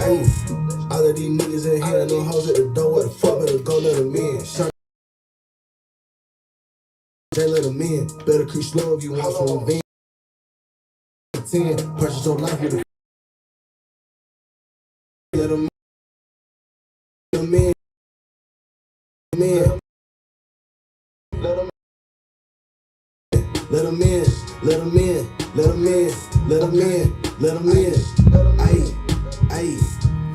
Ayy, all of these niggas in here, no hoes at the door. What the fuck, better go let them in. They let them in. Better creep slow if you want some revenge. 10, purchase your life with a let them in. Let them in, let them in, let them in, let them in, let them in. Ayy, ayy.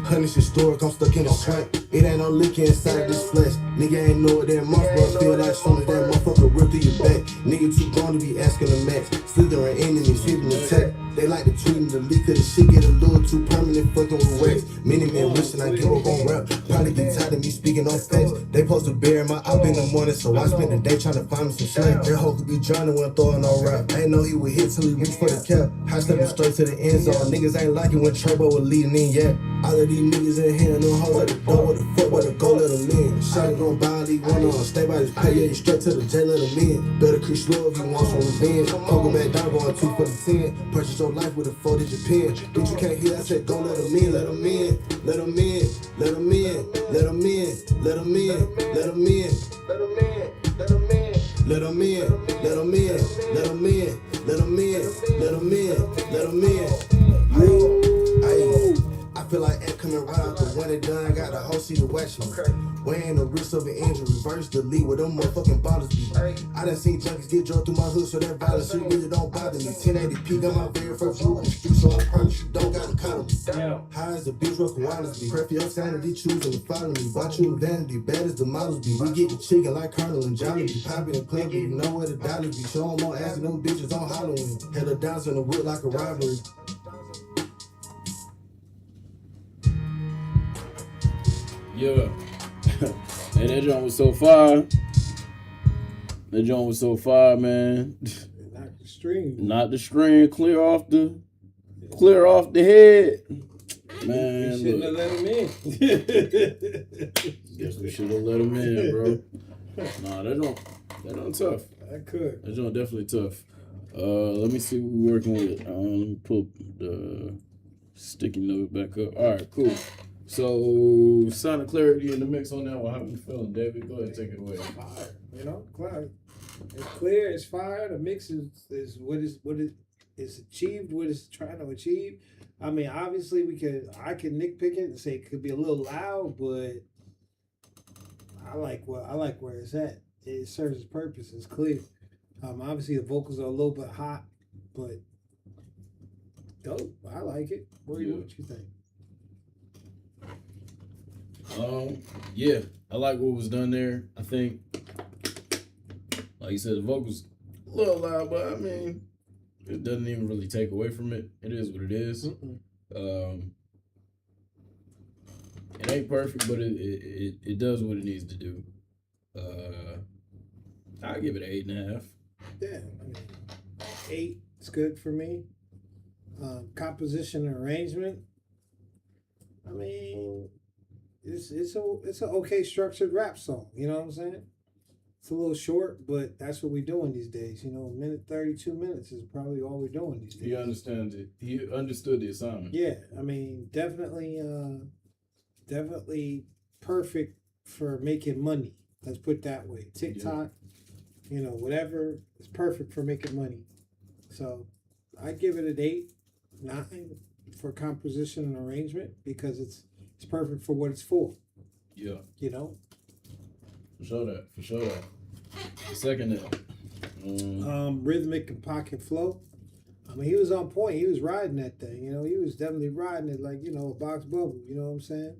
Honey's historic, I'm stuck in the trap. It ain't no liquor inside this flesh. Nigga ain't know it that month, but feel like soon as that motherfucker rip through your back. Nigga too grown to be asking to match. Slithering enemies, hitting the tech. They like to tweet and the leak of the shit get a little too permanent, fucking with wax. Many men wishing I give up on rap. Probably get tired of me speaking on facts. They supposed to bury my op in the morning, so I spend the day trying to find me some slack. That hoe could be drowning when throwing on rap. I ain't know he would hit till he reached for the cap. High stepping straight to the end zone. Niggas ain't like it when Turbo was leading in yet. All of these niggas in here, no hoes at the door. What the fuck, better go let them in. Shawty gon' buy league one on. Stay by this pay, yeah, you straight to the J, let them in. Better creep slow if you want some revenge. Poker back down, going 2 for the 10. Purchase your life with a 4-digit pen. Bitch, you can't hear, I said go let them in, let them in, let them in, let them in, let them in, let them in, let them in, let them in, let them in, let them in, let them in, let them in, let them in, let them in, let them in. I feel like Ed coming right out the when it done, got the whole seat of watching. Weighing the risk of an injury, reverse the lead where them motherfucking bottles be. I done seen junkies get drunk through my hood, so that violence shit really don't bother me. 1080p got my very first view on the street, so I promise you don't gotta count me. High as a bitch, rough and wireless be. Pray for your sanity, choosing to follow me. Watch you with vanity, bad as the models be. We get the chicken like Colonel and Johnny be. Popping and playing, you know where the dollars be. Show them more ass than them bitches on Halloween. Had her dance in the wood like a robbery. Yeah. And that joint was so fire. That joint was so fire, man. Not the string. Not the string. Clear off the head. Man, we shouldn't have let him in. Guess we should have let him in, bro. Nah, that joint tough. That joint definitely tough. Let me see what we're working with. Let me pull the sticky note back up. All right, cool. So, sound of clarity in the mix on that one. How you feeling, David? Go ahead and take it away. Fire, you know, clear. It's clear. It's fire. The mix is what is achieved. What it's trying to achieve. I mean, obviously, I can nitpick it and say it could be a little loud, but I like where it's at. It serves its purpose. It's clear. Obviously, the vocals are a little bit hot, but dope. I like it. What you think? Yeah, I like what was done there. I think, like you said, the vocals a little loud, but I mean, it doesn't even really take away from it. It is what it is. It ain't perfect, but it does what it needs to do. I give it an 8.5. Yeah, I mean, 8 is good for me. Composition and arrangement. I mean, it's an okay structured rap song. You know what I'm saying? It's a little short, but that's what we're doing these days. You know, a minute 32 minutes is probably all we're doing these days. He understands it. He understood the assignment. Yeah, I mean, definitely perfect for making money. Let's put it that way. TikTok, you know, whatever is perfect for making money. So I give it an 8, 9 for composition and arrangement because it's perfect for what it's for. Yeah. You know? For sure that. Second that. Rhythmic and pocket flow. I mean, he was on point. He was riding that thing. You know, he was definitely riding it like, you know, a box bubble. You know what I'm saying?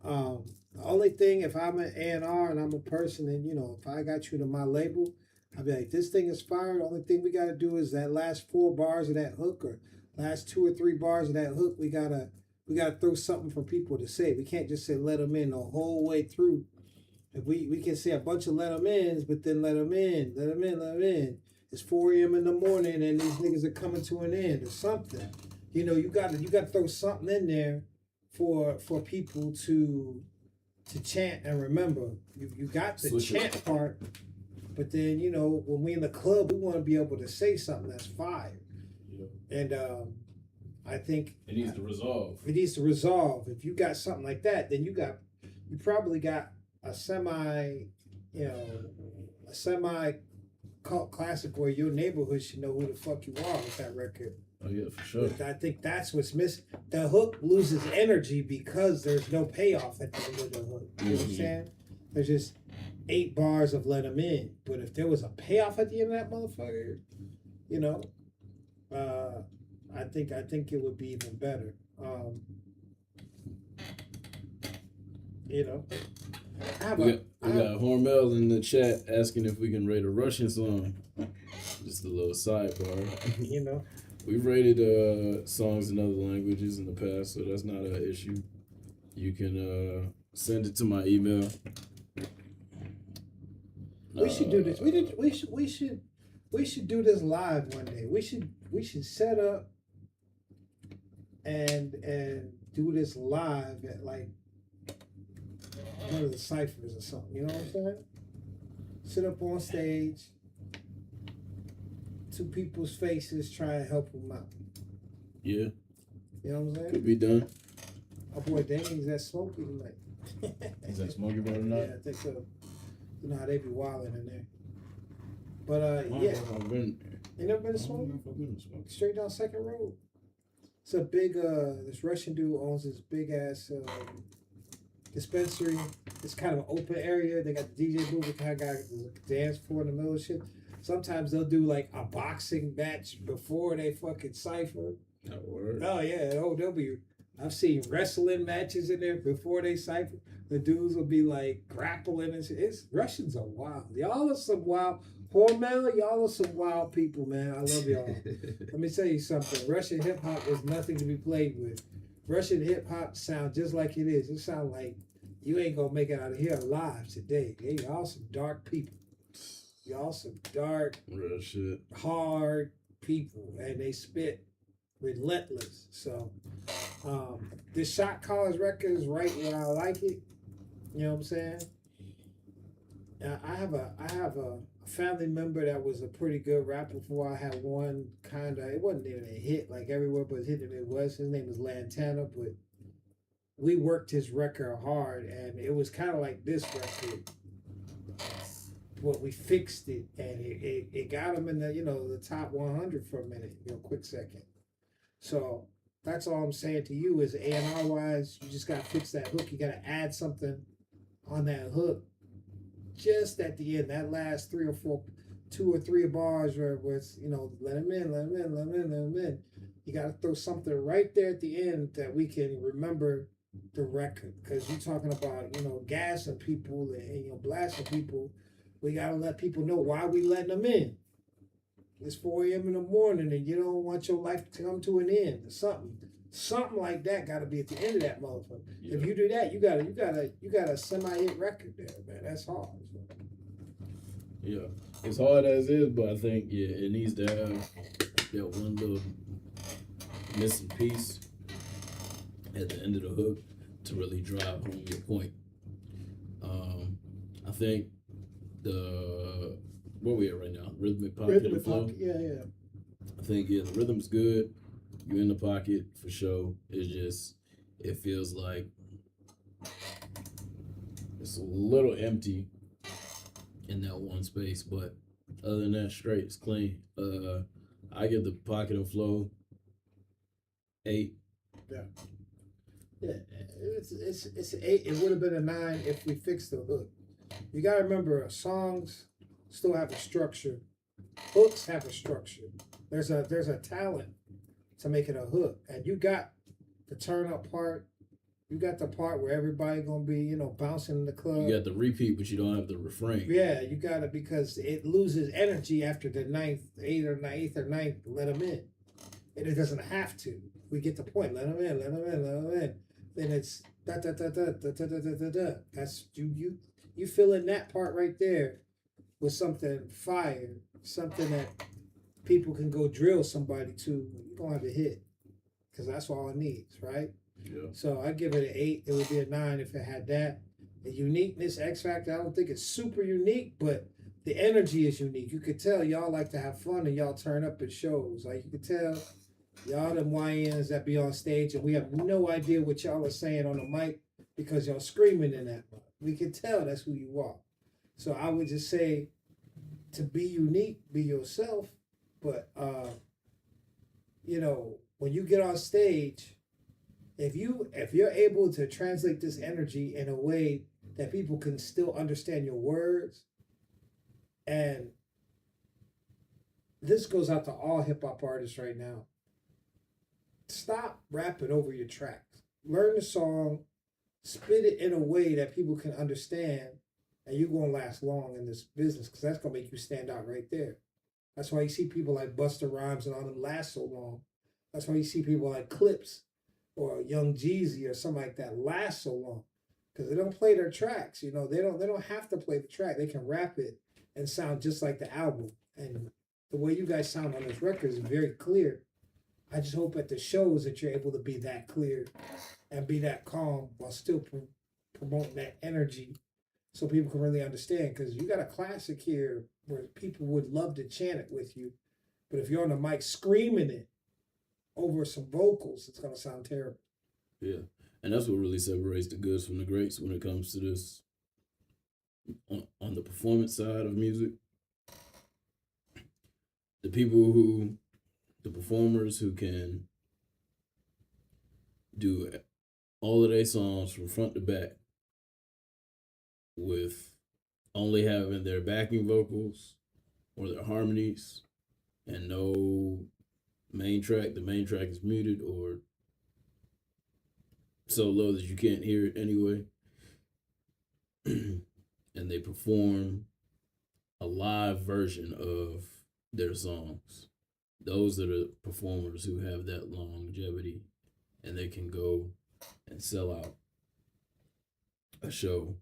The only thing, if I'm an A&R and I'm a person and, you know, if I got you to my label, I'd be like, this thing is fire. The only thing we got to do is that last 4 bars of that hook or last 2 or 3 bars of that hook, we gotta throw something for people to say. We can't just say let them in the whole way through. If we can say a bunch of let them ins, but then let them in. It's 4 a.m. in the morning and these niggas are coming to an end or something. You know, you gotta throw something in there for people to chant and remember. You got the chant part, but then, you know, when we in the club, we want to be able to say something that's fire. Yeah. And I think it needs to resolve. It needs to resolve. If you got something like that, then you probably got a semi cult classic where your neighborhood should know who the fuck you are with that record. Oh yeah, for sure. I think that's what's missing. The hook loses energy because there's no payoff at the end of the hook. You know what I'm saying? There's just 8 bars of let them in. But if there was a payoff at the end of that motherfucker, you know, I think it would be even better. You know, we got Hormel in the chat asking if we can rate a Russian song. Just a little sidebar. You know, we've rated songs in other languages in the past, so that's not an issue. You can send it to my email. We should do this. We should do this live one day. We should set up and do this live at like one of the ciphers or something. You know what I'm saying? Sit up on stage, 2 people's faces, try and help them out. Yeah. You know what I'm saying? Could be done. Oh boy, Danny's that smoky tonight. Is that smoky bar tonight? Yeah, I think so. You know how they be wilding in there. But yeah. You never been to Smoky? Straight down Second Road. It's a big this Russian dude owns this big ass dispensary. It's kind of an open area. They got the DJ booth. They kind of got the dance floor in the middle of shit. Sometimes they'll do like a boxing match before they fucking cipher. That word. Oh yeah. Oh, I've seen wrestling matches in there before they cipher. The dudes will be like grappling and shit. Russians are wild. Y'all are some wild. Hormel, y'all are some wild people, man. I love y'all. Let me tell you something. Russian hip hop is nothing to be played with. Russian hip hop sounds just like it is. It sounds like you ain't gonna make it out of here alive today. Y'all some dark people. Y'all some dark, real shit, hard people, and they spit relentless. So, this Shot Callers record is right where I like it. You know what I'm saying? I have a family member that was a pretty good rapper before. I had one it wasn't even a hit like everywhere but hit in the Midwest. His name was Lantana, but we worked his record hard and it was kind of like this record. But we fixed it and it got him in the top 100 for a minute, quick second. So that's all I'm saying to you is A&R wise, you just gotta fix that hook. You gotta add something on that hook just at the end, that last 2 or 3 bars where it's, let him in, let him in, let him in, let him in. You got to throw something right there at the end that we can remember the record. Because you're talking about, gassing people and blasting people. We got to let people know why we letting them in. It's 4 a.m. in the morning and you don't want your life to come to an end or something. Something like that got to be at the end of that motherfucker. Yeah. If you do that, you got a semi-hit record there, man. That's hard. Yeah, it's hard as is, but I think it needs to have that one little missing piece at the end of the hook to really drive home your point. I think where we at right now, rhythmic pocket and flow. Yeah. I think the rhythm's good. You in the pocket for sure. It feels like it's a little empty in that one space, but other than that, straight, it's clean. I give the pocket and flow 8. Yeah, it's an 8. It would have been a 9 if we fixed the hook. You gotta remember, songs still have a structure. Hooks have a structure. There's a talent to make it a hook, and you got the turn up part. You got the part where everybody gonna be, bouncing in the club. You got the repeat, but you don't have the refrain. Yeah, you got it because it loses energy after the 8th or 9th. Let them in, and it doesn't have to. We get the point. Let them in. Let them in. Let them in. Then it's da da da da da da da da da da. That's you fill in that part right there with something fire, something that people can go drill somebody to. You're gonna have a hit because that's all it needs, right? Yeah. So I give it an 8. It would be a 9 if it had that. The uniqueness, X Factor, I don't think it's super unique, but the energy is unique. You could tell y'all like to have fun and y'all turn up at shows. Like you could tell Y'all them YNs that be on stage and we have no idea what y'all are saying on the mic because y'all screaming in that mic. We can tell that's who you are. So I would just say to be unique, be yourself. But you know, when you get on stage, if you're able to translate this energy in a way that people can still understand your words, and this goes out to all hip hop artists right now. Stop rapping over your tracks. Learn the song, spit it in a way that people can understand, and you're gonna last long in this business because that's gonna make you stand out right there. That's why you see people like Busta Rhymes and all them last so long. That's why you see people like Clips or Young Jeezy or something like that last so long because they don't play their tracks. You know, they don't have to play the track. They can rap it and sound just like the album. And the way you guys sound on this record is very clear. I just hope at the shows that you're able to be that clear and be that calm while still promoting that energy so people can really understand. Because you got a classic here where people would love to chant it with you. But if you're on the mic screaming it over some vocals, it's going to sound terrible. Yeah. And that's what really separates the goods from the greats when it comes to this. On the performance side of music, the performers who can do all of their songs from front to back with only having their backing vocals or their harmonies and no main track. The main track is muted or so low that you can't hear it anyway. And they perform a live version of their songs. Those are the performers who have that longevity and they can go and sell out a show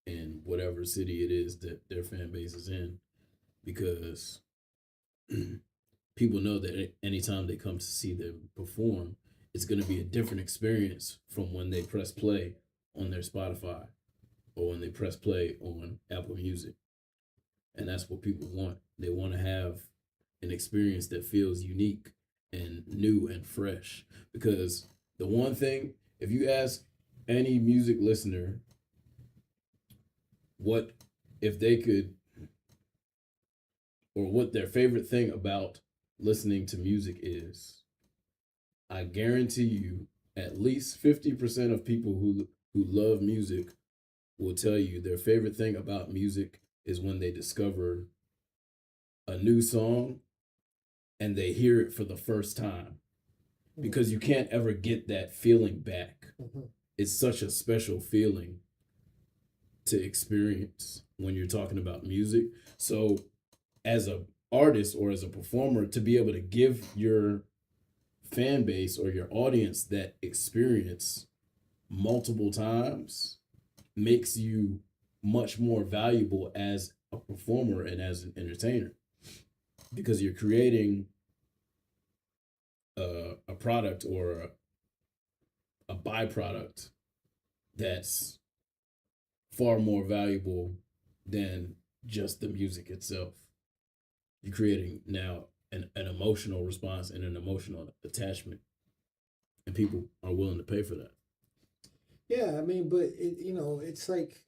in whatever city it is that their fan base is in, because people know that anytime they come to see them perform, it's going to be a different experience from when they press play on their Spotify or when they press play on Apple Music. And that's what people want. They want to have an experience that feels unique and new and fresh. Because the one thing, if you ask any music listener what if they could, or what their favorite thing about listening to music is, I guarantee you at least 50% of people who love music will tell you their favorite thing about music is when they discover a new song and they hear it for the first time, because you can't ever get that feeling back. Mm-hmm. It's such a special feeling to experience when you're talking about music. So as an artist or as a performer, to be able to give your fan base or your audience that experience multiple times makes you much more valuable as a performer and as an entertainer, because you're creating a product or a byproduct that's far more valuable than just the music itself. You're creating now an emotional response and an emotional attachment, and people are willing to pay for that. Yeah, I mean, but it's like,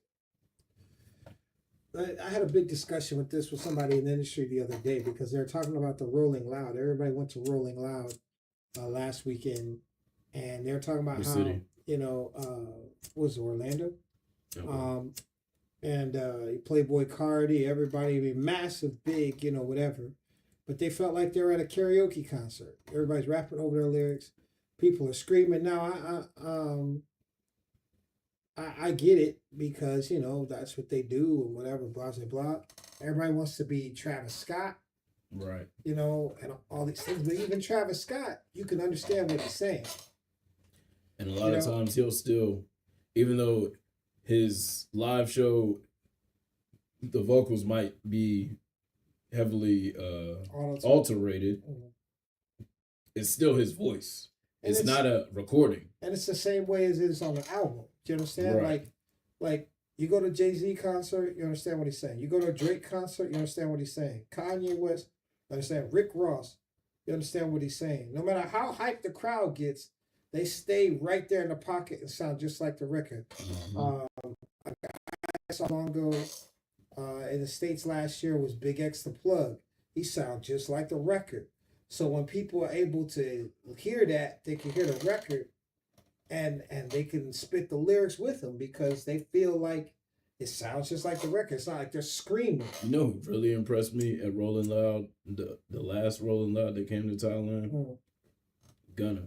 I had a big discussion with somebody in the industry the other day because they're talking about the Rolling Loud. Everybody went to Rolling Loud last weekend, and they're talking about how city? Was it Orlando? Okay. And Playboy Cardi, everybody, I mean, massive, big, whatever. But they felt like they were at a karaoke concert. Everybody's rapping over their lyrics. People are screaming. Now, I get it because, that's what they do and whatever, blah, blah, blah. Everybody wants to be Travis Scott. Right. And all these things. But even Travis Scott, you can understand what he's saying. And a lot of times he'll still, even though his live show, the vocals might be heavily alterated, it's still his voice. It's not a recording. And it's the same way as it is on the album. Do you understand? Right. Like you go to Jay-Z concert, you understand what he's saying. You go to a Drake concert, you understand what he's saying. Kanye West, you understand. Rick Ross, you You understand what he's saying? No matter how hyped the crowd gets, they stay right there in the pocket and sound just like the record. I saw long ago in the States last year was Big X the Plug. He sounds just like the record. So when people are able to hear that, they can hear the record and they can spit the lyrics with them because they feel like it sounds just like the record. It's not like they're screaming. You know who really impressed me at Rolling Loud, the last Rolling Loud that came to Thailand? Gunna.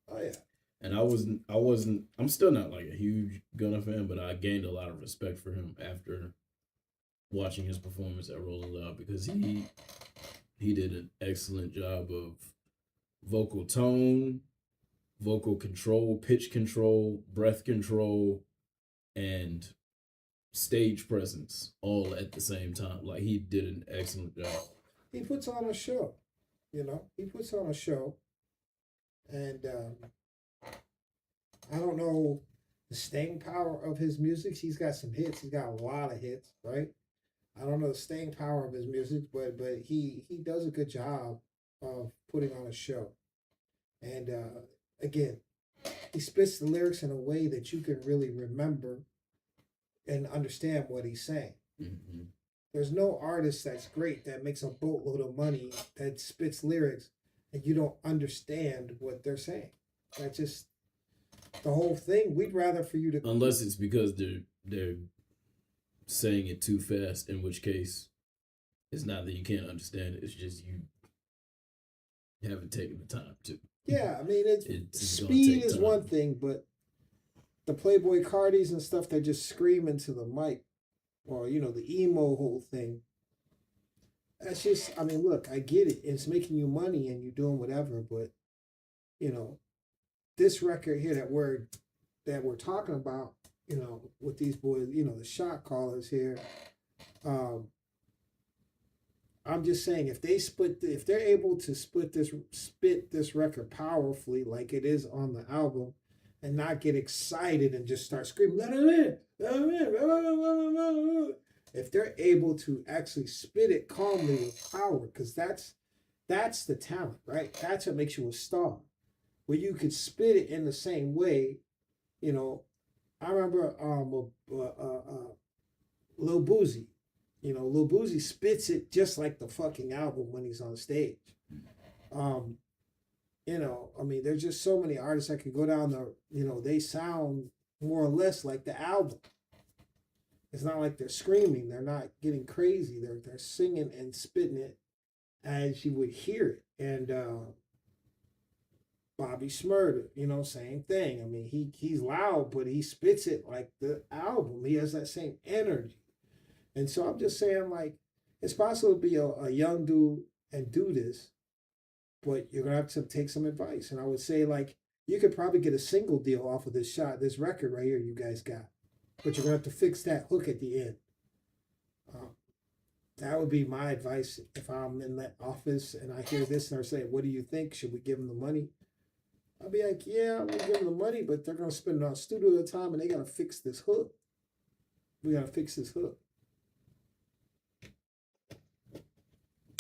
Oh yeah. And I'm still not like a huge Gunna fan, but I gained a lot of respect for him after watching his performance at Rolling Loud because he did an excellent job of vocal tone, vocal control, pitch control, breath control, and stage presence all at the same time. Like, he did an excellent job. He puts on a show, he puts on a show. And I don't know the staying power of his music. He's got some hits. He's got a lot of hits, right? I don't know the staying power of his music, but he does a good job of putting on a show. And again, he spits the lyrics in a way that you can really remember and understand what he's saying. Mm-hmm. There's no artist that's great that makes a boatload of money that spits lyrics and you don't understand what they're saying. That's just the whole thing. We'd rather for you to, unless it's because they're saying it too fast, in which case it's not that you can't understand it, it's just you haven't taken the time to. Yeah, I mean, it's speed is one thing, but the Playboy Cardis and stuff, they just scream into the mic, or the emo whole thing. That's just, I mean, look, I get it. It's making you money and you're doing whatever, but this record here that we're talking about, with these boys, the shot callers here. I'm just saying, if they're able to spit this record powerfully like it is on the album, and not get excited and just start screaming, let him in, let him in. If they're able to actually spit it calmly with power, because that's the talent, right? That's what makes you a star. Where you could spit it in the same way, I remember Lil Boozy. Lil Boozy spits it just like the fucking album when he's on stage. I mean, there's just so many artists that could go down they sound more or less like the album. It's not like they're screaming. They're not getting crazy. They're singing and spitting it as you would hear it. And Bobby Shmurda, same thing. I mean, he's loud, but he spits it like the album. He has that same energy. And so I'm just saying, like, it's possible to be a young dude and do this, but you're gonna have to take some advice. And I would say, like, you could probably get a single deal off of this record right here you guys got, but you're gonna have to fix that hook at the end. That would be my advice if I'm in that office and I hear this and they're saying, "What do you think? Should we give them the money?" I'll be like, "Yeah, I'm gonna give them the money, but they're gonna spend it on studio time and they gotta fix this hook. We gotta fix this hook."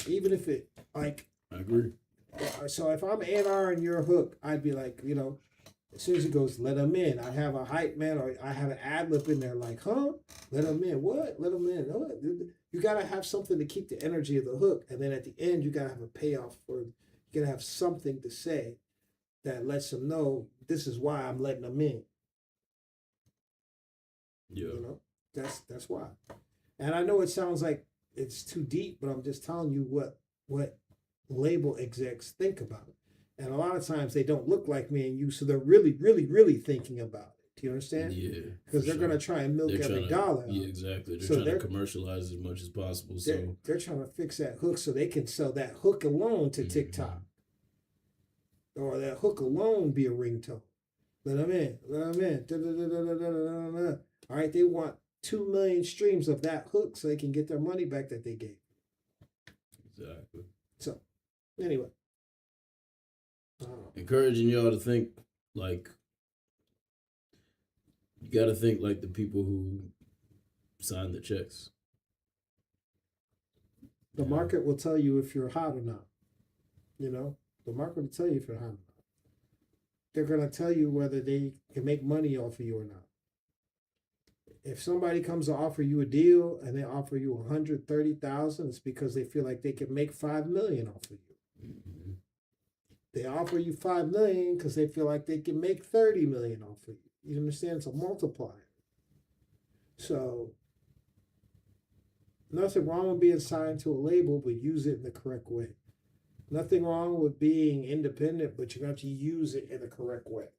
Even if it, like, I agree. So if I'm A&R in your hook, I'd be like, as soon as it goes, let them in. I have a hype man, or I have an ad lib in there, like, huh? Let them in. What? Let them in. What? You gotta have something to keep the energy of the hook, and then at the end, you gotta have a payoff for it. You gotta have something to say that lets them know this is why I'm letting them in. Yeah. That's why. And I know it sounds like it's too deep, but I'm just telling you what label execs think about it. And a lot of times they don't look like me and you, so they're really, really, really thinking about it. Do you understand? Yeah. Because they're going to try and milk every dollar. Yeah, exactly. They're trying to commercialize as much as possible. They're trying to fix that hook so they can sell that hook alone to TikTok. Or that hook alone be a ringtone. Let them in. Let them in. All right, they want 2 million streams of that hook so they can get their money back that they gave. Exactly. So, anyway. Encouraging y'all to think like, you got to think like the people who sign the checks. The market will tell you if you're hot or not. You know, the market will tell you if you're hot or not. They're gonna tell you whether they can make money off of you or not. If somebody comes to offer you a deal and they offer you 130,000, it's because they feel like they can make 5 million off of you. Mm-hmm. They offer you 5 million because they feel like they can make 30 million off of you. You understand? It's a multiplier. So nothing wrong with being signed to a label, but use it in the correct way. Nothing wrong with being independent, but you have to use it in the correct way.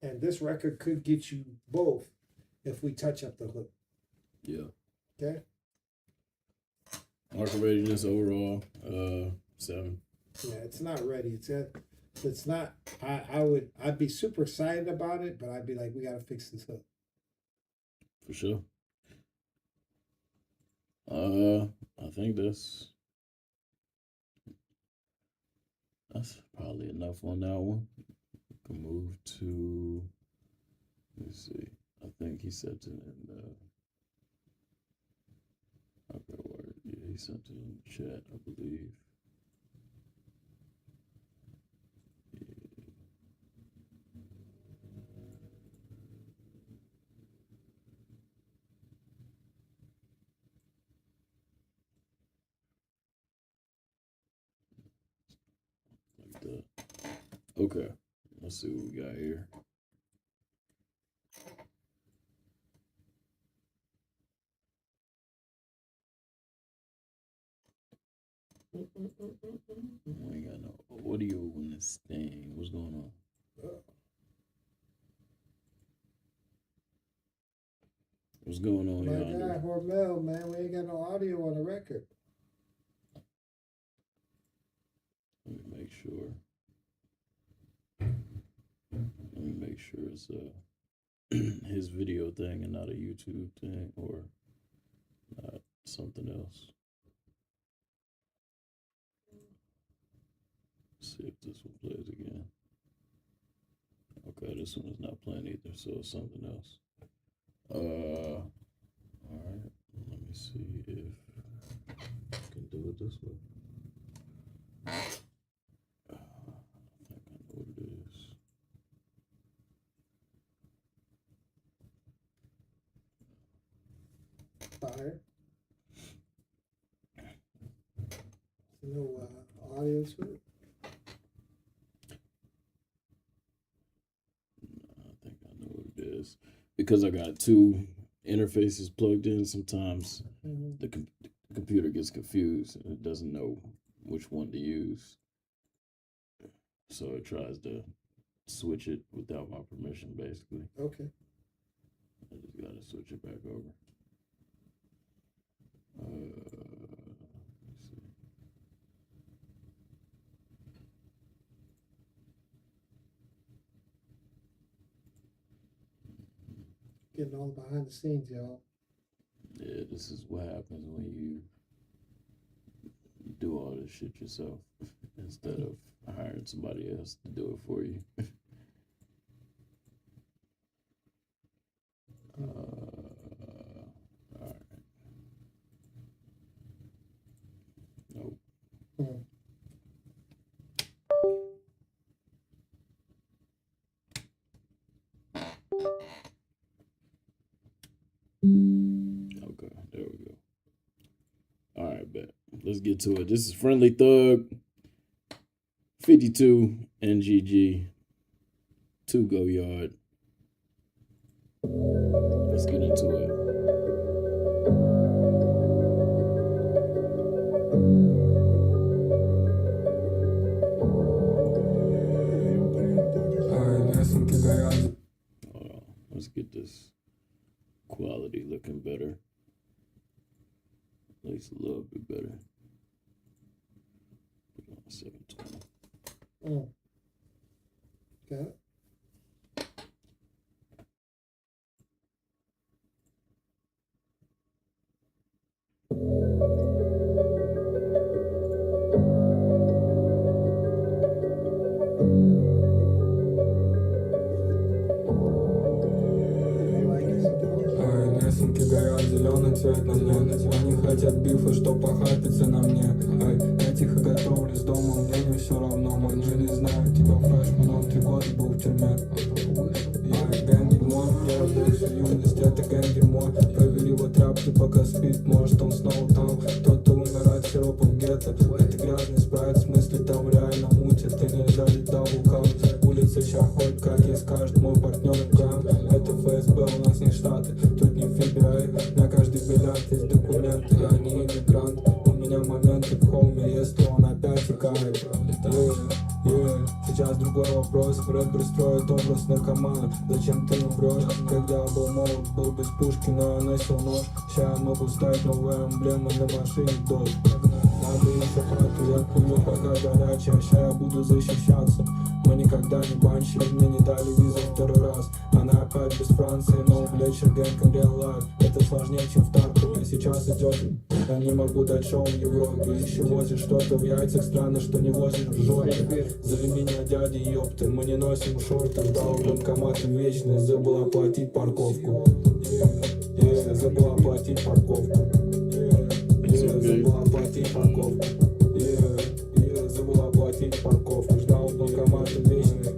And this record could get you both if we touch up the hook. Yeah. Okay. Market readiness overall, 7. Yeah, it's not ready. It's not. I'd be super excited about it, but I'd be like, we gotta fix this hook. For sure. I think that's probably enough on that one. We can move to, let's see. I think he sent it in okay, word. Yeah, he sent it in the chat, I believe. Like that. Okay, let's see what we got here. We ain't got no audio in this thing. What's going on? What's going on, My yonder? guy Hormel, man, we ain't got no audio on the record. Let me make sure. It's his video thing and not a YouTube thing or not something else. Let's see if this one plays again. Okay, this one is not playing either, so it's something else. All right. Let me see if I can do it this way. I think I know what it is. Fire. No audio to it. I think I know what it is. Because I got 2 interfaces plugged in, sometimes the computer gets confused and it doesn't know which one to use. So it tries to switch it without my permission, basically. Okay. I just gotta switch it back over. Let's see. Getting all behind the scenes, y'all. Yeah, this is what happens when you do all this shit yourself instead of hiring somebody else to do it for you. All right. Nope. Okay, there we go. All right, bet. Let's get to it. This is Friendly Thug, 52 NGG, 2 Go Yard. Let's get into it. Hold on. Let's get this quality looking better. At least a little bit better. Put it on 720. Got it. горят зеленый цвет на мне. Они хотят бифа, что похапиться на мне. Ай, я тихо готовлюсь дома, мне не все равно. Мой не знаю тебя фрешманом, 3 года был в тюрьме. Ай, гэнги мой, я родился в юность, это гэнги мой. Провели его тряпки, пока спит, может он снова там. Кто-то умирает сиропом в гетто. Это грязный спрайт, в смысле там реально мутит. Ты нельзя лить до вулкан. Улица ща ходит, как ей скажет мой партнер Ган. Это ФСБ, у нас не штаты, тут не фибрай. На каждый билет есть документы, я не иммигрант. У меня моменты в хоуме, если он опять икает. Сейчас другой вопрос, рэпер строит образ наркомана. Зачем ты не врешь? Когда я был молод, был без пушки, но я носил нож. Ща я могу ставить новые эмблемы на машине дождь. Надо им шапату, я курю пока горячая. Ща я буду защищаться. Мы никогда не банщики, мне не дали визу второй раз. Она опять без Франции, но увлечен гэнком real life. Это сложнее, чем в Таркове, сейчас идет. Я не могу дать шоу в Европе. Еще возишь что-то в яйцах, странно, что не возишь в жопе. Зови меня дядя, ёпты, мы не носим шорты. Ждал банкоматы вечные, забыл оплатить парковку. Забыл оплатить парковку. Забыл оплатить парковку. Забыл оплатить парковку. Ждал банкоматы вечные.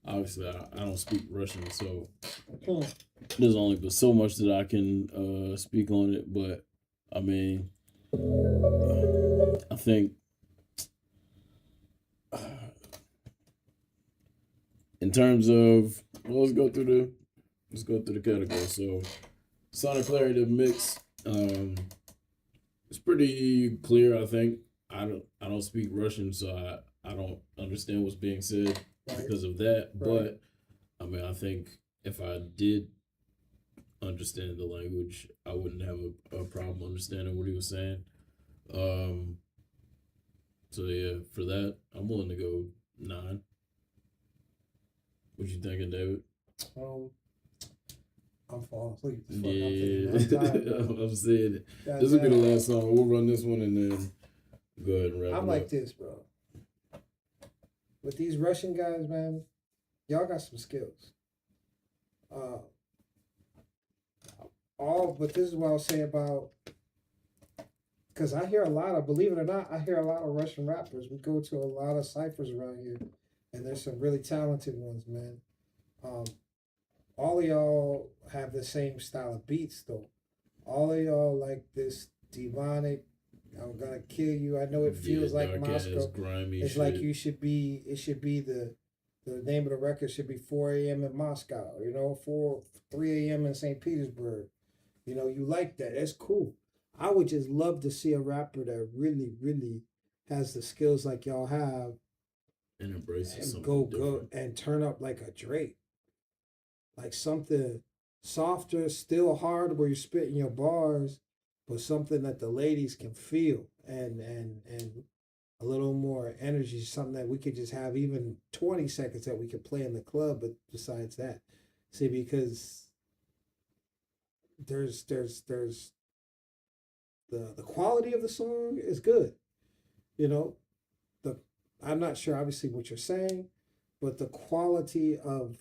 Obviously, I don't speak Russian, so there's only but so much that I can speak on it. But I mean, I think in terms of let's go through the categories. So sonic clarity of mix, it's pretty clear. I think I don't speak Russian, so I don't understand what's being said because of that. But I mean, I think if I did understand the language, I wouldn't have a problem understanding what he was saying. So yeah, for that, I'm willing to go 9. What you thinking, David? I'm falling asleep. Yeah, I'm saying it. This will be the last song. We'll run this one and then go ahead and wrap it up. I'm like this, bro. With these Russian guys, man, y'all got some skills. But this is what I'll say about, because I hear a lot of, believe it or not, I hear a lot of Russian rappers. We go to a lot of ciphers around here, and there's some really talented ones, man. All of y'all have the same style of beats, though. All of y'all like this demonic, I'm gonna kill you. I know it feels like Moscow. Grimy it's shit. like it should be the name of the record should be 4 a.m. in Moscow, 3 a.m. in St. Petersburg. You like that. That's cool. I would just love to see a rapper that really, really has the skills like y'all have and embraces something go different. and turn up like a Drake. Like something softer, still hard where you're spitting your bars, but something that the ladies can feel and a little more energy, something that we could just have even 20 seconds that we could play in the club. But besides that, see, because there's the quality of the song is good. I'm not sure obviously what you're saying, but the quality of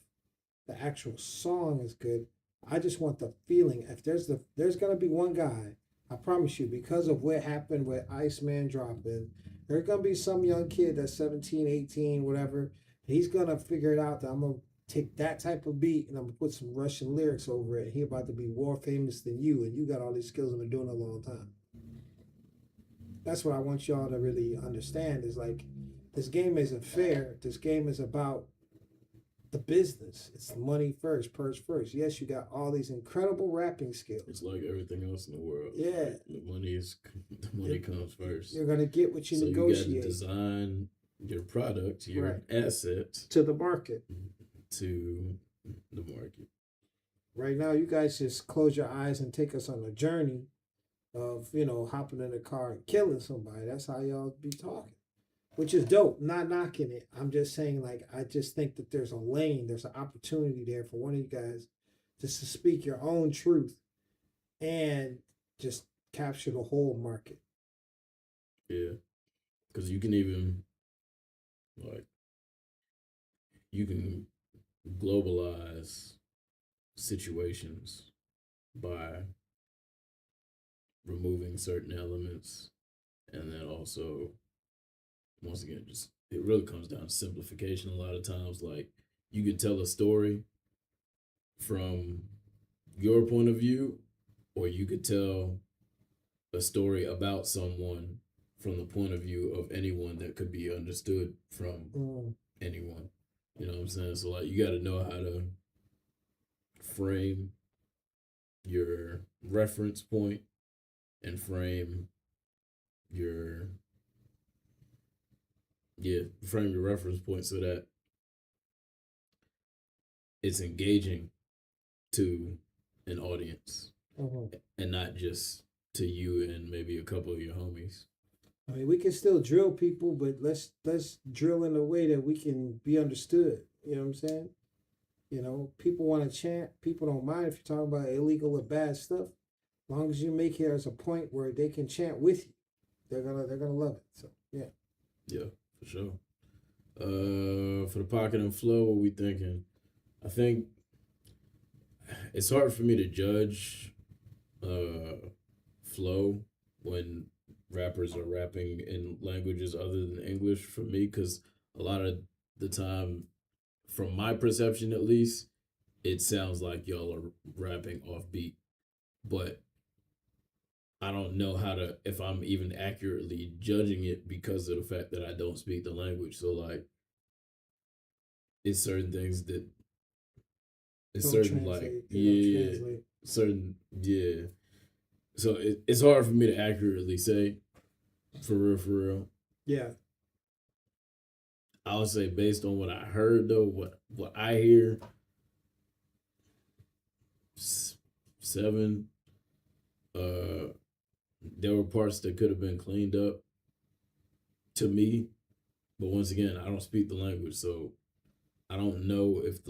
the actual song is good. I just want the feeling. If there's gonna be one guy, I promise you, because of what happened with Iceman dropping, there's gonna be some young kid that's 17, 18, whatever. He's gonna figure it out that I'm gonna take that type of beat and I'm gonna put some Russian lyrics over it. He about to be more famous than you, and you got all these skills and been doing it a long time. That's what I want y'all to really understand is like, this game isn't fair. This game is about the business. It's money first, purse first. Yes, you got all these incredible rapping skills. It's like everything else in the world. Yeah. Like the money comes first. You're gonna get what you negotiate. You got to design your product, your asset to the market. To the market. Right now, you guys just close your eyes and take us on a journey of, hopping in a car and killing somebody. That's how y'all be talking. Which is dope. Not knocking it. I'm just saying, like, I just think that there's a lane, there's an opportunity there for one of you guys just to speak your own truth and just capture the whole market. Yeah, because you can even like you can globalize situations by removing certain elements, and then also once again just it really comes down to simplification a lot of times. Like you can tell a story from your point of view, or you could tell a story about someone from the point of view of anyone that could be understood from anyone. You know what I'm saying? So like you got to know how to frame your reference point and frame your frame your reference point so that it's engaging to an audience and not just to you and maybe a couple of your homies. I mean, we can still drill people, but let's drill in a way that we can be understood. You know what I'm saying? You know, people want to chant. People don't mind if you're talking about illegal or bad stuff. As long as you make it as a point where they can chant with you, they're gonna love it. So yeah. Yeah, for sure. For the pocket and flow, what we thinking? I think it's hard for me to judge flow when rappers are rapping in languages other than English for me, because a lot of the time, from my perception at least, it sounds like y'all are rapping off beat, but I don't know if I'm even accurately judging it because of the fact that I don't speak the language. So like, it's certain things that it's Don't certain translate, like certain So it's hard for me to accurately say, for real. Yeah. I would say based on what I heard though, what I hear, 7. There were parts that could have been cleaned up to me, but once again, I don't speak the language, so I don't know if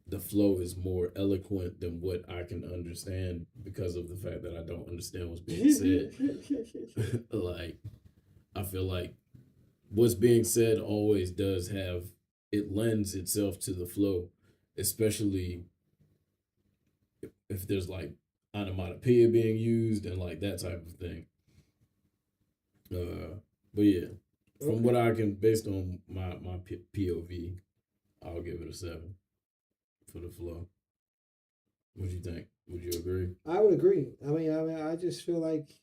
the flow is more eloquent than what I can understand because of the fact that I don't understand what's being said. Like, I feel like what's being said always does it lends itself to the flow, especially if there's like onomatopoeia being used and like that type of thing. But yeah, from what I can, based on my POV, I'll give it a 7 for the flow. What do you think? Would you agree? I would agree. I mean, I just feel like,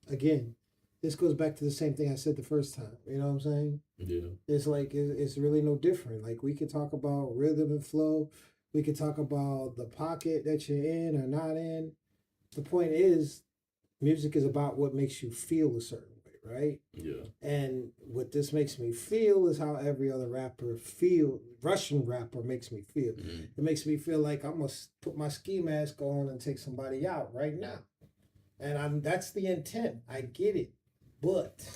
again, this goes back to the same thing I said the first time. You know what I'm saying? Yeah. It's like it's really no different. Like we could talk about rhythm and flow. We could talk about the pocket that you're in or not in. The point is, music is about what makes you feel a certain way, right? Yeah. And what this makes me feel is how every other Russian rapper makes me feel. Mm-hmm. It makes me feel like I'm gonna put my ski mask on and take somebody out right now. And that's the intent. I get it. But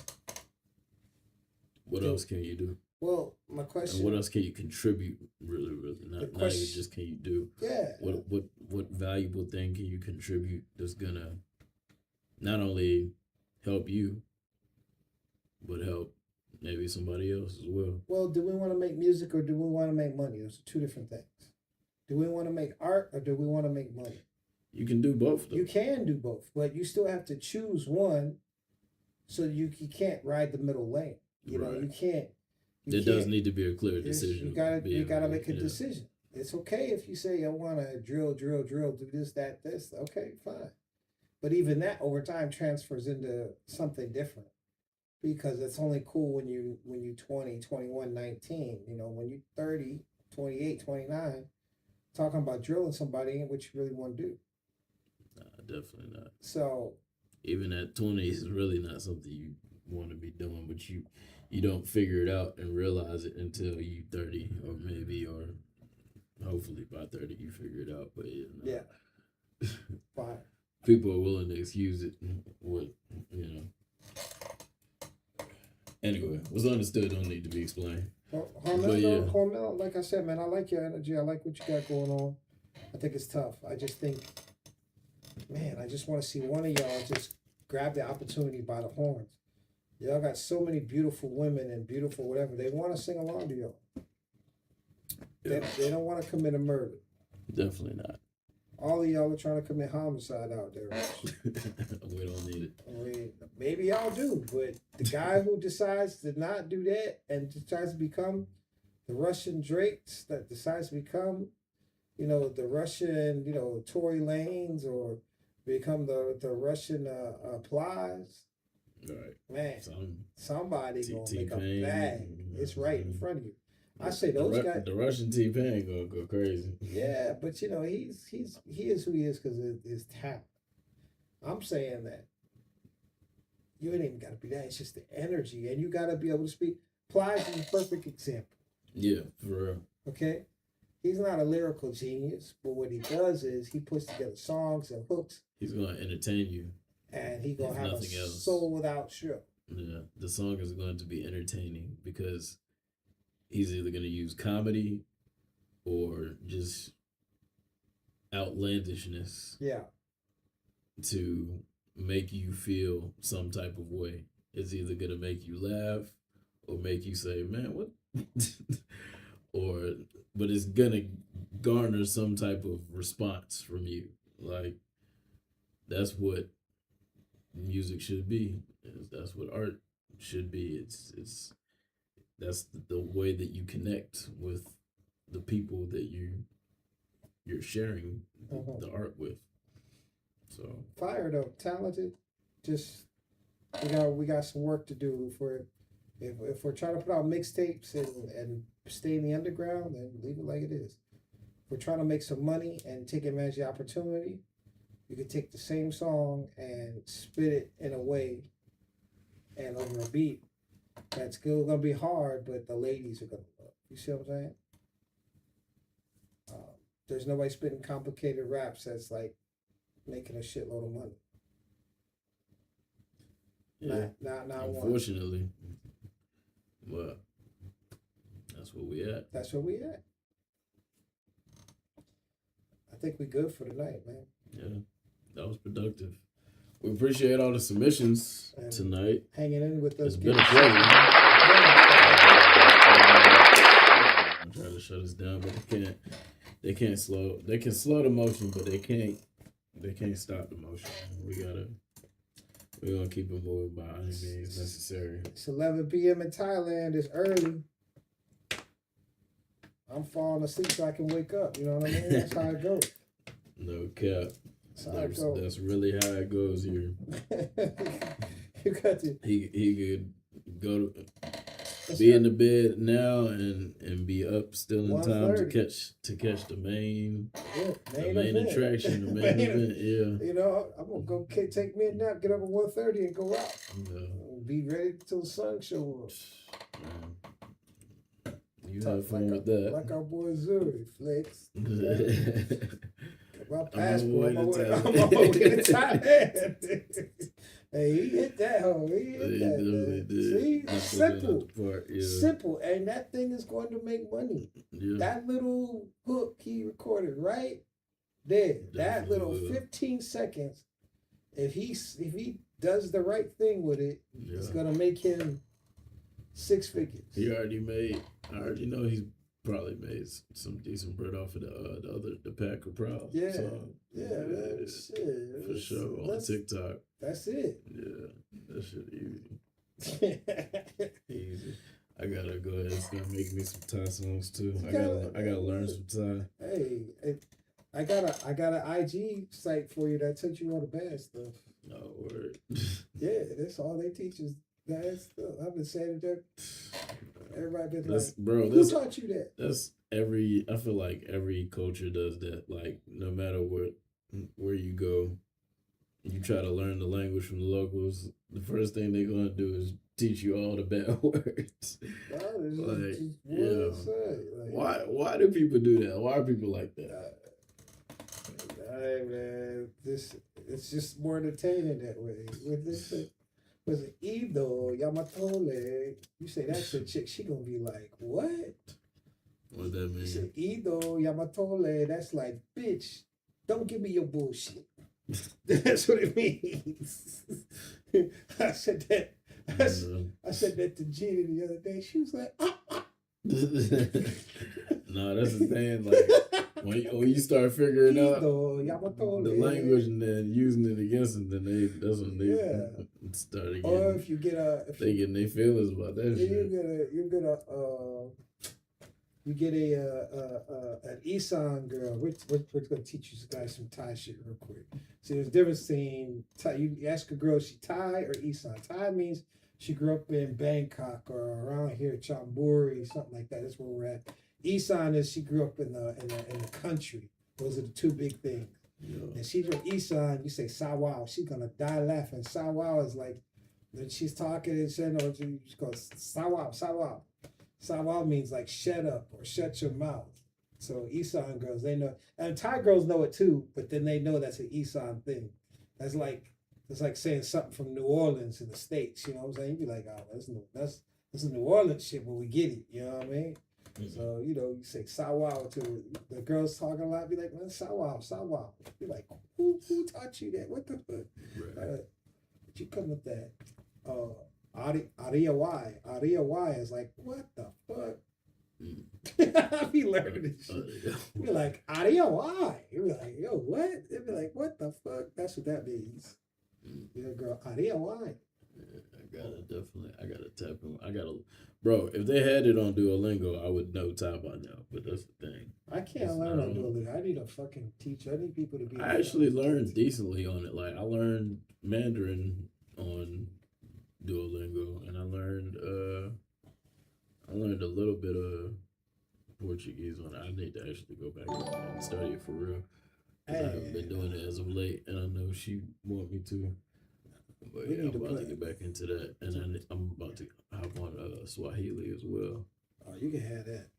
what else can you do? Well, my question. And what else can you contribute? Really, not even just can you do. Yeah. What valuable thing can you contribute that's gonna not only help you, but help maybe somebody else as well? Well, do we want to make music or do we want to make money? Those are two different things. Do we want to make art or do we want to make money? You can do both, though. You can do both, but you still have to choose one. So you can't ride the middle lane. You know, you can't. There does need to be a clear decision. You gotta make a decision. It's okay if you say I want to drill, do this, that, this. Okay, fine. But even that over time transfers into something different, because it's only cool when you 20, 21, 19. You know, when you're 30, 28, 29, talking about drilling somebody ain't what you really want to do. Nah, definitely not. So even at 20 is really not something you want to be doing, but you don't figure it out and realize it until you 30 or hopefully by 30 you figure it out. But yeah. Fine. People are willing to excuse it. Anyway, what's understood don't need to be explained. Hormel, like I said, man, I like your energy. I like what you got going on. I think it's tough. I just think man, I just want to see one of y'all just grab the opportunity by the horns. Y'all got so many beautiful women and beautiful whatever. They want to sing along to y'all. They don't want to commit a murder. Definitely not. All of y'all are trying to commit homicide out there. We don't need it. I mean, maybe y'all do, but the guy who decides to not do that and decides to become the Russian Drakes, that decides to become, the Russian, Tory Lanez, or become the Russian Plies. Right. Man, somebody gonna make a bag. It's right in front of you. I say those guys. The Russian T-Pain gonna go crazy. Yeah, but he is who he is because of his talent. I'm saying that you ain't even got to be that. It's just the energy, and you got to be able to speak. Plies is a perfect example. Yeah, for real. Okay, he's not a lyrical genius, but what he does is he puts together songs and hooks. He's gonna entertain you, and he gonna have a sold out show. Yeah, the song is going to be entertaining because he's either going to use comedy or just outlandishness. Yeah. To make you feel some type of way. It's either going to make you laugh or make you say, man, what? But it's going to garner some type of response from you. Like, that's what music should be. That's what art should be. That's the way that you connect with the people that you're sharing the art with. So fire though, talented. Just we got some work to do. If we're trying to put out mixtapes and stay in the underground, then leave it like it is. If we're trying to make some money and take advantage of the opportunity, you could take the same song and spit it in a way and over a beat that's still gonna be hard, but the ladies are gonna love. You see what I'm saying? There's nobody spitting complicated raps that's like making a shitload of money. Yeah, not unfortunately, but that's where we at. That's where we at. I think we good for tonight, man. Yeah, that was productive. We appreciate all the submissions tonight. Hanging in with us. It's been a pleasure. I'm trying to shut us down, but they can't slow. They can slow the motion, but they can't stop the motion. We're gonna keep it moving by any means necessary. It's 11 p.m. in Thailand. It's early. I'm falling asleep so I can wake up. You know what I mean? That's how it goes. No cap. That's really how it goes here. You got to. He could go be in the bed now and be up still in time to catch the main attraction, the main event. Yeah. You know, I'm gonna go take me a nap, get up at 1:30 and go out. Yeah. Be ready till the sun shows up. You have fun with that. Like our boy Zuri, Flex. My passport. I'm on my way to Thailand. Hey, he hit that hole. He hit that. See, simple. Simple. And that thing is going to make money. Yeah. That little hook he recorded right there, that little 15 seconds, if he does the right thing with it, it's going to make him 6 figures. I already know he's probably made some decent bread off of the Packer Proud. Yeah. Song. Yeah. Shit. For sure. On TikTok. That's it. Yeah. That shit easy. Easy. I gotta go ahead and start making me some Thai songs too. I gotta learn some Thai. Hey, I got an IG site for you that teach you all the bad stuff. Oh, word. Yeah, that's all they teach is bad stuff. I've been saying that. Everybody been who taught you that? That's I feel like every culture does that. Like, no matter where you go, you try to learn the language from the locals, the first thing they're gonna do is teach you all the bad words. Why do people do that? Why are people like that? Hey man, it's just more entertaining that way. With this was it Ido Yamatole? You say that's a chick, she gonna be like, what? What that mean? You say Ido Yamatole, that's like, bitch, don't give me your bullshit. That's what it means. I said that. I said that to Gina the other day. She was like, No, that's the thing. Like when you start figuring out the language and then using it against them, then that's when they start again. Or if you get they getting their feelings about that shit. You get an Isan girl. We're gonna teach you guys some Thai shit real quick. See, there's a difference between Thai. You ask a girl, she Thai or Isan. Thai means she grew up in Bangkok or around here, Chonburi, something like that. That's where we're at. Isan is she grew up in the country. Those are the two big things. Yeah. And she's from Isan. You say Sawao, she's gonna die laughing. Sawao is like when she's talking and saying, "No, she goes Sawao, Sawao." Sawao means like shut up or shut your mouth. So Isan girls, they know, and Thai girls know it too, but then they know that's an Isan thing. It's like saying something from New Orleans in the States. You know what I'm saying? You'd be like, oh, that's a New Orleans shit, but we get it. You know what I mean? Mm-hmm. So you say Sawao to the girls talking a lot. Be like, man, Sawao, Sawao. Be like, who taught you that? What the fuck? Right. But you come with that. Aria Y is like, what the fuck? I be learning this shit. You're like, Aria Y. You're like, yo, what? They'd be like, what the fuck? That's what that means. Yeah, girl, Aria Y. I gotta tap him. Bro, if they had it on Duolingo, I would know Thai by now, but that's the thing. I can't learn on Duolingo. I need a fucking teacher. I need people to be. I actually learned decently on it. Like, I learned Mandarin on Duolingo, and I learned a little bit of Portuguese on it. I need to actually go back and study it for real. I haven't been doing it as of late, and I know she want me to. But yeah, I'm about to get back into that, and then I'm about to hop on Swahili as well. Oh, you can have that.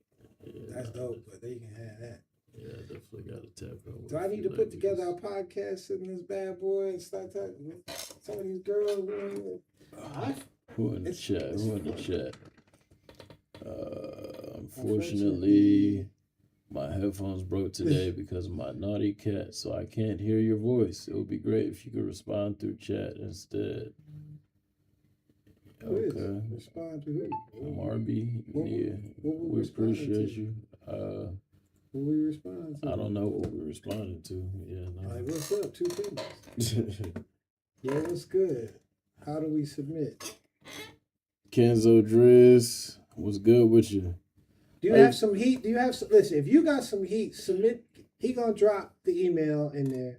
Yeah, that's dope, but you can have that. Yeah, I definitely got to tap in. Do I need to put together a podcast in this bad boy and start talking with some of these girls? Who in the chat? Unfortunately, my headphones broke today because of my naughty cat, so I can't hear your voice. It would be great if you could respond through chat instead. Okay. Respond to who? Marby. Yeah. We appreciate you. What we respond to? I don't know what we're responding to. Yeah. No. Like, what's up? 2 things. Yeah, what's good? How do we submit? Kenzo Driz, what's good with you? Do you have some heat? Listen, if you got some heat, submit. He gonna drop the email in there.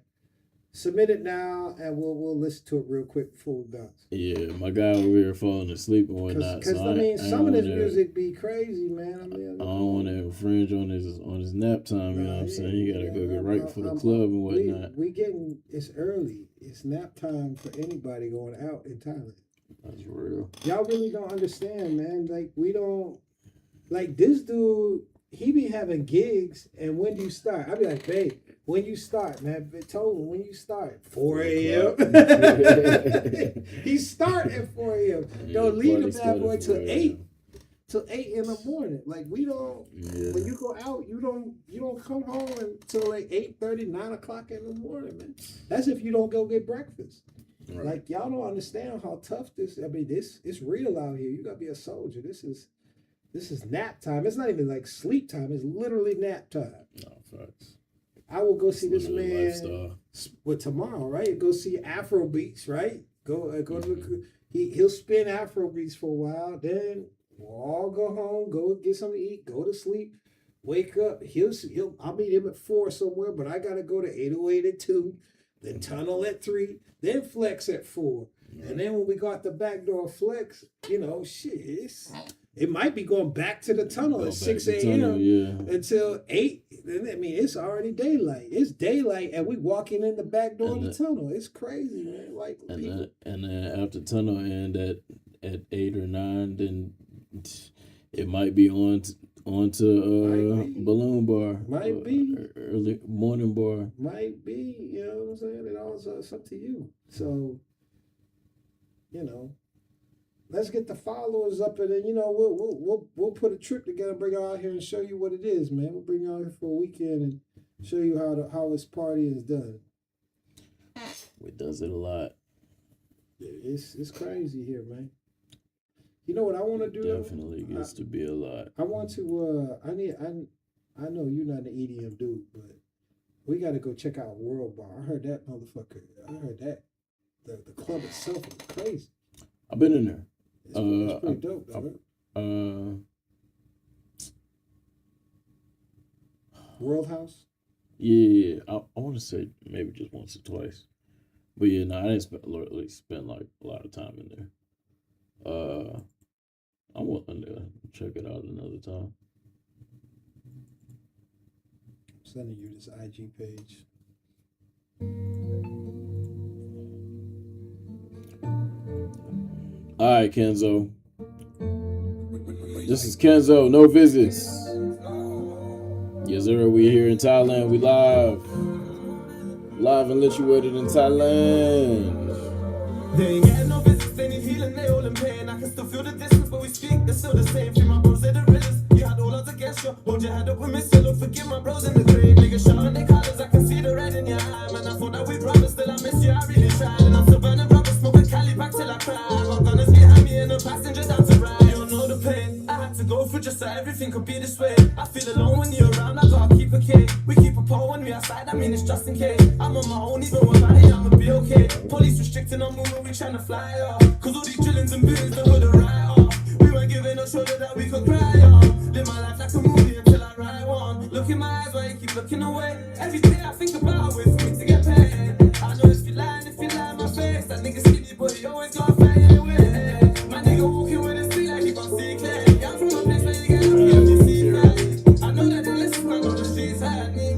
Submit it now, and we'll listen to it real quick before we bounce. Yeah, my guy over here falling asleep and whatnot. Because some of this music be crazy, man. I don't want to infringe on his nap time. You know what I'm saying? He gotta go get right for the club and whatnot. It's early. It's nap time for anybody going out in Thailand. That's real. Y'all really don't understand, man. Like, we don't. Like, this dude, he be having gigs, and when do you start? I be like, babe, when you start, man. I told him, when you start? 4 a.m. He start at 4 a.m. Don't leave the bad boy till 8. Till 8 in the morning. Like, we don't, when you go out, you don't come home until like 8:30, 9 o'clock in the morning, man. That's if you don't go get breakfast. Right. Like, y'all don't understand how tough this, it's real out here. You gotta be a soldier. This is nap time. It's not even like sleep time. It's literally nap time. No, facts. I will go see this man tomorrow, right? Go see Afro Beats, right? He'll spin Afro Beats for a while. Then we'll all go home, go get something to eat, go to sleep, wake up. I'll meet him at 4 somewhere, but I gotta go to 808 at 2, then tunnel at 3, then flex at 4. Right. And then when we got the back door flex, it might be going back to the tunnel at 6 a.m. Until 8. It's already daylight. It's daylight, and we walking in the back door of the tunnel. It's crazy, man. Like, and then after tunnel end at 8 or 9, then it might be on to Balloon Bar. Might be early morning bar. Might be. You know what I'm saying? It all it's up to you. So, let's get the followers up, and then we'll put a trip together, and bring y'all out here and show you what it is, man. We'll bring y'all here for a weekend and show you how this party is done. It does it a lot. It's crazy here, man. You know what I want to do? Definitely gets to be a lot. I want to. I know you're not an EDM dude, but we got to go check out World Bar. I heard that motherfucker. I heard that the club itself is crazy. I've been in there. It's pretty dope, though. World House. Yeah. I want to say maybe just once or twice, but yeah, no, I didn't spend like a lot of time in there. I'm willing to check it out another time. I'm sending you this IG page. All right, Kenzo. This is Kenzo. No visits. Yes, sir. We here in Thailand. We live and lituated in Thailand. They ain't getting no visits, they need healing, they all in pain. I can still feel the distance, but we speak, they're still the same. Feel my bros, they're the realest. You had all odds against you. Hold your head up with me, still don't forgive my bros in the grave. Niggas showing their colors, I can see the red in your eye. Man, I thought that we brothers, still I miss you, I really tried. And I'm still burning rubber, smoking Cali back till I cry. My gunners behind me and the passenger down to ride. You don't know the pain I had to go through just so everything could be this way. I feel alone when you're around, I gotta keep a K. We keep a pole when we outside, I mean it's just in case. I'm on my own, even when I'ma be okay. Police restricting our movement, we tryna fly off. Cause all these drillings and billings, the hood are right off. We weren't given a shoulder that we could cry on. Live my life like a movie until I ride one. Look in my eyes while you keep looking away. Every day I think about it for me to get paid. I know if you lie my face. That nigga skinny but he always gotta fly anyway. My nigga walking with a stick like he gon' see clear. Yeah, I'm from a place where you get up and you see clearly. I know that they listen, I know the streets hurt me.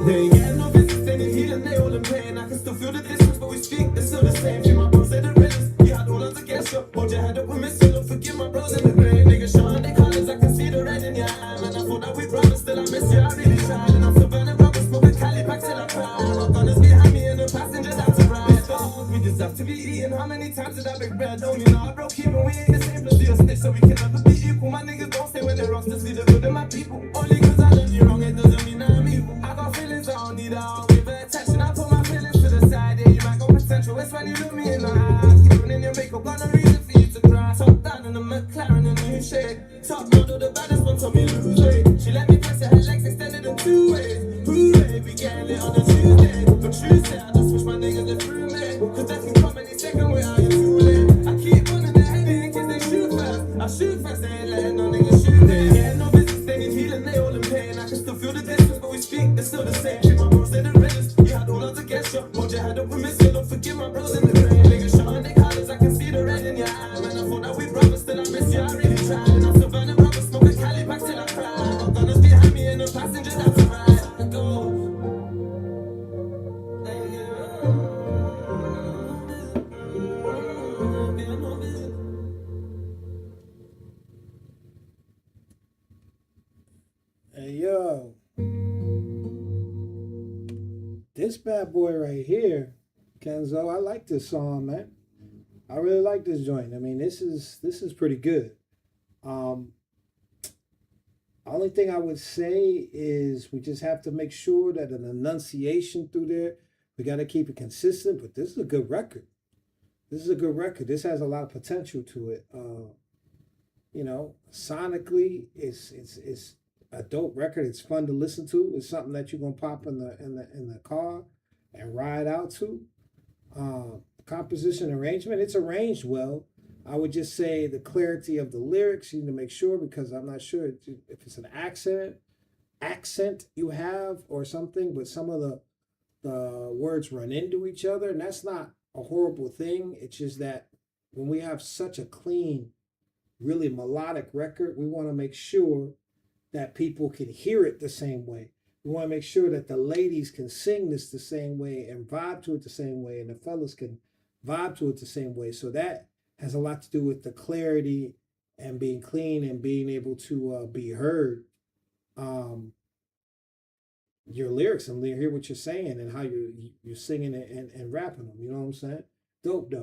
They ain't getting no visits, they need healing, they all in pain. I can still feel the distance, but we speak, they're still the same. Feel my bros, they're the realest. You had all odds against you. Hold your head up with me, so don't forgive my bros in the grave. Niggas showing their colors, I can see the red in your eye. Man, I thought that we brothers, still I miss you, I really tried. And I'm still burning rubber, smoking Cali back till I cry. My gunners behind me and the passengers out to ride. We deserve to be eating. How many times did I break bread? Only now I broke even, we ain't the same. Let's do a snitch so we can never be equal. My niggas don't stay when they're wrong, to see the good in my people. Only cause I done you wrong, it doesn't mean I'm evil. I got feelings, I don't need it, I don't give it attention. I put my feelings to the side, yeah, you might got potential. It's when you look me in the eyes. Keep running your makeup, got no reason for you to cry. Top down in the McLaren in new shade. Top model, the baddest one told me lose weight. She let me press her legs extended in 2 ways. Hooray, we getting lit on a Tuesday. But Tuesday, I just wish my niggas lived through me. Cause that can come any second without you too late. I keep running their head in case they shoot fast. I shoot fast, they ain't letting no niggas shoot me. They ain't getting no visits, they need healing, they all in pain. I can still feel the distance, but we speak, they're still the same. Feel my bros, they're the realest. You had all odds against you. Hold your head up with me, so don't forgive my bros in the grave. Niggas showing their colors, I can see the red in your eye. Man, I thought that we brothers, still I miss you, I really tried. And I'm still burning rubber, smoking Cali back till I cry. My gunners behind me and the passengers out to ride. And go. Hey yo, this bad boy right here, Kenzo. I like this song, man. I really like this joint. I mean, this is pretty good. Only thing I would say is we just have to make sure that an enunciation through there. We got to keep it consistent. But this is a good record. This has a lot of potential to it. You know, sonically, it's a dope record. It's fun to listen to. It's something that you're gonna pop in the car and ride out to. Composition arrangement, it's arranged well. I would just say the clarity of the lyrics, you need to make sure, because I'm not sure if it's an accent you have or something, but some of the words run into each other, and that's not a horrible thing. It's just that when we have such a clean, really melodic record, we want to make sure that people can hear it the same way. We want to make sure that the ladies can sing this the same way and vibe to it the same way, and the fellas can vibe to it the same way. So that has a lot to do with the clarity and being clean and being able to be heard. Your lyrics and hear what you're saying and how you're singing it and rapping them. You know what I'm saying? Dope.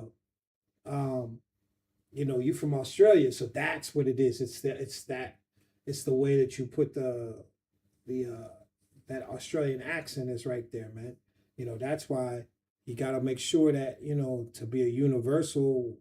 You know, you from Australia, so that's what it is. It's the way that you put that Australian accent is right there, man. You know, that's why You got to make sure that, you know, to be a universal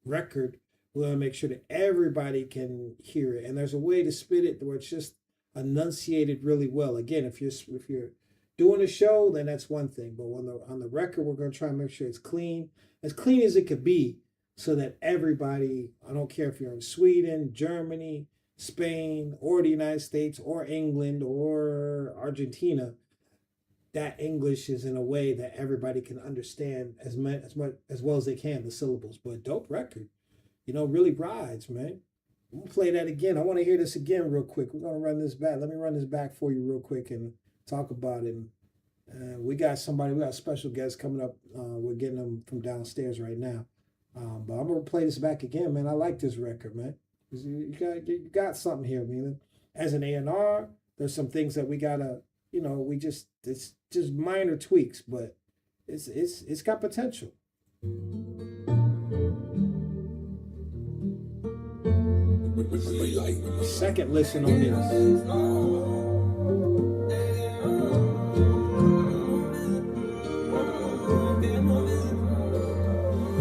record, we want to make sure that everybody can hear it. And there's a way to spit it where it's just enunciated really well. Again, if you're doing a show, then that's one thing. But on the record, we're going to try and make sure it's clean as it could be, so that everybody, I don't care if you're in Sweden, Germany, Spain, or the United States, or England, or Argentina, that English is in a way that everybody can understand as much as well as they can, the syllables. But dope record, you know, really rides, man. I'm gonna play that again. I want to hear this again real quick. We're gonna run this back. Let me run this back for you real quick and talk about it. We got a special guest coming up. We're getting them from downstairs right now. But I'm gonna play this back again, man. I like this record, man. You got something here, man. As an A&R, there's some things that we gotta, you know, it's just minor tweaks, but it's got potential. Second listen on this.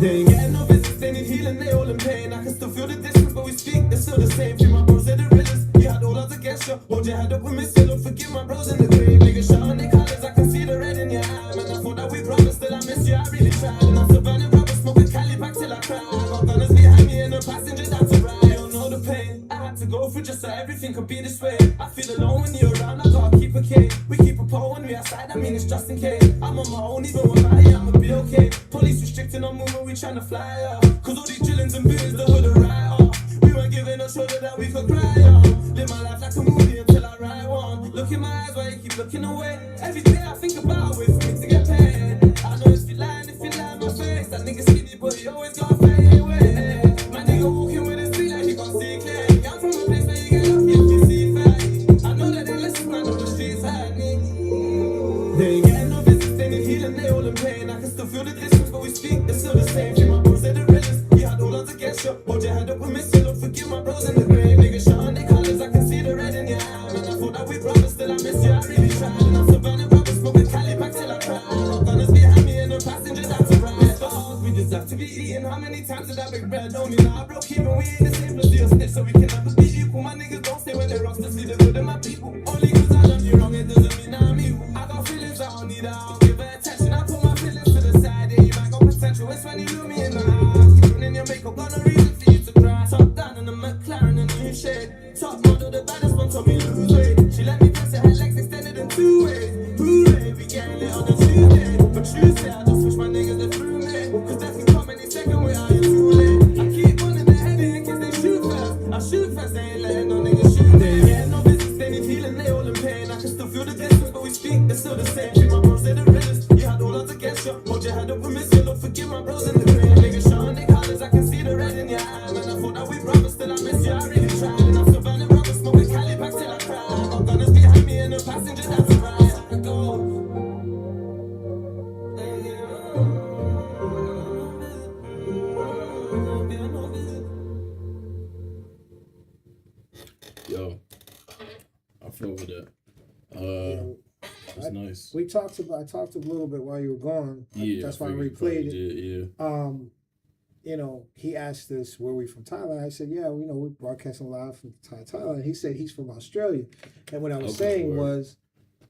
They ain't getting no business, they need healing, they all in pain. I can still feel the distance, but we speak, they're still the same. Feel my bros, they're the realest. You had all odds against you. Hold your head up with me, still don't forgive my bros in the grave. Niggas shouting their colors, I can see the red in your eye. Man, I thought that we promised, still I miss you, I really tried. And I'm still burning rubber, smoking Cali back till I cry. I got gunners behind me and the passenger down to ride. You don't know the pain I had to go through just so everything could be this way. I feel alone when you're around, I gotta keep a K. We keep a pole when we outside, I mean it's just in case. I'm on my own, even with my I'ma be okay. Police restricting our movement, we tryna fly off. Cause all these drillings and beers, the hood are right off. We weren't given a shoulder that we could cry on. Live my life like a movie until I write one. Look in my eyes while you keep looking away. Every day I think about it for me to get paid. I know if you lie in my face. That nigga skinny but he always gotta fade away. My nigga walking with his feet like he gon' see clear. I'm from a place where you get lucky if you see fair. I know that they listen, man, on the streets hide me. They ain't getting no business, they need healing, they all in pain. I can still feel the distance, but we speak, they're still the same. Feel my bros, they're the realest. You had all odds against you. Hold your head up with me, still don't forgive my bros in the grave. Niggas shouting their colors, I can see the red in your eye. Man, I thought that we promised, still I miss you, I really tried. And I'm still burning rubber, smoking Cali back till I cry. Got gunners behind me and the passengers out to ride. Stars, we deserve to be eating. How many times did I make bread? Only now I broke even, we ain't the same. Let's do a snitch so we can never be equal. My niggas don't stay when they rock to see the good in my people. Only cause I done you wrong, it doesn't mean I'm evil. I got feelings, I don't need out. Give her attention, I put my feelings to the side. Yeah, you might got potential, it's when you look me in the eyes. Keeping in your makeup, got no reason for you to cry. Top down in the McLaren in the new shade. Top model, the baddest one told me lose weight. She let me press it, her legs extended in 2 ways. Hooray, we getting lit on a Tuesday. But Tuesday, I just wish my niggas they through me. Cause that can come any second without you too late. I keep on in the head in case they shoot fast. I shoot fast, they ain't letting no niggas shoot me. They ain't getting no business, they need healing, they all in pain. I can still feel the distance, but we speak, they're still the same. Feel my bros, they're the realest. You had all odds against you. Hold your head up with me, still don't forgive my bros in the grave. Niggas showing their colors, I can see the red in your eye. Man, I thought that we promised, still I miss you, I really tried. And I'm still burning rubber, smoking Cali back till I cry. Got gunners behind me and the passengers out to ride. I go. Yo, I feel with that. That's nice. I talked a little bit while you were gone. Yeah, that's why I replayed it. Yeah. You know, he asked us where we from Thailand. I said, yeah, you know, we're broadcasting live from Thailand. He said he's from Australia. And what I was saying was,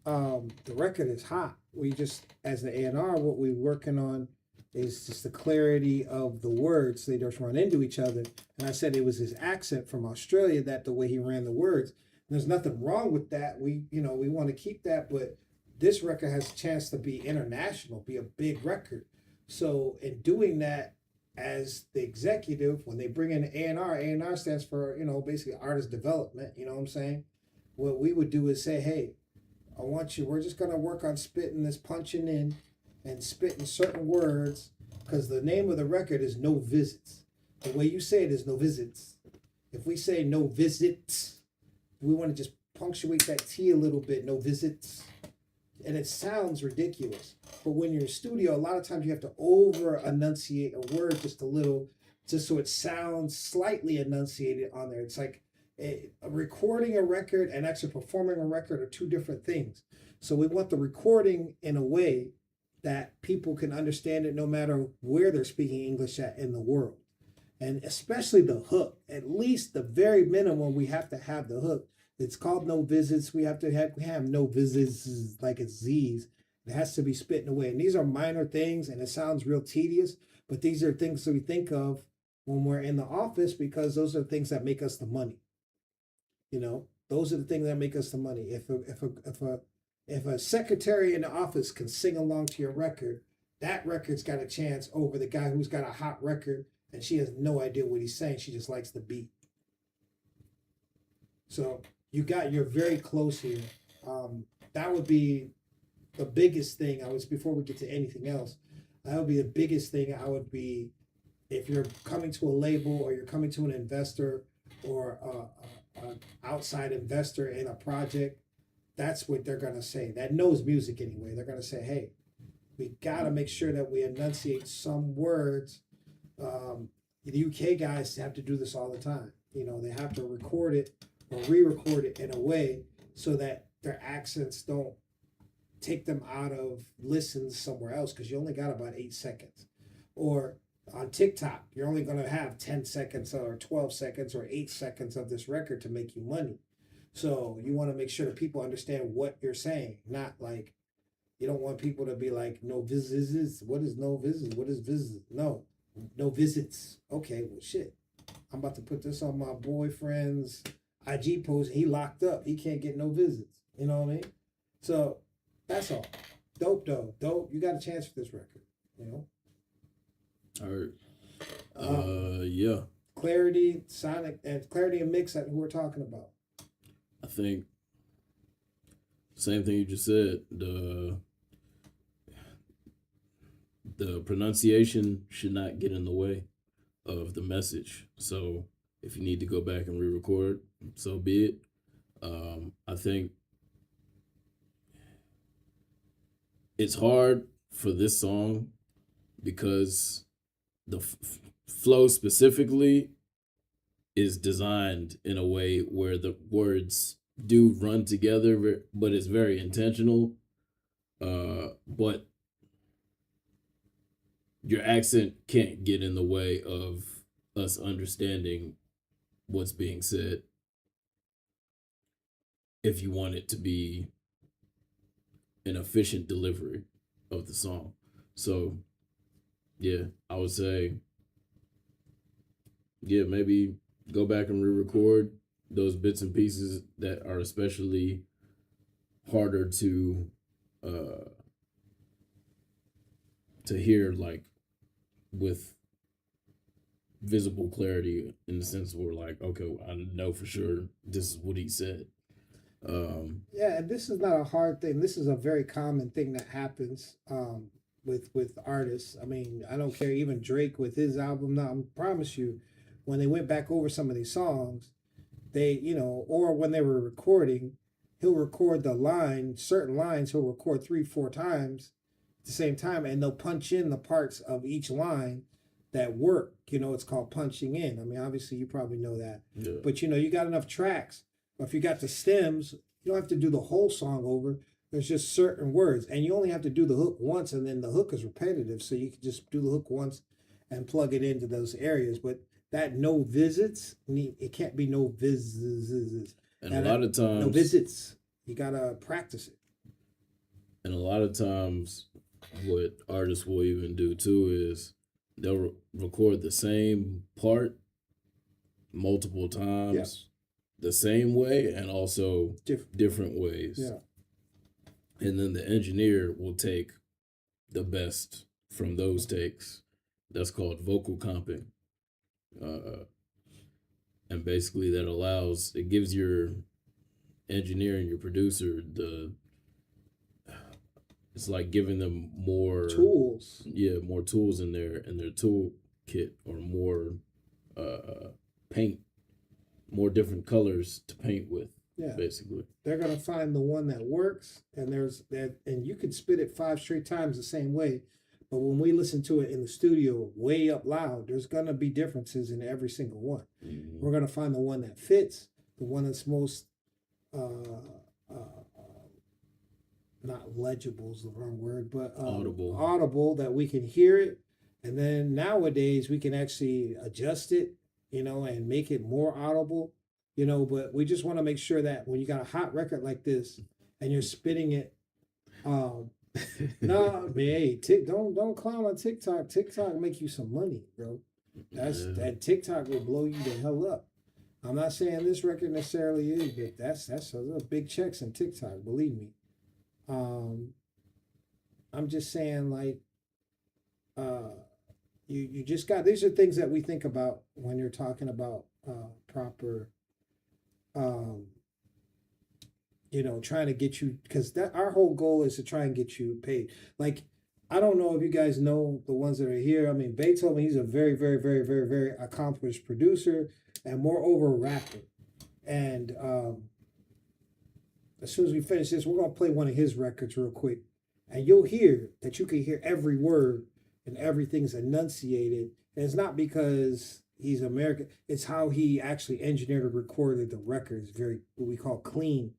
the record is hot. We just, as the A&R, what we're working on is just the clarity of the words. They just run into each other. And I said it was his accent from Australia, that the way he ran the words. And there's nothing wrong with that. We want to keep that, but this record has a chance to be international, be a big record. So in doing that, as the executive, when they bring in A&R stands for, you know, basically artist development, you know what I'm saying? What we would do is say, hey, we're just going to work on spitting this, punching in and spitting certain words, because the name of the record is No Visits. The way you say it is no visits. If we say no visits, we want to just punctuate that T a little bit, no visits. And it sounds ridiculous. But when you're in studio, a lot of times you have to over enunciate a word just a little, just so it sounds slightly enunciated on there. It's like recording a record and actually performing a record are two different things. So we want the recording in a way that people can understand it no matter where they're speaking English at in the world. And especially the hook. At least the very minimum, we have to have the hook. It's called No Visits. We have no visits like it's Z's. It has to be spitting away. And these are minor things, and it sounds real tedious, but these are things that we think of when we're in the office because those are things that make us the money. You know, those are the things that make us the money. If a secretary in the office can sing along to your record, that record's got a chance over the guy who's got a hot record and she has no idea what he's saying. She just likes the beat. So you're very close here. That would be the biggest thing. Before we get to anything else, that would be the biggest thing. If you're coming to a label or you're coming to an investor or an outside investor in a project, that's what they're going to say. That knows music anyway. They're going to say, hey, we got to make sure that we enunciate some words. The UK guys have to do this all the time. You know, they have to record it or re-record it in a way so that their accents don't take them out of listens somewhere else, because you only got about 8 seconds. Or on TikTok, you're only going to have 10 seconds or 12 seconds or 8 seconds of this record to make you money. So you want to make sure that people understand what you're saying, not like, you don't want people to be like, no visits. What is no visits? What is visit? No visits. Okay, well, shit. I'm about to put this on my boyfriend's IG post. He locked up. He can't get no visits. You know what I mean? So that's all. Dope, though. Dope. You got a chance for this record, you know? All right. Yeah. Clarity, sonic, and clarity and mix that we're talking about. I think same thing you just said. The pronunciation should not get in the way of the message. So if you need to go back and re-record, so be it. I think it's hard for this song because the flow specifically is designed in a way where the words do run together, but it's very intentional. But your accent can't get in the way of us understanding what's being said if you want it to be an efficient delivery of the song. So, yeah, I would say, yeah, maybe go back and re-record those bits and pieces that are especially harder to hear, like with visible clarity, in the sense where like, okay, I know for sure this is what he said. Yeah, and this is not a hard thing. This is a very common thing that happens with artists. I mean, I don't care, even Drake with his album now, I promise you, when they went back over some of these songs, they, you know, or when they were recording, he'll record the line, certain lines he'll record 3-4 times at the same time, and they'll punch in the parts of each line that work. You know, it's called punching in. I mean, obviously you probably know that. Yeah. But you know, you got enough tracks. But if you got the stems, you don't have to do the whole song over. There's just certain words, and you only have to do the hook once, and then the hook is repetitive, so you can just do the hook once and plug it into those areas. But that no visits, it can't be no visits. And a lot of times, no visits. You gotta practice it. And a lot of times, what artists will even do too is they'll record the same part multiple times, the same way, and also different ways. Yeah. And then the engineer will take the best from those takes. That's called vocal comping. And basically that it gives your engineer and your producer it's like giving them more tools. Yeah, more tools in their tool kit, or more paint, more different colors to paint with. Yeah, basically they're gonna find the one that works, and and you could spit it 5 straight times the same way, but when we listen to it in the studio way up loud, there's gonna be differences in every single one. Mm-hmm. We're gonna find the one that fits, the one that's most not legible is the wrong word, but audible, that we can hear it. And then nowadays we can actually adjust it, and make it more audible, but we just want to make sure that when you got a hot record like this and you're spitting it, um, no, man, hey, don't clown on TikTok. TikTok make you some money, bro. That TikTok will blow you the hell up. I'm not saying this record necessarily is, but that's those big checks in TikTok, believe me. I'm just saying, like, you just got, these are things that we think about when you're talking about proper, trying to get you, because that our whole goal is to try and get you paid. Like, I don't know if you guys know the ones that are here. I mean, Beethoven, he's a very, very, very, very, very accomplished producer and moreover rapper. And as soon as we finish this, we're gonna play one of his records real quick, and you'll hear that you can hear every word and everything's enunciated. And it's not because he's American; it's how he actually engineered and recorded the record. It's very what we call clean,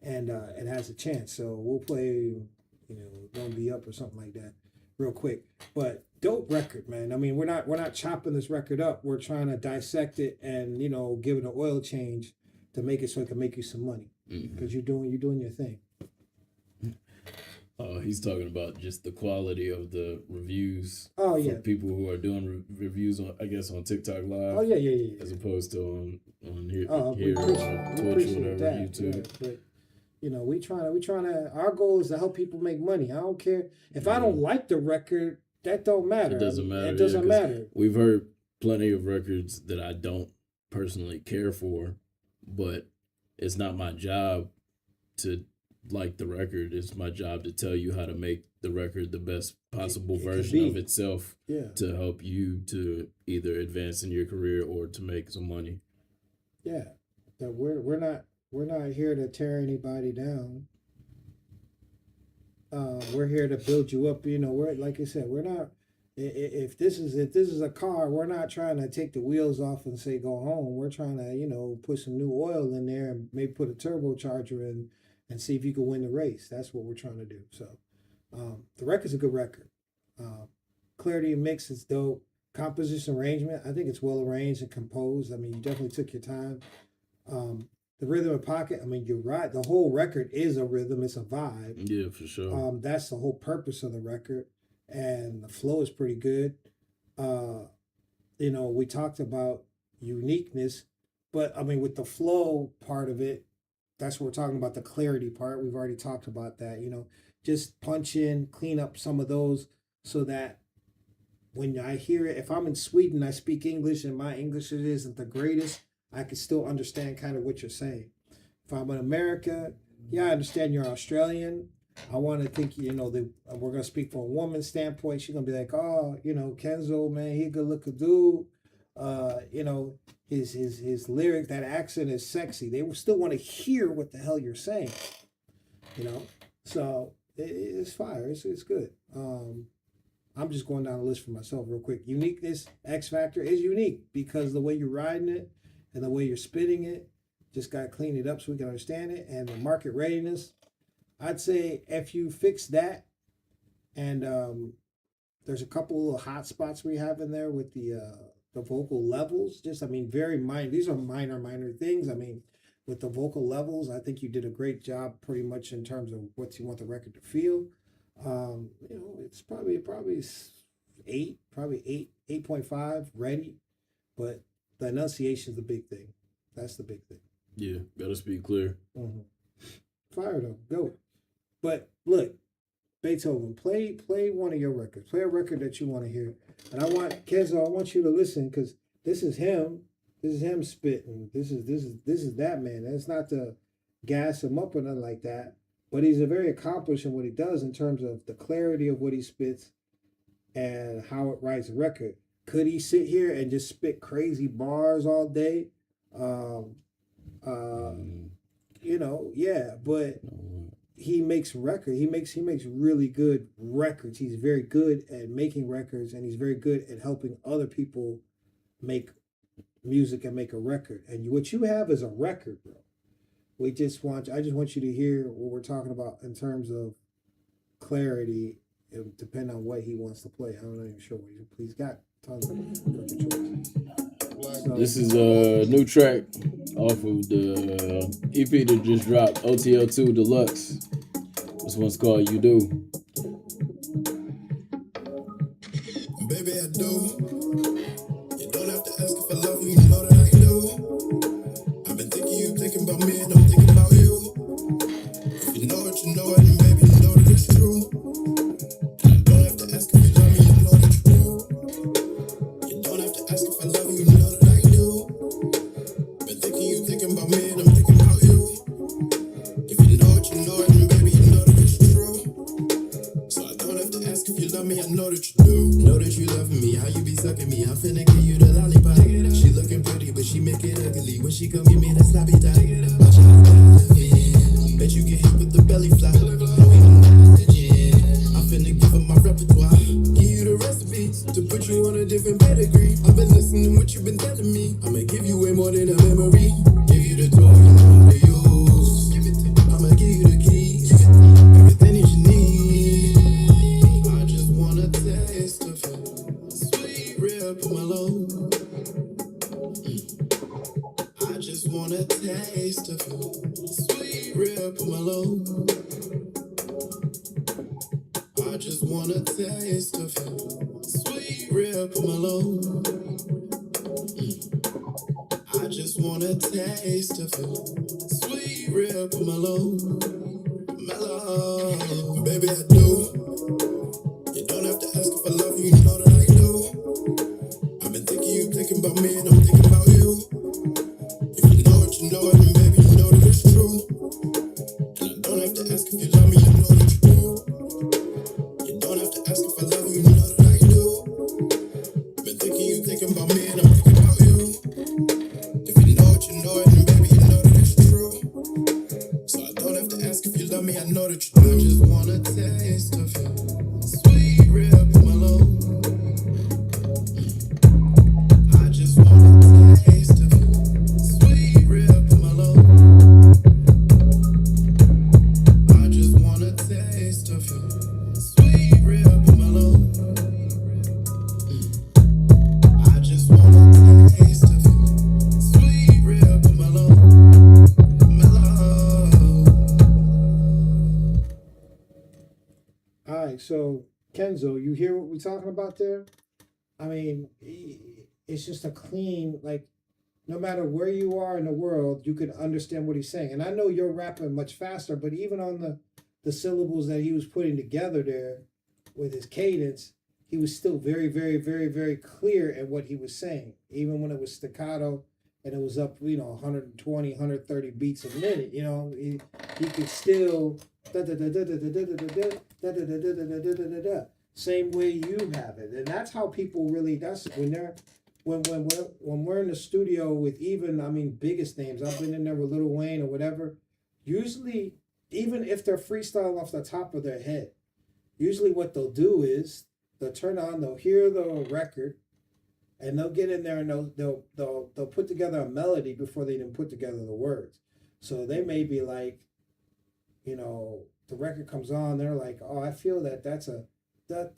and it has a chance. So we'll play, "Don't Be Up" or something like that, real quick. But dope record, man. I mean, we're not chopping this record up. We're trying to dissect it and give it an oil change to make it so it can make you some money, because you're doing your thing. He's talking about just the quality of the reviews. Oh yeah, for people who are doing reviews on, I guess, on TikTok Live. Oh yeah. As opposed to on here, we Twitch, whatever, that. YouTube. Yeah, but we trying to. Our goal is to help people make money. I don't care if I don't like the record. That don't matter. It doesn't matter. It doesn't matter. We've heard plenty of records that I don't personally care for, but it's not my job to like the record. It's my job to tell you how to make the record the best possible version of itself, to help you to either advance in your career or to make some money. Yeah, that we're not here to tear anybody down. We're here to build you up. We're, like I said, we're not. If this is a car, we're not trying to take the wheels off and say go home. We're trying to put some new oil in there and maybe put a turbocharger in and see if you can win the race. That's what we're trying to do. So the record's a good record. Clarity of mix is dope. Composition arrangement, I think it's well arranged and composed. I mean, you definitely took your time. The rhythm and pocket, I mean, you're right. The whole record is a rhythm. It's a vibe. Yeah, for sure. That's the whole purpose of the record. And the flow is pretty good. We talked about uniqueness, but I mean, with the flow part of it, that's what we're talking about, the clarity part. We've already talked about that, just punch in, clean up some of those so that when I hear it, if I'm in Sweden, I speak English and my English isn't the greatest, I can still understand kind of what you're saying. If I'm in America, I understand you're Australian. I want to think, we're going to speak from a woman's standpoint. She's going to be like, oh, Kenzo, man, he a good looking dude. His lyric, that accent is sexy. They will still want to hear what the hell you're saying, So it's fire. It's good. I'm just going down the list for myself real quick. Uniqueness, X Factor is unique because the way you're riding it and the way you're spitting it, just got to clean it up so we can understand it. And the market readiness, I'd say if you fix that, and there's a couple little hot spots we have in there with the vocal levels. Very minor. These are minor things. I mean, with the vocal levels, I think you did a great job pretty much in terms of what you want the record to feel. It's probably 8.5 ready, but the enunciation is the big thing. That's the big thing. Yeah, gotta speak clear. Mm-hmm. Fire though, go. But look, Beethoven, play one of your records. Play a record that you want to hear. And Kenzo, I want you to listen, because this is him. This is him spitting. This is that man. That's not to gas him up or nothing like that. But he's a very accomplished in what he does in terms of the clarity of what he spits and how it writes a record. Could he sit here and just spit crazy bars all day? But he makes records. He makes really good records. He's very good at making records, and he's very good at helping other people make music and make a record. And what you have is a record, bro. I just want you to hear what we're talking about in terms of clarity, depending on what he wants to play. I'm not even sure what he's got tons of record choices. So, This is a new track off of the EP that just dropped, OTL2 Deluxe. This one's called You Do. Baby, I do. You don't have to ask if I love you, you know that I do. I've been thinking you thinking about me and I'm thinking about you. If you know what you know, then baby, you know that it's true. You don't have to ask if you love me, you know that you do. You don't have to ask if I love you, you know that I do. Been thinking you thinking about me and I'm thinking about you. If you know what you know, then baby, you know that it's true. So I don't have to ask if you love me, I know that you do. Know that you loving me, how you be sucking me. I'm finna give you the lollipop. She looking pretty, but she make it ugly. When she come give me that sloppy top. Watch out, bet you get hit with the belly flop. No, even at the gym. I'm finna give her my repertoire. Give you the recipe to put you on a different pedigree. I've been listening to what you've been telling me. I'ma give you way more than a memory. Give you the tool you know to use. I'ma give you the keys. Everything that you need. I just wanna taste of it. Sweet rib on my low. I just wanna taste of it. Sweet rib on my low. I just wanna taste of it. Sweet rib on my low. I just wanna taste of it. Sweet rib on my low. Mellow. Baby, I do. You don't have to ask if I love you, you know that I do. I've been thinking you thinking about me and I'm thinking about you. If you know what you know, then baby, you know that it's true. And I don't have to ask if you love me, you know that you do. You don't have to ask if I love you, you know that I do. Been thinking you thinking about me and I'm thinking about you. If you know what you know, then baby, you know that it's true. So I don't have to ask if you love me, I know that you do. I just wanna taste of it. Sweet rib on my low. I just wanna taste of it. Sweet rib on my low. I just wanna taste of it. Sweet rib on my low. I just wanna taste of it. Sweet rib on my low. Mellow. all right, so Kenzo, you hear what we're talking about there? I mean, it's just a clean, like, no matter where you are in the world, you can understand what he's saying. And I know you're rapping much faster, but even on the syllables that he was putting together there with his cadence, he was still very, very, very, very clear at what he was saying. Even when it was staccato and it was up, 120, 130 beats a minute, he could still same way you have it. And that's how people really, that's when they're, when we're in the studio with even, biggest names, I've been in there with Lil Wayne or whatever, usually, even if they're freestyle off the top of their head, usually what they'll do is they'll hear the record and they'll get in there and they'll put together a melody before they even put together the words. So they may be like, the record comes on, they're like, oh, I feel that's a and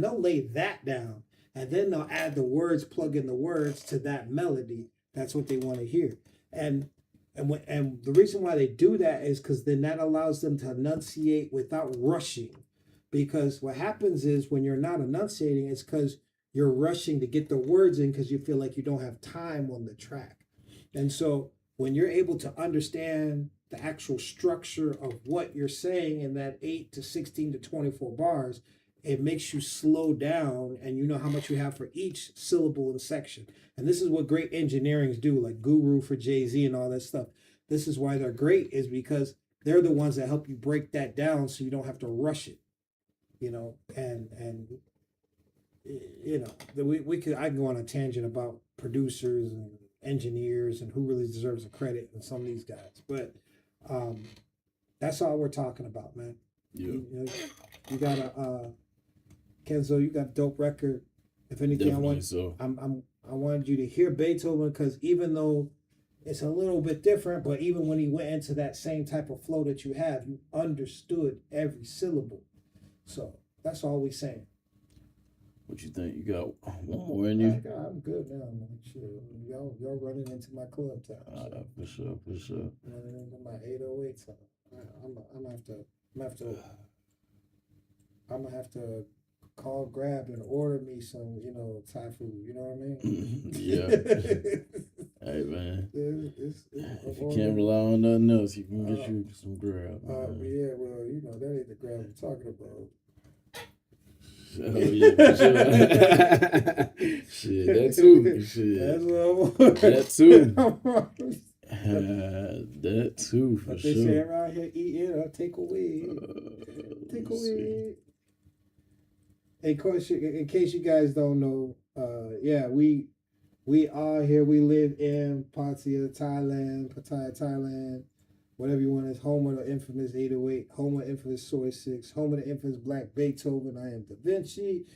they'll lay that down, and then they'll add the words, plug in the words to that melody. That's what they want to hear, and the reason why they do that is because then that allows them to enunciate without rushing. Because what happens is when you're not enunciating, it's because you're rushing to get the words in because you feel like you don't have time on the track, and so when you're able to understand the actual structure of what you're saying in that 8 to 16 to 24 bars, it makes you slow down and you know how much you have for each syllable and section. And this is what great engineerings do, like Guru for Jay-Z and all that stuff. This is why they're great, is because they're the ones that help you break that down so you don't have to rush it, I can go on a tangent about producers and engineers and who really deserves the credit and some of these guys, but that's all we're talking about, man. Yeah. You got Kenzo, you got a dope record. If anything, Definitely so. I wanted you to hear Beethoven, because even though it's a little bit different, but even when he went into that same type of flow that you have, you understood every syllable. So that's all we saying. What you think? You got one more in you? I'm good now, man. Shit, y'all running into my club time. For sure. Running into my 808 time. I'm gonna have to call Grab and order me some, Thai food. You know what I mean? Yeah. Hey man, If if you can't rely on nothing else, you can get you some Grab. Yeah, well, that ain't the Grab I'm talking about. Oh yeah, for sure. Shit, that too. Shit, That's what I want. that too. That too, for but sure. They say around here eating, take away. Take away. Hey, course, in case you guys don't know, we are here. We live in Pattaya, Thailand, whatever you want. Is home of the infamous 808, home of the infamous Soy 6, home of the infamous Black Beethoven. I am Da Vinci,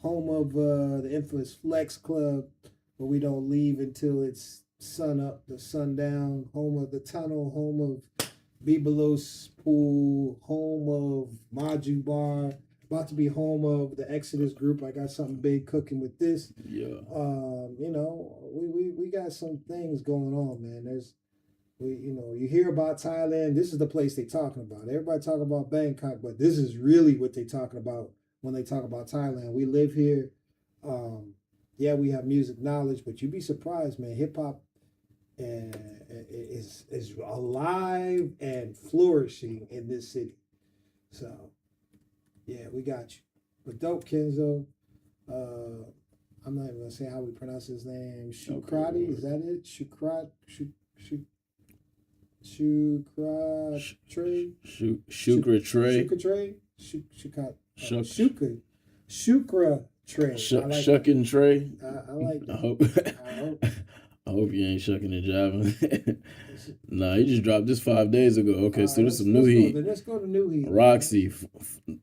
home of the infamous Flex Club, where we don't leave until it's sun up to sundown. Home of the Tunnel, home of Bibelos Pool, home of Maju Bar. About to be home of the Exodus group. I got something big cooking with this. Yeah. We got some things going on, man. You hear about Thailand. This is the place they talking about. Everybody talk about Bangkok, but this is really what they talking about when they talk about Thailand. We live here. We have music knowledge, but you'd be surprised, man. Hip hop is alive and flourishing in this city. So. Yeah, we got you. But dope, Kenzo. I'm not even gonna say how we pronounce his name. Shukrati, is that it? Shukrat Trey. Shukra Trey. Shukra Trey. Shucking Trey. I like that. I hope you ain't shucking and jiving. Nah, he just dropped this 5 days ago. Okay, so this is some new heat. Let's go to new heat. Roxy,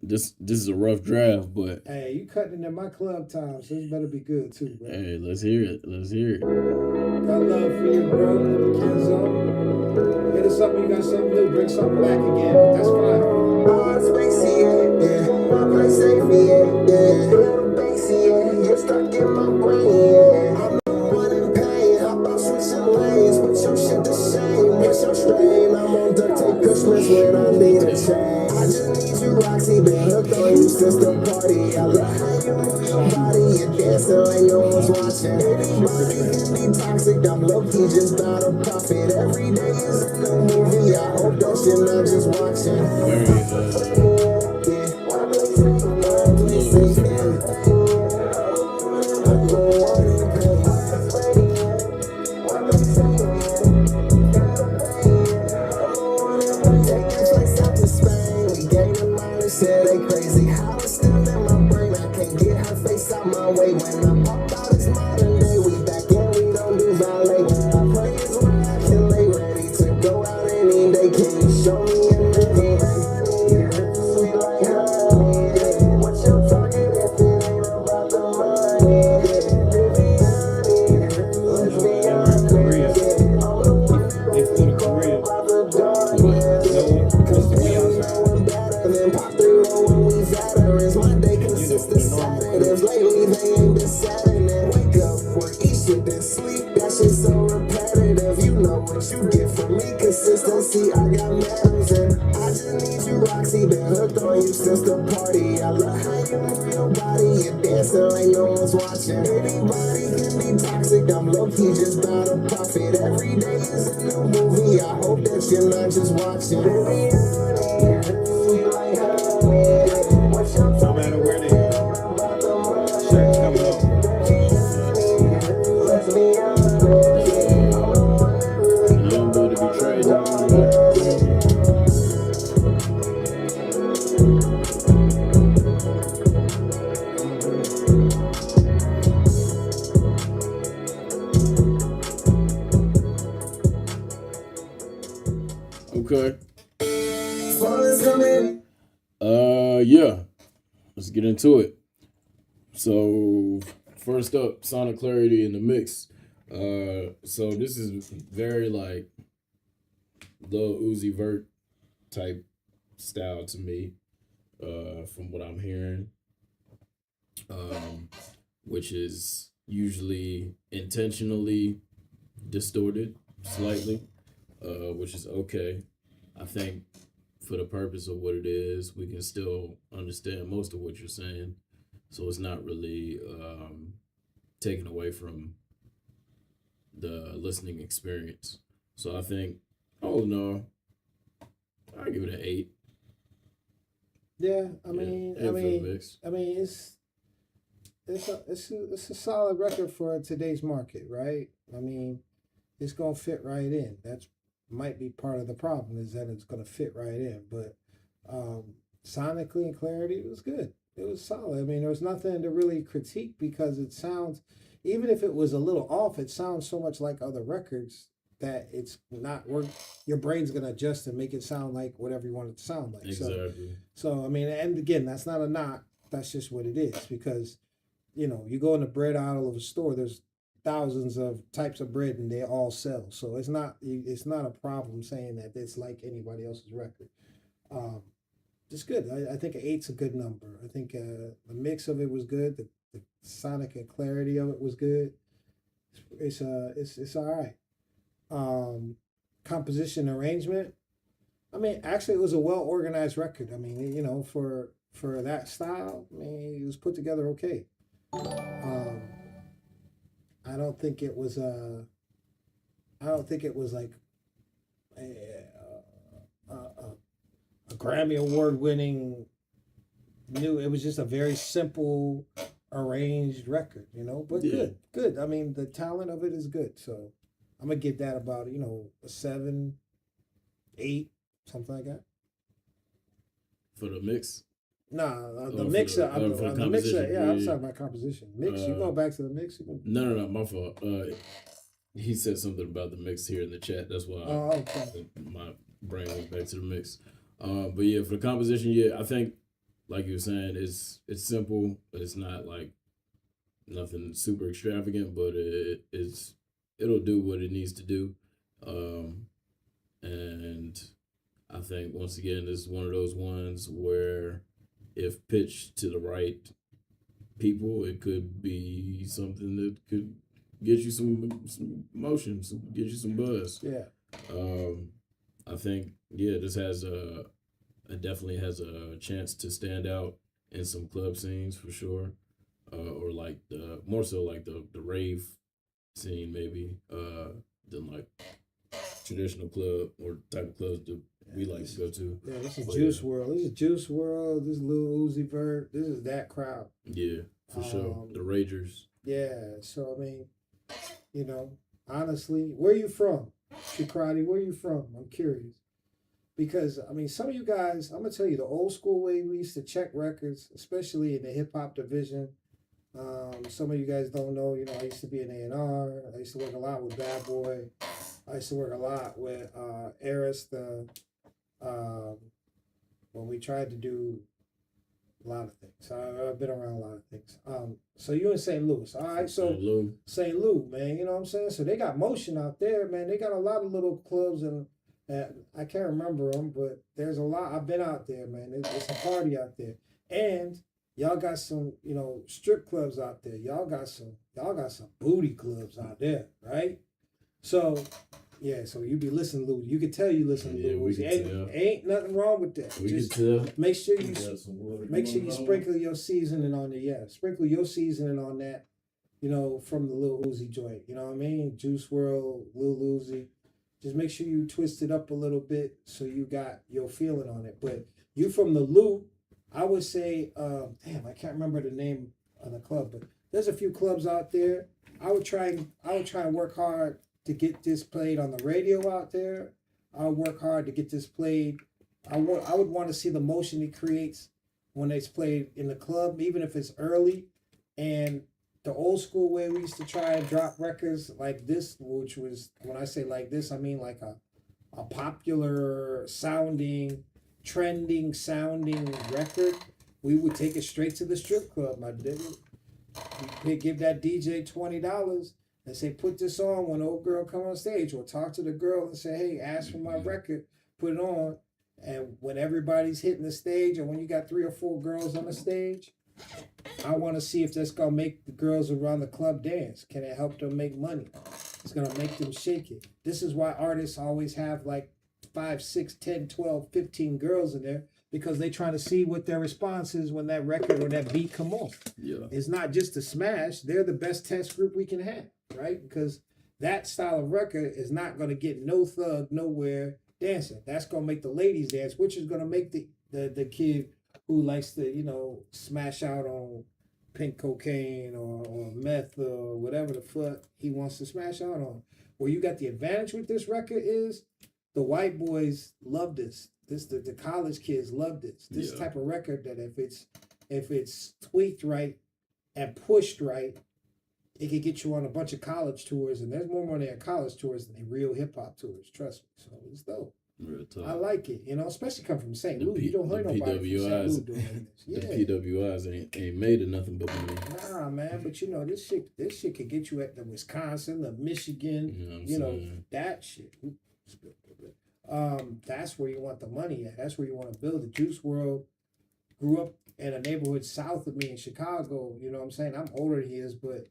this is a rough draft, but hey, you cutting into my club time, so this better be good too, bro. Hey, let's hear it. Got love for you, bro. Kenzo. Hit us up when you got something new. Bring something back again, but that's fine. My place safe, little bassy, you're stuck in my brain, I'm the one in pain. How about switching lanes? With your shit the same. What's your strain? I'm on duct tape Christmas when I need a change. I just need you, Roxy. Been hooked on you since the party. I love how you move your body. You're dancing like no one's watching. Anybody can be toxic. I'm low-key just about to profit. Every day is a new movie. I hope that you're not just watching. Said they crazy, how it's still in my brain. I can't get her face out my way. When I pop out, it's modern day. We back in, we don't do valet. I pray it's when I can lay ready to go out any day. Can you show me anything? You hurt me like honey. What's your target if it ain't about the money? Let's be honest. They flew to Korea. Lately they ain't deciding and wake up, work, eat shit, then sleep. That shit so repetitive. You know what you get from me. Consistency, I got medals and I just need you, Roxy. Been hooked on you since the party. I love how you move your body. You're dancing like no one's watching. Anybody can be toxic. I'm low-key just about to profit. Every day is a new movie. I hope that you're not just watching. No matter where they are. Okay. Let's get into it. So first up, Sonic Clarity in the mix. So this is very like Lil Uzi Vert type style to me, from what I'm hearing, which is usually intentionally distorted slightly, which is okay. I think for the purpose of what it is, we can still understand most of what you're saying. So it's not really taken away from the listening experience. So I think, oh no, I give it an 8. Yeah, it's a solid record for today's market, right? I mean, it's gonna fit right in. That's might be part of the problem is that it's gonna fit right in. But sonically and clarity, it was good. It was solid. I mean, there was nothing to really critique because it sounds, even if it was a little off, it sounds so much like other records that it's not work. Your brain's gonna adjust and make it sound like whatever you want it to sound like. Exactly. So I mean, and again, that's not a knock. That's just what it is because, you go in the bread aisle of a store. There's thousands of types of bread and they all sell. So it's not a problem saying that it's like anybody else's record. It's good. I think an 8's a good number. I think the mix of it was good. The sonic and clarity of it was good. It's all right. Composition arrangement. I mean, actually, it was a well organized record. I mean, for that style, I mean, it was put together okay. I don't think it was like a Grammy Award winning new. It was just a very simple arranged record, but Yeah. good. I mean, the talent of it is good. So I'm gonna give that about, a 7, 8, something like that. For the mix? Nah, the Oh, mixer. for the The mixer. composition, Yeah, I was yeah. talking about composition. Mix. You go back to the mix. No, my fault. He said something about the mix here in the chat. That's why Okay. my brain went back to the mix. But yeah, for the composition, yeah, I think, like you were saying, it's simple. It's not like nothing super extravagant, but it'll do what it needs to do. And I think once again, this is one of those ones where if pitched to the right people, it could be something that could get you some motion, get you some buzz. Yeah. I think this has it definitely has a chance to stand out in some club scenes for sure, or like more so like the rave scene maybe, than like traditional club or type of clubs that we like to go to. Yeah, this is Juice WRLD. This is Juice WRLD. This is Lil Uzi Vert. This is that crowd. Yeah, for sure. The Ragers. Yeah. So I mean, honestly, where you from, Shakrati? Where you from? I'm curious. Because I mean, some of you guys, I'm gonna tell you the old school way we used to check records, especially in the hip hop division. Some of you guys don't know, I used to be an A&R. I used to work a lot with Bad Boy. I used to work a lot with Eris, when we tried to do a lot of things. I've been around a lot of things. So you in St. Louis. All right, so St. Louis, man, you know what I'm saying? So they got motion out there, man. They got a lot of little clubs and I can't remember them, but there's a lot. I've been out there, man. It's a party out there. And y'all got some, strip clubs out there. Y'all got some booty clubs out there, right? So, yeah, so you be listening, Lou. You can tell you listen to Lou. Ain't nothing wrong with that. Just tell. Make sure you sprinkle your seasoning on it. Yeah, sprinkle your seasoning on that. From the Lil Uzi joint. You know what I mean? Juice WRLD, Lil Uzi. Just make sure you twist it up a little bit so you got your feeling on it. But you from the loop, I would say, I can't remember the name of the club, but there's a few clubs out there. I would try and work hard to get this played on the radio out there. I would work hard to get this played. I would want to see the motion it creates when it's played in the club, even if it's early. And the old school way we used to try and drop records like this, which was, when I say like this, I mean like a popular sounding, trending sounding record. We would take it straight to the strip club, my dude. You give that DJ $20 and say, put this on when the old girl come on stage, or talk to the girl and say, hey, ask for my record, put it on. And when everybody's hitting the stage, or when you got 3 or 4 girls on the stage, I want to see if that's going to make the girls around the club dance. Can it help them make money? It's going to make them shake it. This is why artists always have like 5, 6, 10, 12, 15 girls in there, because they trying to see what their response is when that record or that beat come on. Yeah. It's not just a smash. They're the best test group we can have, right? Because that style of record is not going to get no thug nowhere dancing. That's going to make the ladies dance, which is going to make the kid who likes to, you know, smash out on pink cocaine or meth or whatever the fuck he wants to smash out on. Where you got the advantage with this record is the white boys love this. The college kids love this. This type of record that if it's tweaked right and pushed right, it could get you on a bunch of college tours, and there's more money on college tours than real hip hop tours. Trust me. So it's dope. Real talk. I like it, you know, especially come from St. Louis. You don't hear nobody from St. Louis doing this. Yeah. The PWIs ain't made of nothing but money. Nah, man, but you know, this shit could get you at the Wisconsin, the Michigan, You know what I'm saying? that shit. That's where you want the money at. That's where you want to build. The Juice World grew up in a neighborhood south of me in Chicago. You know what I'm saying? I'm older than he is, but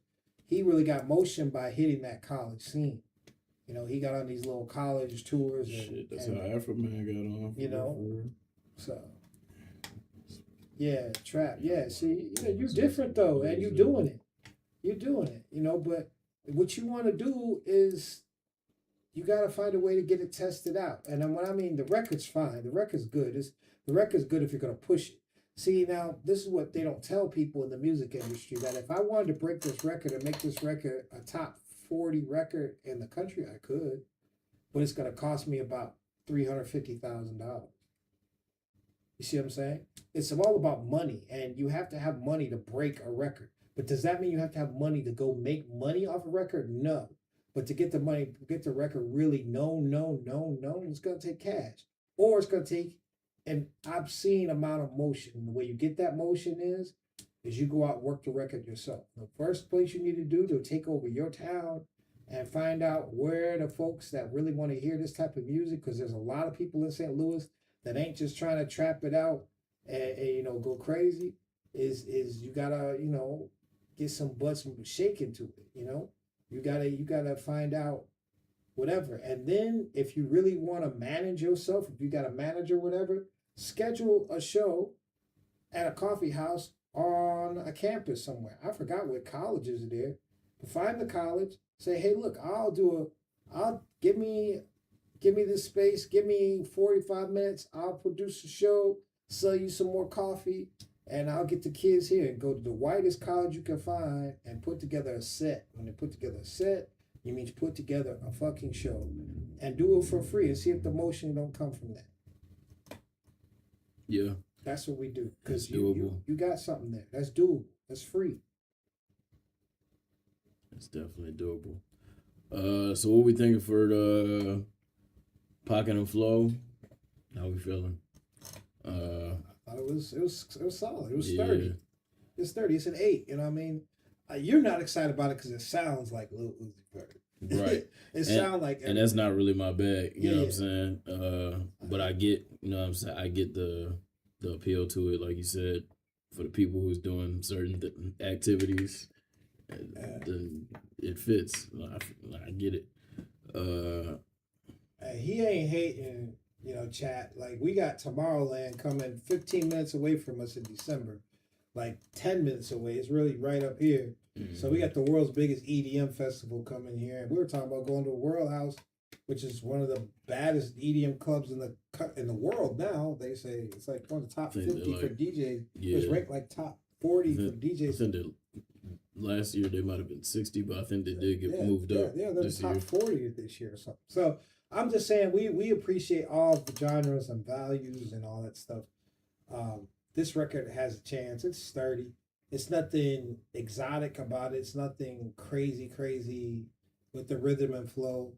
he really got motion by hitting that college scene. You know, he got on these little college tours. That's how Afro Man got on. You know, so yeah, trap. Yeah, see, you know, you're different though, and you're doing it. You're doing it. You know, but what you want to do is you got to find a way to get it tested out. And then when I mean the record's fine, the record's good. The record's good if you're gonna push it. See, now this is what they don't tell people in the music industry, that if I wanted to break this record and make this record a top 40 record in the country, I could, but it's gonna cost me about $350,000. You see what I'm saying? It's all about money, and you have to have money to break a record. But does that mean you have to have money to go make money off a record? No. But to get the money, get the record really known, it's gonna take cash, or it's gonna take an obscene amount of motion. And the way you get that motion is you go out and work the record yourself. The first place you need to do to take over your town and find out where the folks that really want to hear this type of music, because there's a lot of people in St. Louis that ain't just trying to trap it out and you know, go crazy, is you gotta, you know, get some butts shaking to it, you know. You gotta find out whatever. And then if you really want to manage yourself, if you got a manager or whatever, schedule a show at a coffee house on a campus somewhere. I forgot what colleges are there. But find the college, say, hey, look, give me this space, give me 45 minutes, I'll produce a show, sell you some more coffee, and I'll get the kids here and go to the whitest college you can find and put together a set. When they put together a set, you mean put together a fucking show and do it for free and see if the motion don't come from that. Yeah. That's what we do. Because you got something there. That's doable. That's free. It's definitely doable. So what we thinking for the Pocket and Flow? How we feeling? It was solid. It was sturdy. It's sturdy. It's an 8. You know what I mean? You're not excited about it because it sounds like Lil Uzi Vert. Right. It sounds like, and that's not really my bag. You know what I'm saying? But I get, you know what I'm saying? I get the appeal to it, like you said, for the people who's doing certain activities. Then it fits. I get it. He ain't hating, you know, chat. Like, we got Tomorrowland coming 15 minutes away from us in December. Like 10 minutes away. It's really right up here. Mm-hmm. So we got the world's biggest EDM festival coming here. And we were talking about going to a World House, which is one of the baddest EDM clubs in the world now. They say it's like one of the top 50 for DJs. Yeah. It's ranked like top 40 for DJs. I think that last year they might have been 60, but I think they did get moved up. Yeah, they're the top 40 this year or something. So I'm just saying we appreciate all the genres and values and all that stuff. This record has a chance. It's sturdy. It's nothing exotic about it. It's nothing crazy with the rhythm and flow.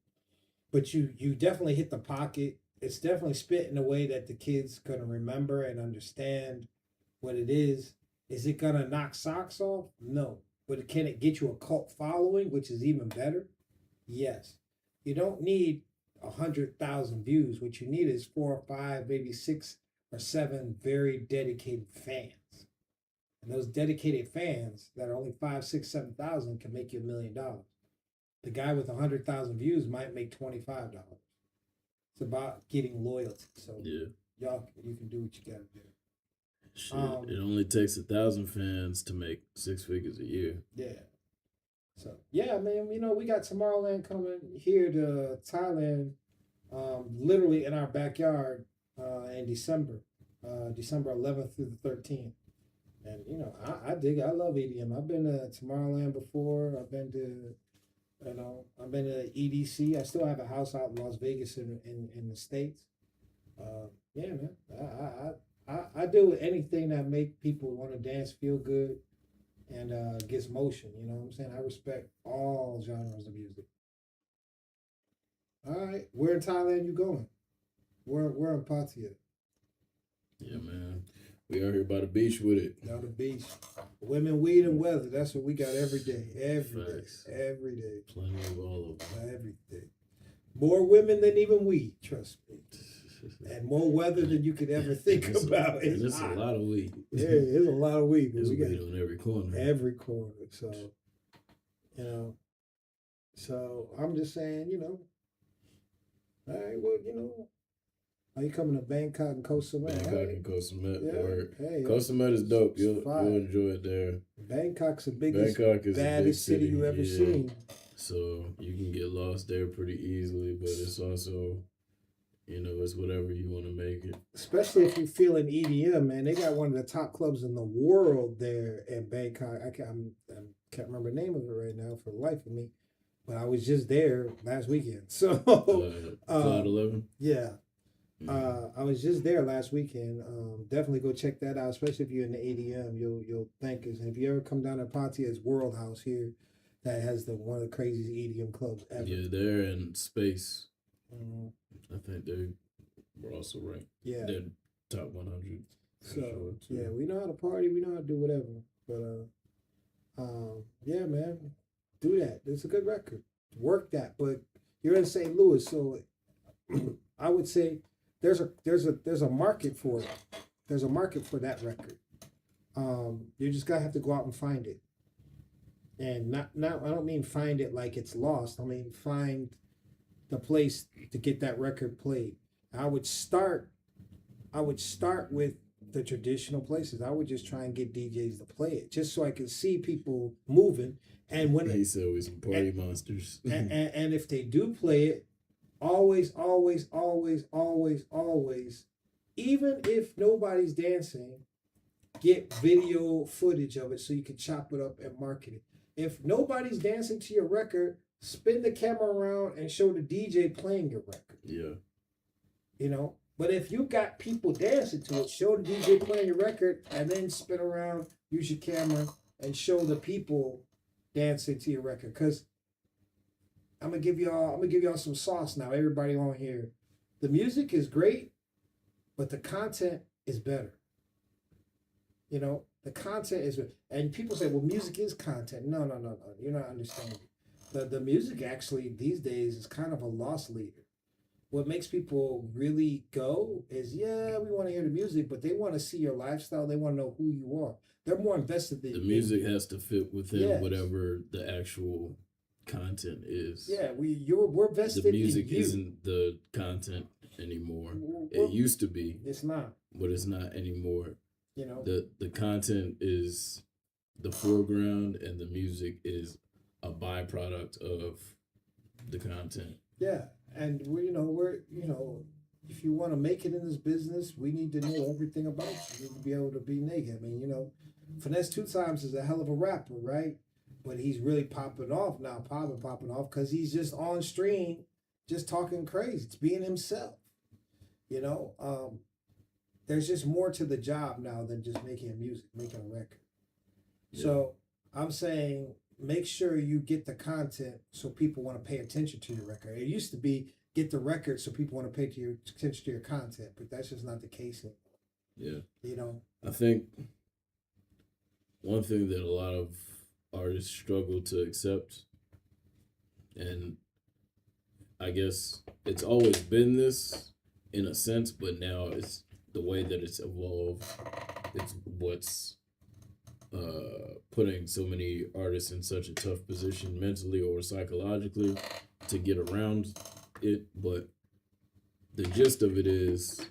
But you definitely hit the pocket. It's definitely spit in a way that the kids gonna remember and understand what it is. Is it gonna knock socks off? No. But can it get you a cult following, which is even better? Yes. You don't need 100,000 views. What you need is 4 or 5, maybe 6 or 7 very dedicated fans. And those dedicated fans that are only 5, 6, 7,000 can make you $1 million. The guy with 100,000 views might make $25. It's about getting loyalty. So Yeah. y'all, you can do what you gotta do. Shit, it only takes 1,000 fans to make 6 figures a year. Yeah. So yeah, man, you know, we got Tomorrowland coming here to Thailand, literally in our backyard, in December, December 11th through the 13th. And you know, I dig it. I love EDM. I've been to Tomorrowland before. I've been to, I've been to EDC. I still have a house out in Las Vegas in the States. Yeah, man. I do anything that make people want to dance, feel good, and gets motion. You know what I'm saying? I respect all genres of music. All right, where in Thailand you going? Where in Pattaya? Yeah, man. We out here by the beach with it. Down the beach. Women, weed, and weather. That's what we got every day. Facts. Every day. Plenty of all of them. Every day. More women than even weed, trust me. And more weather than you could ever think about. It's a lot of weed. Yeah, it's a lot of weed. There's We got weed on every corner. every corner. So, you know, so I'm just saying, you know, all right, well, you know, are you coming to Bangkok and Koh Samui? Bangkok All right. and Koh Samet. Yeah. Word. Hey, Koh Samet is dope. it's You'll fire. enjoy it there. Bangkok's the biggest, Bangkok is baddest a big city you ever yeah. seen. So you can get lost there pretty easily, but it's also, you know, it's whatever you want to make it. Especially if you're feeling EDM, man. They got one of the top clubs in the world there in Bangkok. I can't remember the name of it right now for the life of me, but I was just there last weekend. So Cloud 11. yeah. I was just there last weekend. Definitely go check that out, especially if you're in the ADM. You'll thank us. And if you ever come down to Pattaya, it's World House here that has one of the craziest EDM clubs ever. Yeah, they're in space. Mhm. I think they were also ranked. Yeah. They're top 100. for So sure, too. yeah, we know how to party. We know how to do whatever. But yeah, man, do that. It's a good record. Work that. But you're in St. Louis, so I would say there's a market for it. There's a market for that record. You just gotta have to go out and find it. And not I don't mean find it like it's lost. I mean find the place to get that record played. I would start with the traditional places. I would just try and get DJs to play it, just so I could see people moving. And when He said we some party monsters. and if they do play it, always, even if nobody's dancing, get video footage of it so you can chop it up and market it. If nobody's dancing to your record, spin the camera around and show the DJ playing your record. Yeah. You know, but if you got people dancing to it, show the DJ playing your record and then spin around, use your camera and show the people dancing to your record. Cause I'm gonna give y'all some sauce now. Everybody on here, the music is great, but the content is better. You know, the content is, and people say, well, music is content. No. You're not understanding. The music actually these days is kind of a loss leader. What makes people really go is, yeah, we want to hear the music, but they want to see your lifestyle. They want to know who you are. They're more invested than The music has to fit within Yes. whatever the actual content is. Yeah, we're vested The music in you. isn't the content anymore. We're- It used to be, It's not. but it's not anymore. You know. The content is the foreground and the music is a byproduct of the content. Yeah, and we're if you want to make it in this business, we need to know everything about you. We need to be able to be naked. I mean, Finesse 2 Times is a hell of a rapper, right? But he's really popping off now, popping off because he's just on stream, just talking crazy. It's being himself. There's just more to the job now than just making music, making a record. Yeah. So I'm saying make sure you get the content so people want to pay attention to your record. It used to be get the record so people want to pay attention to your content, but that's just not the case anymore. Yeah. You know? I think one thing that a lot of artists struggle to accept. And I guess it's always been this in a sense, but now it's the way that it's evolved. It's what's putting so many artists in such a tough position mentally or psychologically to get around it. But the gist of it is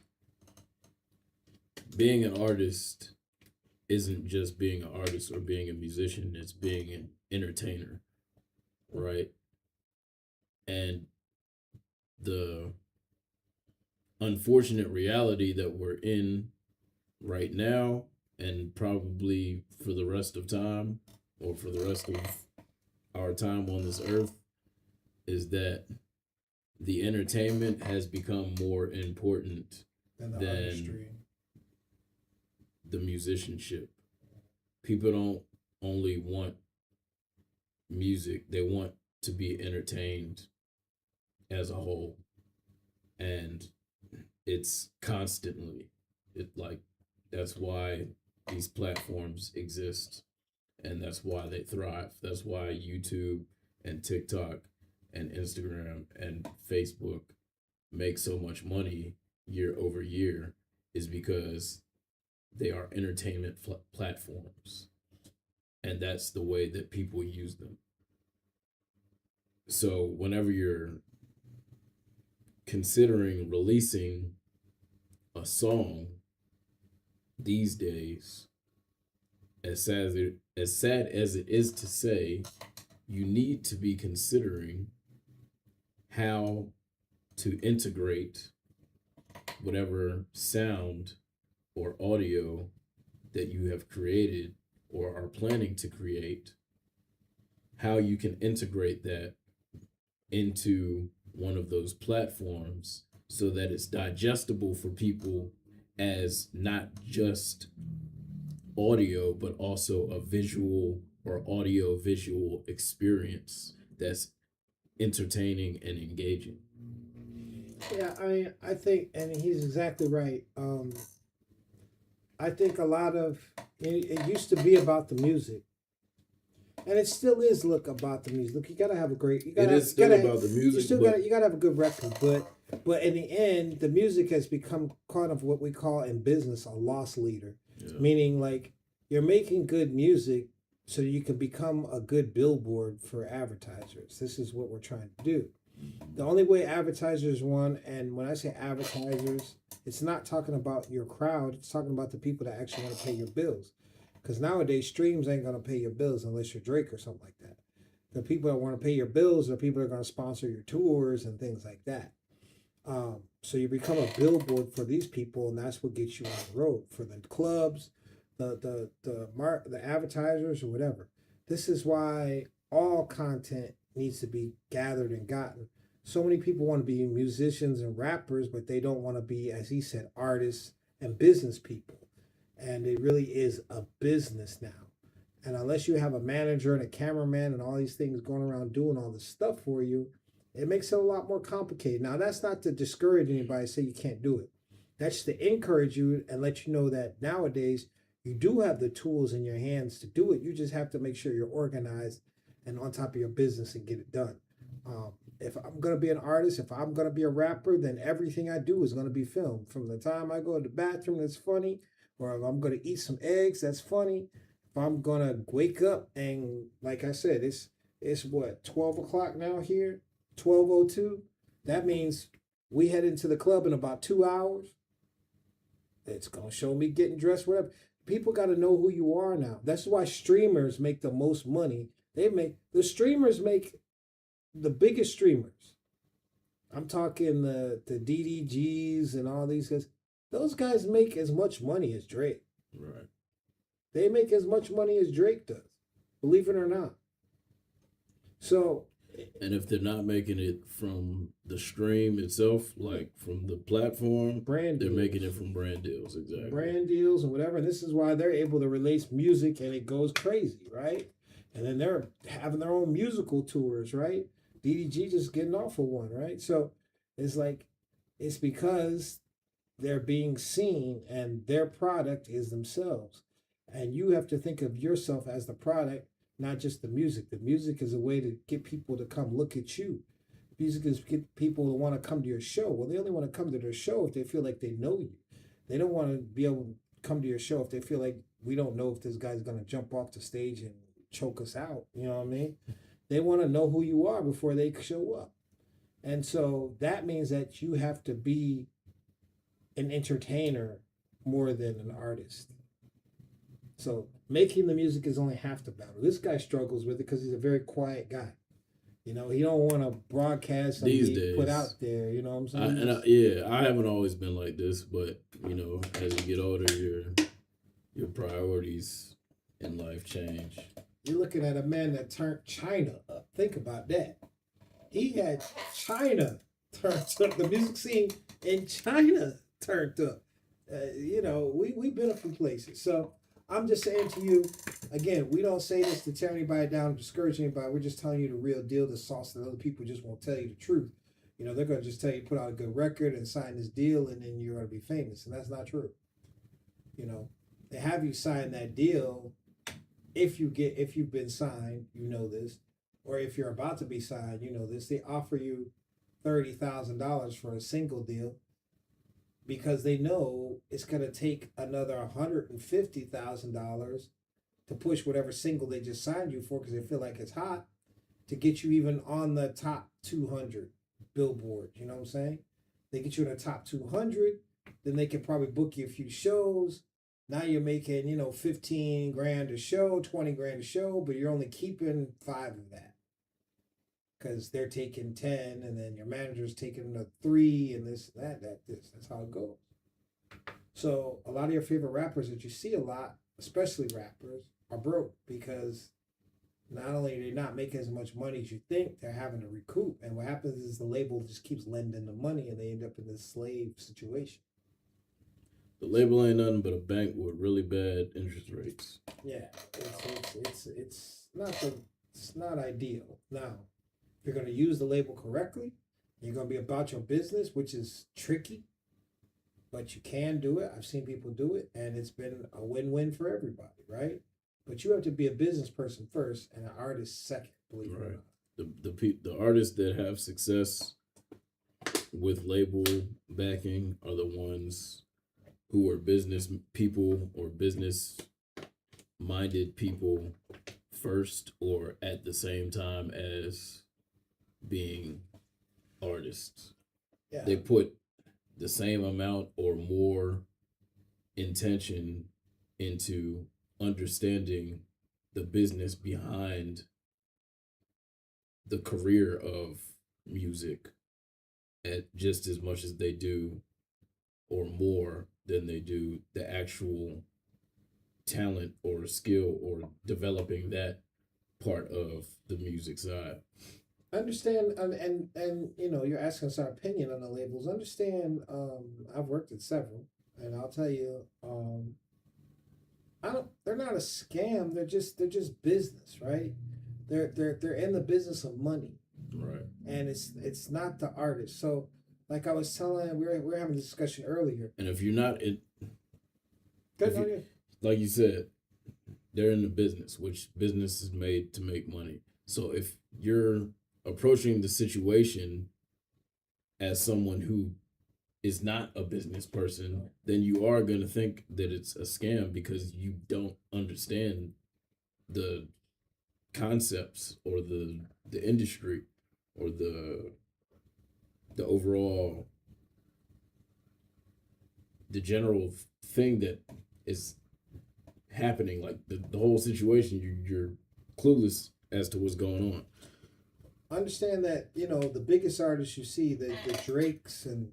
being an artist isn't just being an artist or being a musician, it's being an entertainer, right? And the unfortunate reality that we're in right now, and probably for the rest of time, or for the rest of our time on this earth, is that the entertainment has become more important the artistry. The musicianship. People don't only want music, they want to be entertained as a whole. And it's constantly, that's why these platforms exist, and that's why they thrive. That's why YouTube and TikTok and Instagram and Facebook make so much money year over year, is because they are entertainment platforms, and that's the way that people use them. So whenever you're considering releasing a song these days, as sad as it is to say, you need to be considering how to integrate whatever sound or audio that you have created or are planning to create, how you can integrate that into one of those platforms so that it's digestible for people as not just audio, but also a visual or audio visual experience that's entertaining and engaging. Yeah, I think, and he's exactly right. I think a lot of it used to be about the music, and it still is. Look, about the music. Look, you gotta have a great. You gotta, it is still about the music. You gotta have a good record, but in the end, the music has become kind of what we call in business a loss leader, meaning like you're making good music so you can become a good billboard for advertisers. This is what we're trying to do. The only way advertisers want, and when I say advertisers, it's not talking about your crowd, it's talking about the people that actually want to pay your bills. Because nowadays, streams ain't going to pay your bills unless you're Drake or something like that. The people that want to pay your bills are people that are going to sponsor your tours and things like that. So you become a billboard for these people, and that's what gets you on the road for the clubs, the advertisers, or whatever. This is why all content needs to be gathered and gotten. So many people want to be musicians and rappers, but they don't want to be, as he said, artists and business people. And it really is a business now. And unless you have a manager and a cameraman and all these things going around doing all this stuff for you, it makes it a lot more complicated. Now, that's not to discourage anybody, say you can't do it. That's to encourage you and let you know that nowadays you do have the tools in your hands to do it. You just have to make sure you're organized and on top of your business and get it done. If I'm going to be an artist, if I'm going to be a rapper, then everything I do is going to be filmed. From the time I go to the bathroom, that's funny. Or if I'm going to eat some eggs, that's funny. If I'm going to wake up and, like I said, it's what, 12 o'clock now here? 12:02? That means we head into the club in about 2 hours. It's going to show me getting dressed, whatever. People got to know who you are now. That's why streamers make the most money. The streamers make the biggest streamers. I'm talking the DDGs and all these guys. Those guys make as much money as Drake. Right. They make as much money as Drake does, believe it or not. So, and if they're not making it from the stream itself, like from the platform, they're making it from brand deals, exactly. Brand deals and whatever. And this is why they're able to release music and it goes crazy, right? And then they're having their own musical tours, right? DDG just getting off of one, right? So it's like, it's because they're being seen and their product is themselves. And you have to think of yourself as the product, not just the music. The music is a way to get people to come look at you. Music is get people to want to come to your show. Well, they only want to come to their show if they feel like they know you. They don't want to be able to come to your show if they feel like we don't know if this guy's going to jump off the stage and choke us out. You know what I mean? They want to know who you are before they show up. And so that means that you have to be an entertainer more than an artist. So making the music is only half the battle. This guy struggles with it because he's a very quiet guy. You know, he don't want to broadcast and These be days, put out there. You know what I'm saying? I haven't always been like this, but you know, as you get older, your priorities in life change. You're looking at a man that turned China up. Think about that. He had China turned up. The music scene in China turned up. You know, we've been a few places. So I'm just saying to you, again, we don't say this to tear anybody down, discourage anybody. We're just telling you the real deal, the sauce that other people just won't tell you the truth. You know, they're going to just tell you, put out a good record and sign this deal, and then you're going to be famous. And that's not true. You know, they have you sign that deal if you've been signed, you know this, or if you're about to be signed, you know this. They offer you $30,000 for a single deal because they know it's going to take another $150,000 to push whatever single they just signed you for because they feel like it's hot to get you even on the top 200 Billboard. You know what I'm saying? They get you in the top 200, then they can probably book you a few shows. Now you're making, you know, 15 grand a show, 20 grand a show, but you're only keeping 5 of that because they're taking 10 and then your manager's taking a 3 and this, that. That's how it goes. So a lot of your favorite rappers that you see a lot, especially rappers, are broke because not only are they not making as much money as you think, they're having to recoup. And what happens is the label just keeps lending the money and they end up in this slave situation. The label ain't nothing but a bank with really bad interest rates. Yeah, it's not ideal. Now, if you're going to use the label correctly, you're going to be about your business, which is tricky, but you can do it. I've seen people do it, and it's been a win-win for everybody, right? But you have to be a business person first and an artist second, believe it or not. The artists that have success with label backing are the ones who are business people or business minded people first or at the same time as being artists. Yeah. They put the same amount or more intention into understanding the business behind the career of music at just as much as they do or more than they do the actual talent or skill or developing that part of the music side. Understand, and you know, you're asking us our opinion on the labels. Understand, I've worked at several, and I'll tell you, they're not a scam. They're just business, right? They're in the business of money, Right. and it's not the artist. So, like I was telling, we're having a discussion earlier. And if you're not in, Good on you. like you said, they're in the business, which business is made to make money. So if you're approaching the situation as someone who is not a business person, then you are going to think that it's a scam because you don't understand the concepts or the industry or the overall, the general thing that is happening, like the whole situation. You're clueless as to what's going on. Understand that, you know, the biggest artists you see, the Drakes and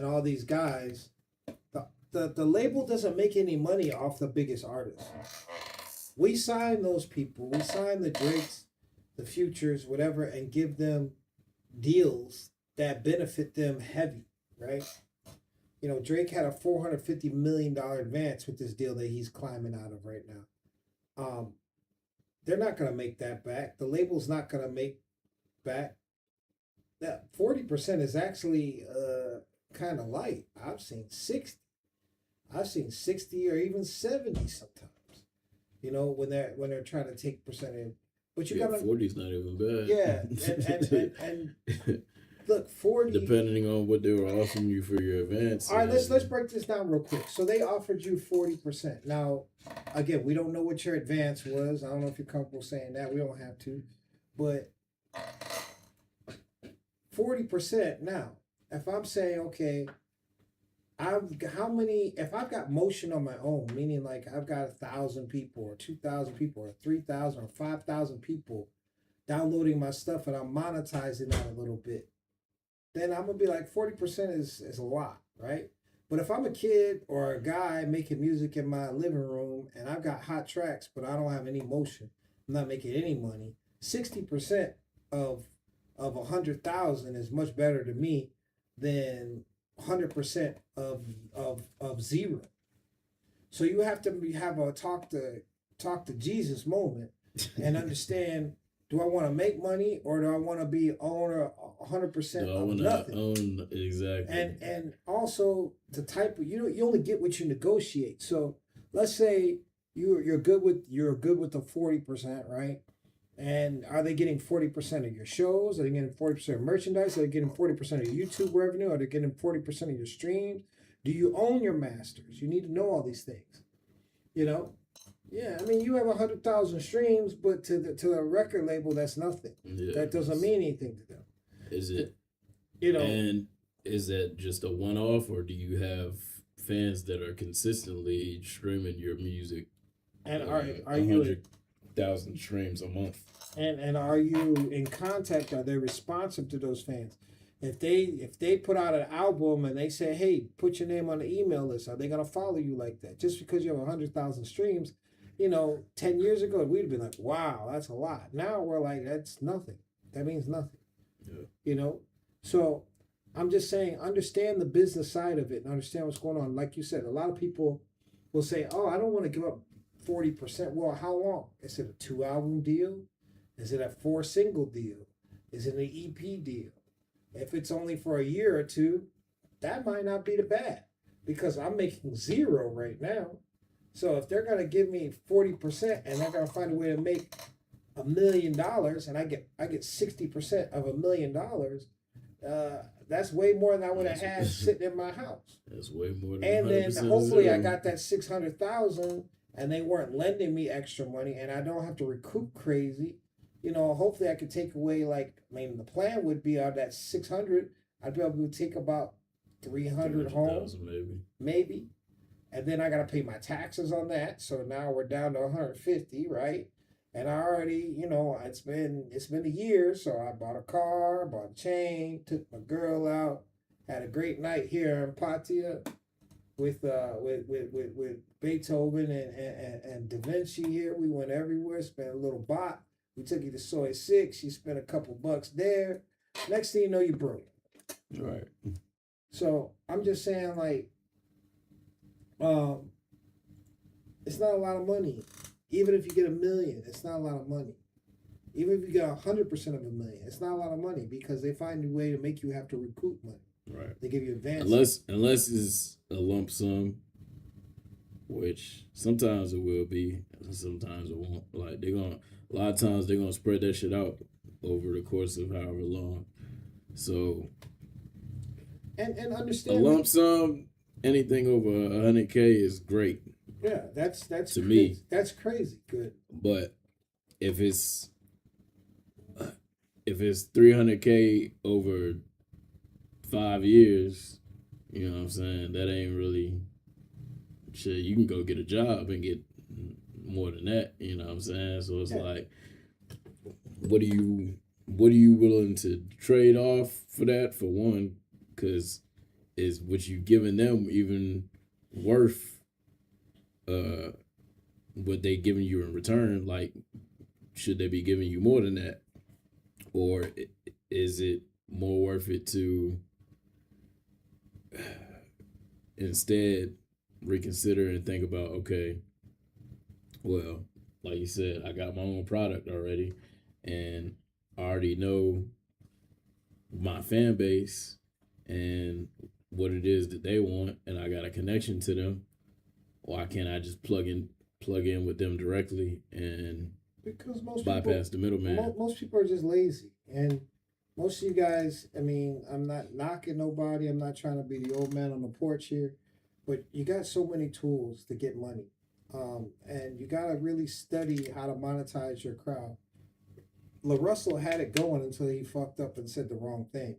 all these guys, the label doesn't make any money off the biggest artists. We sign those people, we sign the Drakes, the Futures, whatever, and give them deals that benefit them heavy, right? You know, Drake had a $450 million advance with this deal that he's climbing out of right now. They're not going to make that back. The label's not going to make back. That 40% is actually kind of light. I've seen 60. I've seen 60 or even 70 sometimes. You know, when they're trying to take percentage But you Yeah, gotta 40's not even bad. Yeah, and look, 40. Depending on what they were offering you for your advance. All right, let's break this down real quick. So they offered you 40%. Now, again, we don't know what your advance was. I don't know if you're comfortable saying that. We don't have to, but 40% now. If I'm saying, okay, if I've got motion on my own, meaning like I've got 1,000 people or 2,000 people or 3,000 or 5,000 people downloading my stuff and I'm monetizing that a little bit, then I'm gonna be like 40% is a lot, right? But if I'm a kid or a guy making music in my living room and I've got hot tracks, but I don't have any motion, I'm not making any money, 60% of 100,000 is much better to me than 100% of zero. So you have to have a talk to Jesus moment and understand, do I want to make money or do I want to be owner 100% of nothing? Own exactly. And also the type of, you only get what you negotiate. So let's say you're good with the 40%, right? And are they getting 40% of your shows? Are they getting 40% of merchandise? Are they getting 40% of your YouTube revenue? Are they getting 40% of your streams? Do you own your masters? You need to know all these things. You know? Yeah, I mean, you have 100,000 streams, but to a record label, that's nothing. Yeah, that doesn't mean anything to them. Is it? You know? And is that just a one-off, or do you have fans that are consistently streaming your music? And are you 100,000 streams a month? And are you in contact? Are they responsive to those fans? If they put out an album and they say, hey, put your name on the email list, are they gonna follow you like that? Just because you have 100,000 streams, 10 years ago we'd have been like, wow, that's a lot. Now we're like, that's nothing. That means nothing. Yeah. So I'm just saying, understand the business side of it and understand what's going on. Like you said, a lot of people will say, oh, I don't want to give up 40%. Well, how long? Is it a 2-album deal? Is it a 4-single deal? Is it an EP deal? If it's only for a year or two, that might not be the bad, because I'm making zero right now. So if they're gonna give me 40% and they're gonna find a way to make $1 million and I get 60% of $1 million, that's way more than I would have had sitting in my house. That's way more than. And then hopefully I got that 600,000 and they weren't lending me extra money and I don't have to recoup crazy. Hopefully I could take away, the plan would be out of that 600, I'd be able to take about 300 home, maybe. And then I got to pay my taxes on that. So now we're down to 150, right? And I already, it's been a year. So I bought a car, bought a chain, took my girl out, had a great night here in Patia with Beethoven and Da Vinci here. We went everywhere, spent a little baht. We took you to Soy 6. You spent a couple bucks there. Next thing you know, you broke. Right. So I'm just saying, it's not a lot of money. Even if you get $1 million, it's not a lot of money. Even if you get 100% of $1 million, it's not a lot of money, because they find a way to make you have to recoup money. Right. They give you advances. Unless it's a lump sum, which sometimes it will be, sometimes it won't. A lot of times they're gonna spread that shit out over the course of however long. So, and understand, a lump sum, anything over 100K is great. Yeah, that's to crazy. me. That's crazy good. But if it's 300K over 5 years, you know what I'm saying, that ain't really shit. You can go get a job and get more than that, you know what I'm saying? So it's like, what are you willing to trade off for that? For one, because is what you giving them even worth what they giving you in return? Like, should they be giving you more than that, or is it more worth it to instead reconsider and think about, okay, well, like you said, I got my own product already, and I already know my fan base and what it is that they want, and I got a connection to them. Why can't I just plug in with them directly and Because most bypass people, the middleman. most people are just lazy, and most of you guys. I mean, I'm not knocking nobody. I'm not trying to be the old man on the porch here, but you got so many tools to get money, and you got to really study how to monetize your crowd. LaRussell had it going until he fucked up and said the wrong thing.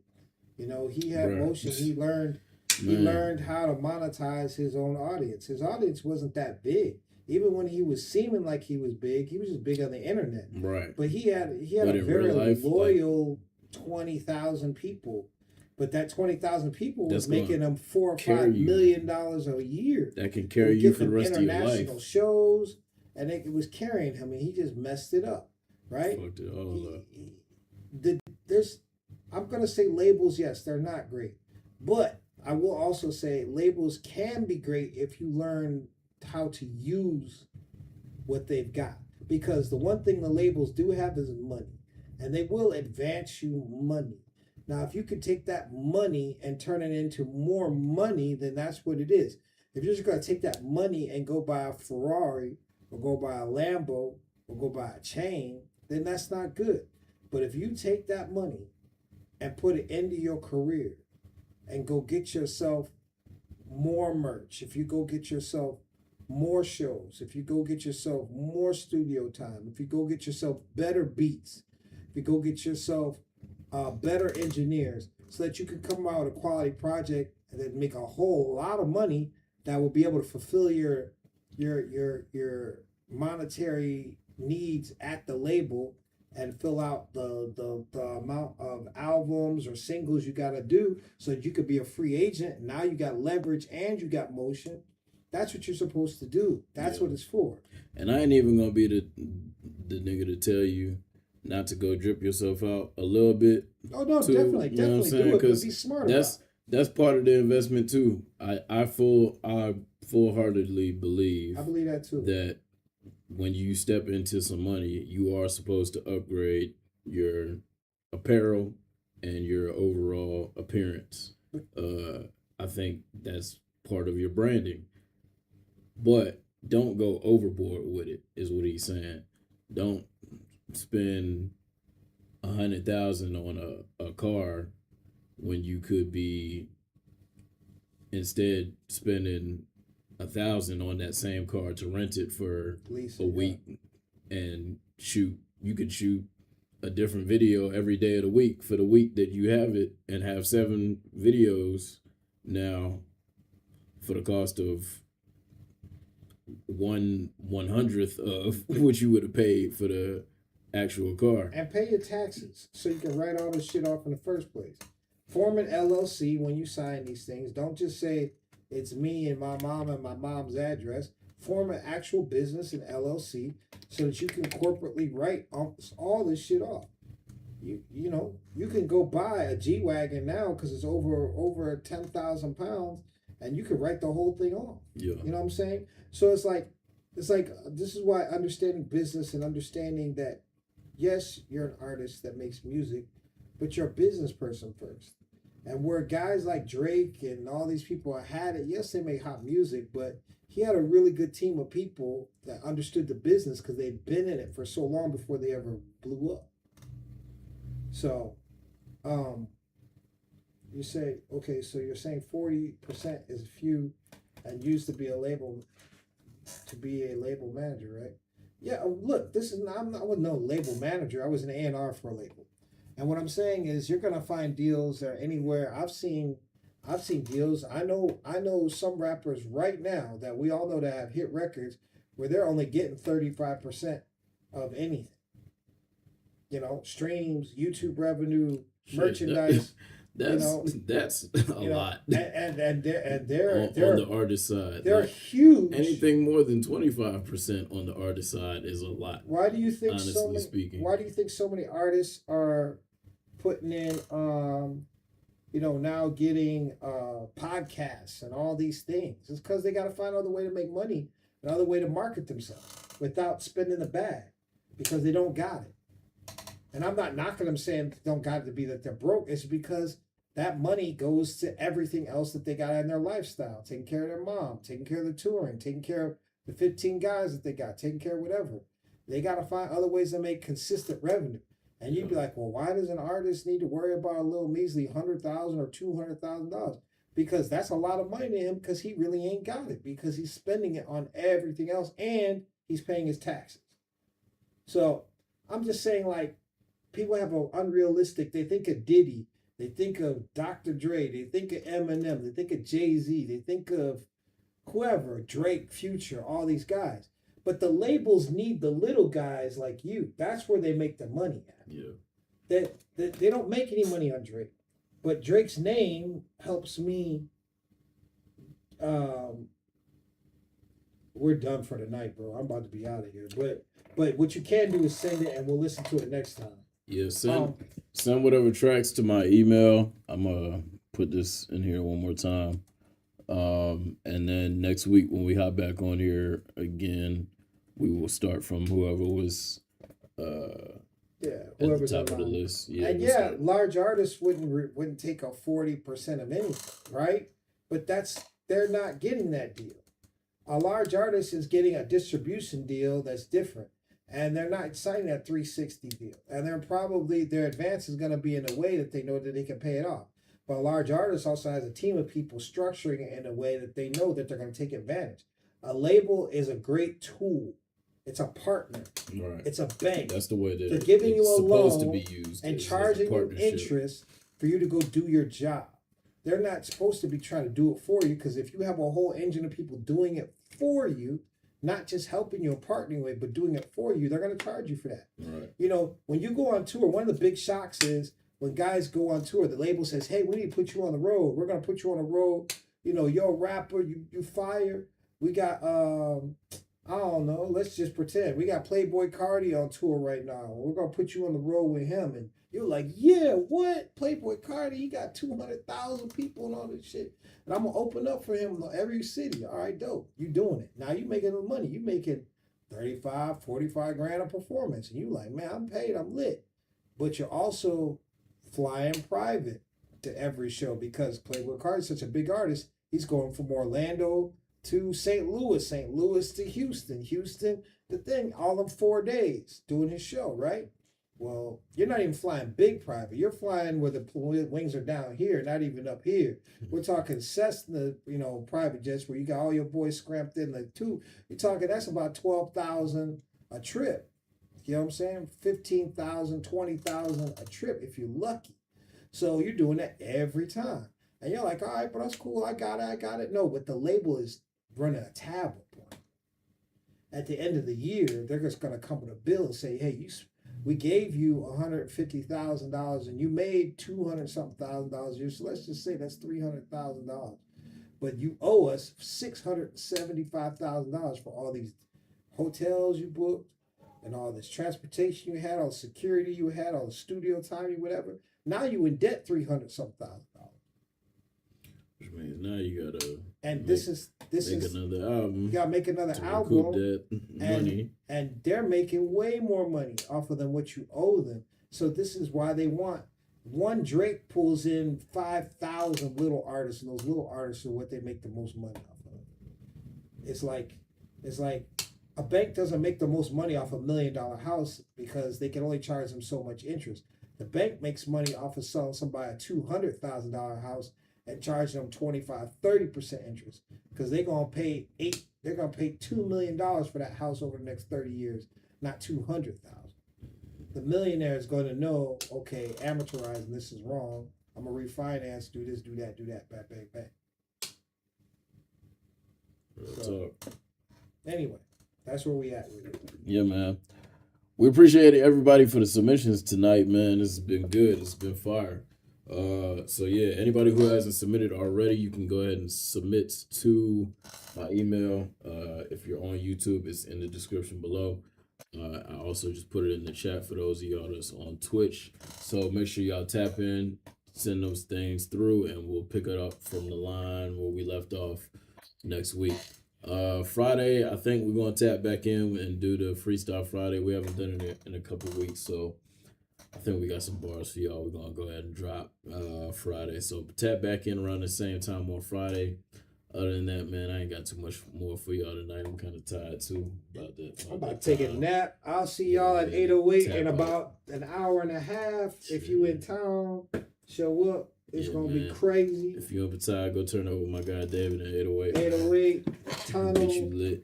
You know, he had Bruh. motion. He learned. He Man. learned how to monetize his own audience. His audience wasn't that big. Even when he was seeming like he was just big on the internet. Right. But he had But a in very real life, loyal 20,000 people. But that 20,000 people was That's gonna making him $4 or carry $5 you. million a year. That can It carry would you get for the them rest of your life. international shows, and it was carrying him, and he just messed it up, right? Fucked it all up. I'm gonna say labels, yes, they're not great, but I will also say labels can be great if you learn how to use what they've got. Because the one thing the labels do have is money, and they will advance you money. Now, if you could take that money and turn it into more money, then that's what it is. If you're just gonna take that money and go buy a Ferrari or go buy a Lambo or go buy a chain, then that's not good. But if you take that money and put it into your career and go get yourself more merch, if you go get yourself more shows, if you go get yourself more studio time, if you go get yourself better beats, if you go get yourself better engineers, so that you can come out with a quality project and then make a whole lot of money that will be able to fulfill your monetary needs at the label and fill out the amount of albums or singles you got to do so that you could be a free agent. Now you got leverage and you got motion. That's what you're supposed to do. That's what it's for. And I ain't even gonna be the nigga to tell you not to go drip yourself out a little bit. Oh no, too, definitely you know what I'm saying? do it, but Because be smart that's part of the investment too. I full-heartedly believe. I believe that too. That when you step into some money, you are supposed to upgrade your apparel and your overall appearance. I think that's part of your branding. But don't go overboard with it, is what he's saying. Don't spend $100,000 on a car when you could be instead spending $1,000 on that same car to rent it for a week and shoot. You could shoot a different video every day of the week for the week that you have it and have 7 videos now for the cost of 1/100th of what you would have paid for the actual car. And pay your taxes so you can write all this shit off in the first place. Form an LLC when you sign these things. Don't just say it's me and my mom and my mom's address. Form an actual business, an LLC, so that you can corporately write all this shit off. You know, you can go buy a G-Wagon now because it's over 10,000 pounds, and you can write the whole thing off. Yeah. You know what I'm saying? So it's like this is why understanding business and understanding that, yes, you're an artist that makes music, but you're a business person first. And where guys like Drake and all these people had it, yes, they make hot music, but he had a really good team of people that understood the business because they'd been in it for so long before they ever blew up. So, you say, okay, so you're saying 40% is few and used to be a label manager, right? Yeah, look, I'm not no label manager. I was an A&R for a label. And what I'm saying is you're gonna find deals that are anywhere. I've seen deals. I know some rappers right now that we all know that have hit records where they're only getting 35% of anything. You know, streams, YouTube revenue, merchandise. That's a lot. And they're on the artist side. They're huge. Anything more than 25% on the artist side is a lot. Why do you think honestly speaking? Why do you think so many artists are putting in now getting podcasts and all these things? It's because they got to find another way to make money, another way to market themselves without spending the bag because they don't got it. And I'm not knocking them saying they don't got it to be that they're broke. It's because that money goes to everything else that they got in their lifestyle, taking care of their mom, taking care of the touring, taking care of the 15 guys that they got, taking care of whatever. They got to find other ways to make consistent revenue. And you'd be like, well, why does an artist need to worry about a little measly $100,000 or $200,000? Because that's a lot of money to him because he really ain't got it because he's spending it on everything else and he's paying his taxes. So I'm just saying, like, people have an unrealistic, they think of Diddy, they think of Dr. Dre, they think of Eminem, they think of Jay-Z, they think of whoever, Drake, Future, all these guys. But the labels need the little guys like you. That's where they make the money at. Yeah. They don't make any money on Drake. But Drake's name helps me. We're done for tonight, bro. I'm about to be out of here. But what you can do is send it and we'll listen to it next time. Yeah, send whatever tracks to my email. I'm gonna put this in here one more time. And then next week when we hop back on here again, we will start from whoever was whoever's at the top of the online. list. Yeah, And we'll large artists wouldn't take a 40% of anything, right? But they're not getting that deal. A large artist is getting a distribution deal that's different. And they're not signing that 360 deal. And their advance is going to be in a way that they know that they can pay it off. But a large artist also has a team of people structuring it in a way that they know that they're going to take advantage. A label is a great tool. It's a partner. Right. It's a bank. That's the way that they're giving you a supposed loan to be used and charging you interest for you to go do your job. They're not supposed to be trying to do it for you because if you have a whole engine of people doing it for you, not just helping you and partnering with, but doing it for you, they're going to charge you for that. Right. You know, when you go on tour, one of the big shocks is when guys go on tour, the label says, hey, we need to put you on the road. We're going to put you on the road. You know, you're a rapper, you fire. We got, I don't know, let's just pretend. We got Playboy Cardi on tour right now. We're going to put you on the road with him. And you're like, yeah, what? Playboy Cardi, he got 200,000 people and all this shit. And I'm going to open up for him in every city. All right, dope. You doing it. Now you making the money. You making 35, 45 grand a performance. And you like, man, I'm paid. I'm lit. But you're also flying private to every show because Playboy Cardi's such a big artist. He's going from Orlando to St. Louis to Houston, the thing, all in 4 days doing his show, right? Well, you're not even flying big private. You're flying where the wings are down here, not even up here. We're talking Cessna, private jets where you got all your boys scrapped in like two. You're talking, that's about 12,000 a trip. You know what I'm saying? 15,000, 20,000 a trip if you're lucky. So you're doing that every time. And you're like, all right, but that's cool. I got it. No, but the label is running a tab on it. At the end of the year, they're just going to come with a bill and say, hey, we gave you $150,000 and you made $200-something thousand a year. So let's just say that's $300,000. But you owe us $675,000 for all these hotels you booked and all this transportation you had, all the security you had, all the studio time, you whatever. Now you in debt $300-something thousand. Which means now you gotta make another album. You gotta make another album that money. And they're making way more money off of than what you owe them. So this is why they want one. Drake pulls in 5,000 little artists, and those little artists are what they make the most money off of. It's like a bank doesn't make the most money off a $1 million house because they can only charge them so much interest. The bank makes money off of selling somebody a $200,000 house and charge them 25-30% interest because they're gonna pay $2 million for that house over the next 30 years, not 200,000. The millionaire is going to know, okay, amortizing this is wrong. I'm gonna refinance, do this, do that, bang, bang. So, anyway, that's where we at with it. Yeah, man. We appreciate everybody for the submissions tonight, man. This has been good. It's been fire. So yeah, anybody who hasn't submitted already, you can go ahead and submit to my email. If you're on YouTube, it's in the description below. I also just put it in the chat for those of y'all that's on Twitch. So make sure y'all tap in, send those things through, and we'll pick it up from the line where we left off next week. Friday, I think we're gonna tap back in and do the Freestyle Friday. We haven't done it in a couple of weeks, so I think we got some bars for y'all. We're gonna go ahead and drop Friday. So tap back in around the same time on Friday. Other than that, man, I ain't got too much more for y'all tonight. I'm kind of tired too about that. I'm about to take a nap. I'll see y'all at 808 in about an hour and a half. If you in town, show up. It's gonna be crazy. If you ever tired, go turn over my guy David at 808. 808 tunnel. Get you lit.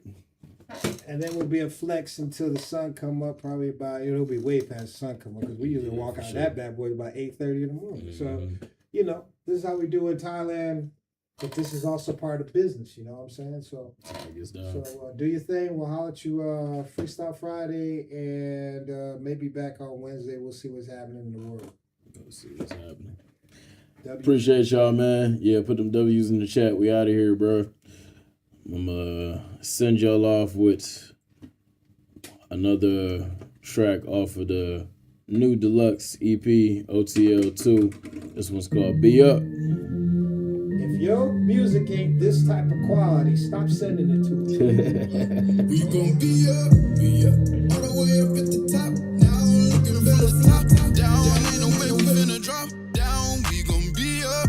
And then we'll be a flex until the sun come up. Probably about it'll be way past the sun come up because we usually walk out that bad boy about 8:30 in the morning. So this is how we do in Thailand. But this is also part of business, you know what I'm saying? So do your thing. We'll holler at you Freestyle Friday and maybe back on Wednesday. We'll see what's happening in the world. We'll see what's happening. Appreciate y'all, man. Yeah, put them W's in the chat. We out of here, bro. I'm gonna send y'all off with another track off of the new deluxe EP, OTL2. This one's called Be Up. If your music ain't this type of quality, stop sending it to us. We gon' be up, all the way up at the top. Now I'm looking for the top, down. Ain't no way we finna drop down. We gon' be up,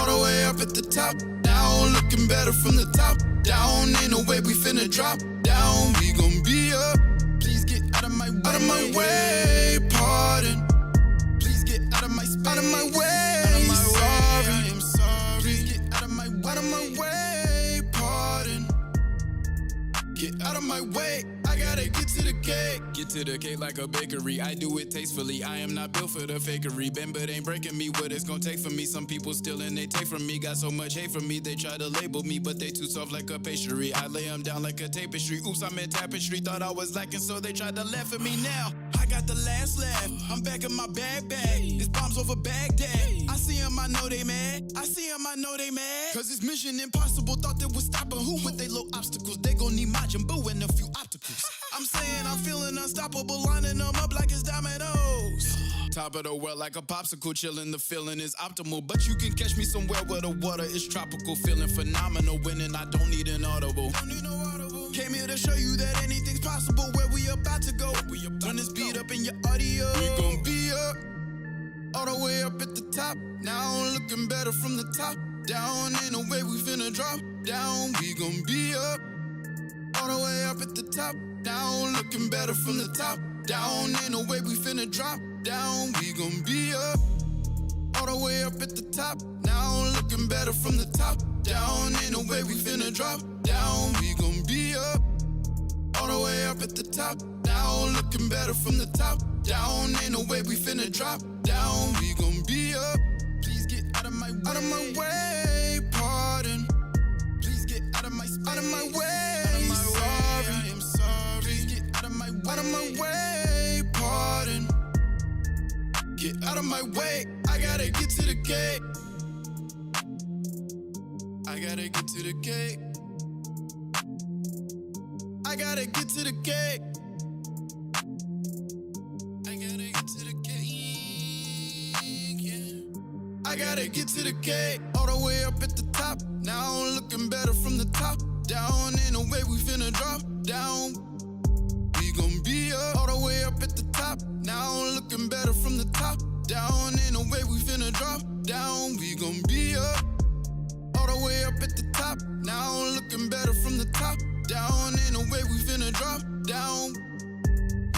all the way up at the top. Now I'm looking better from the top down. Ain't no way we finna drop down. We gon' be up. Please get out of my way. Pardon. Please get out of my way. I'm sorry. Please get out of my way. Pardon. Get out of my way. I gotta get to the cake. Get to the cake like a bakery. I do it tastefully. I am not built for the fakery. Bend but ain't breaking me. What it's gonna take from me. Some people stealing they take from me. Got so much hate from me. They try to label me, but they too soft like a pastry. I lay them down like a tapestry. Oops, I'm in tapestry. Thought I was lacking, so they tried to laugh at me now. I got the last laugh. I'm back in my bag. It's bombs over Baghdad. I see them, I know they mad. Cause it's mission impossible. Thought they would stop, but who with they low obstacles? They gon' need Majin Buu and a few obstacles. I'm saying I'm feeling unstoppable, lining them up like it's dominoes. Top of the world like a popsicle, chilling. The feeling is optimal, but you can catch me somewhere where the water is tropical. Feeling phenomenal, winning. I don't need an audible. Came here to show you that anything's possible. Where we about to go? Turn this beat up in your audio. We gon' be up, all the way up at the top. Now I'm looking better from the top down. Ain't no way we finna drop down. We gon' be up, all the way up at the top. Down, looking better from the top down. Ain't no way we finna drop down. We gon' be up, all the way up at the top. Now looking better from the top down. Ain't no way we finna drop down. We gon' be up, all the way up at the top. Now looking better from the top down. Ain't no way we finna drop down. We gon' be up. Please get out of my way. Pardon. Please get out of my way. I'm sorry. Please get out of my way. Pardon. Get out of my way. I gotta get to the cake. I gotta get to the cake. I gotta get to the cake. I gotta get to the cake. Yeah. I gotta get to the cake. All the way up at the top. Now I'm looking better from the top down. Ain't no way we finna drop down. We gon' be up, all the way up at the top. Now I'm looking better from the top down. Ain't no way we finna drop down. We gon' be up, all the way up at the top. Now I'm looking better from the top down. Ain't no way we finna drop down.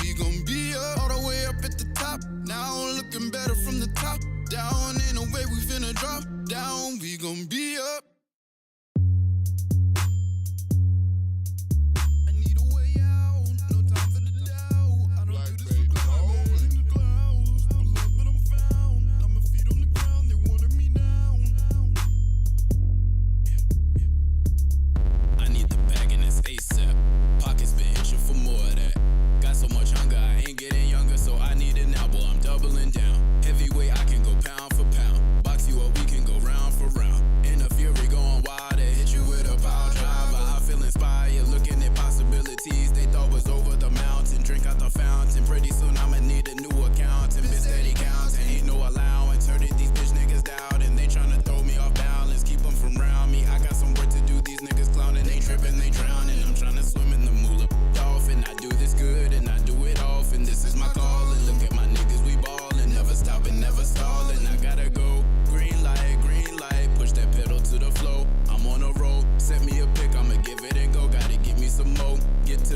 We gon' be up, all the way up at the top. Now I'm looking better from the top down. Ain't no way we finna drop down. We gon' be up. Box you up, we can go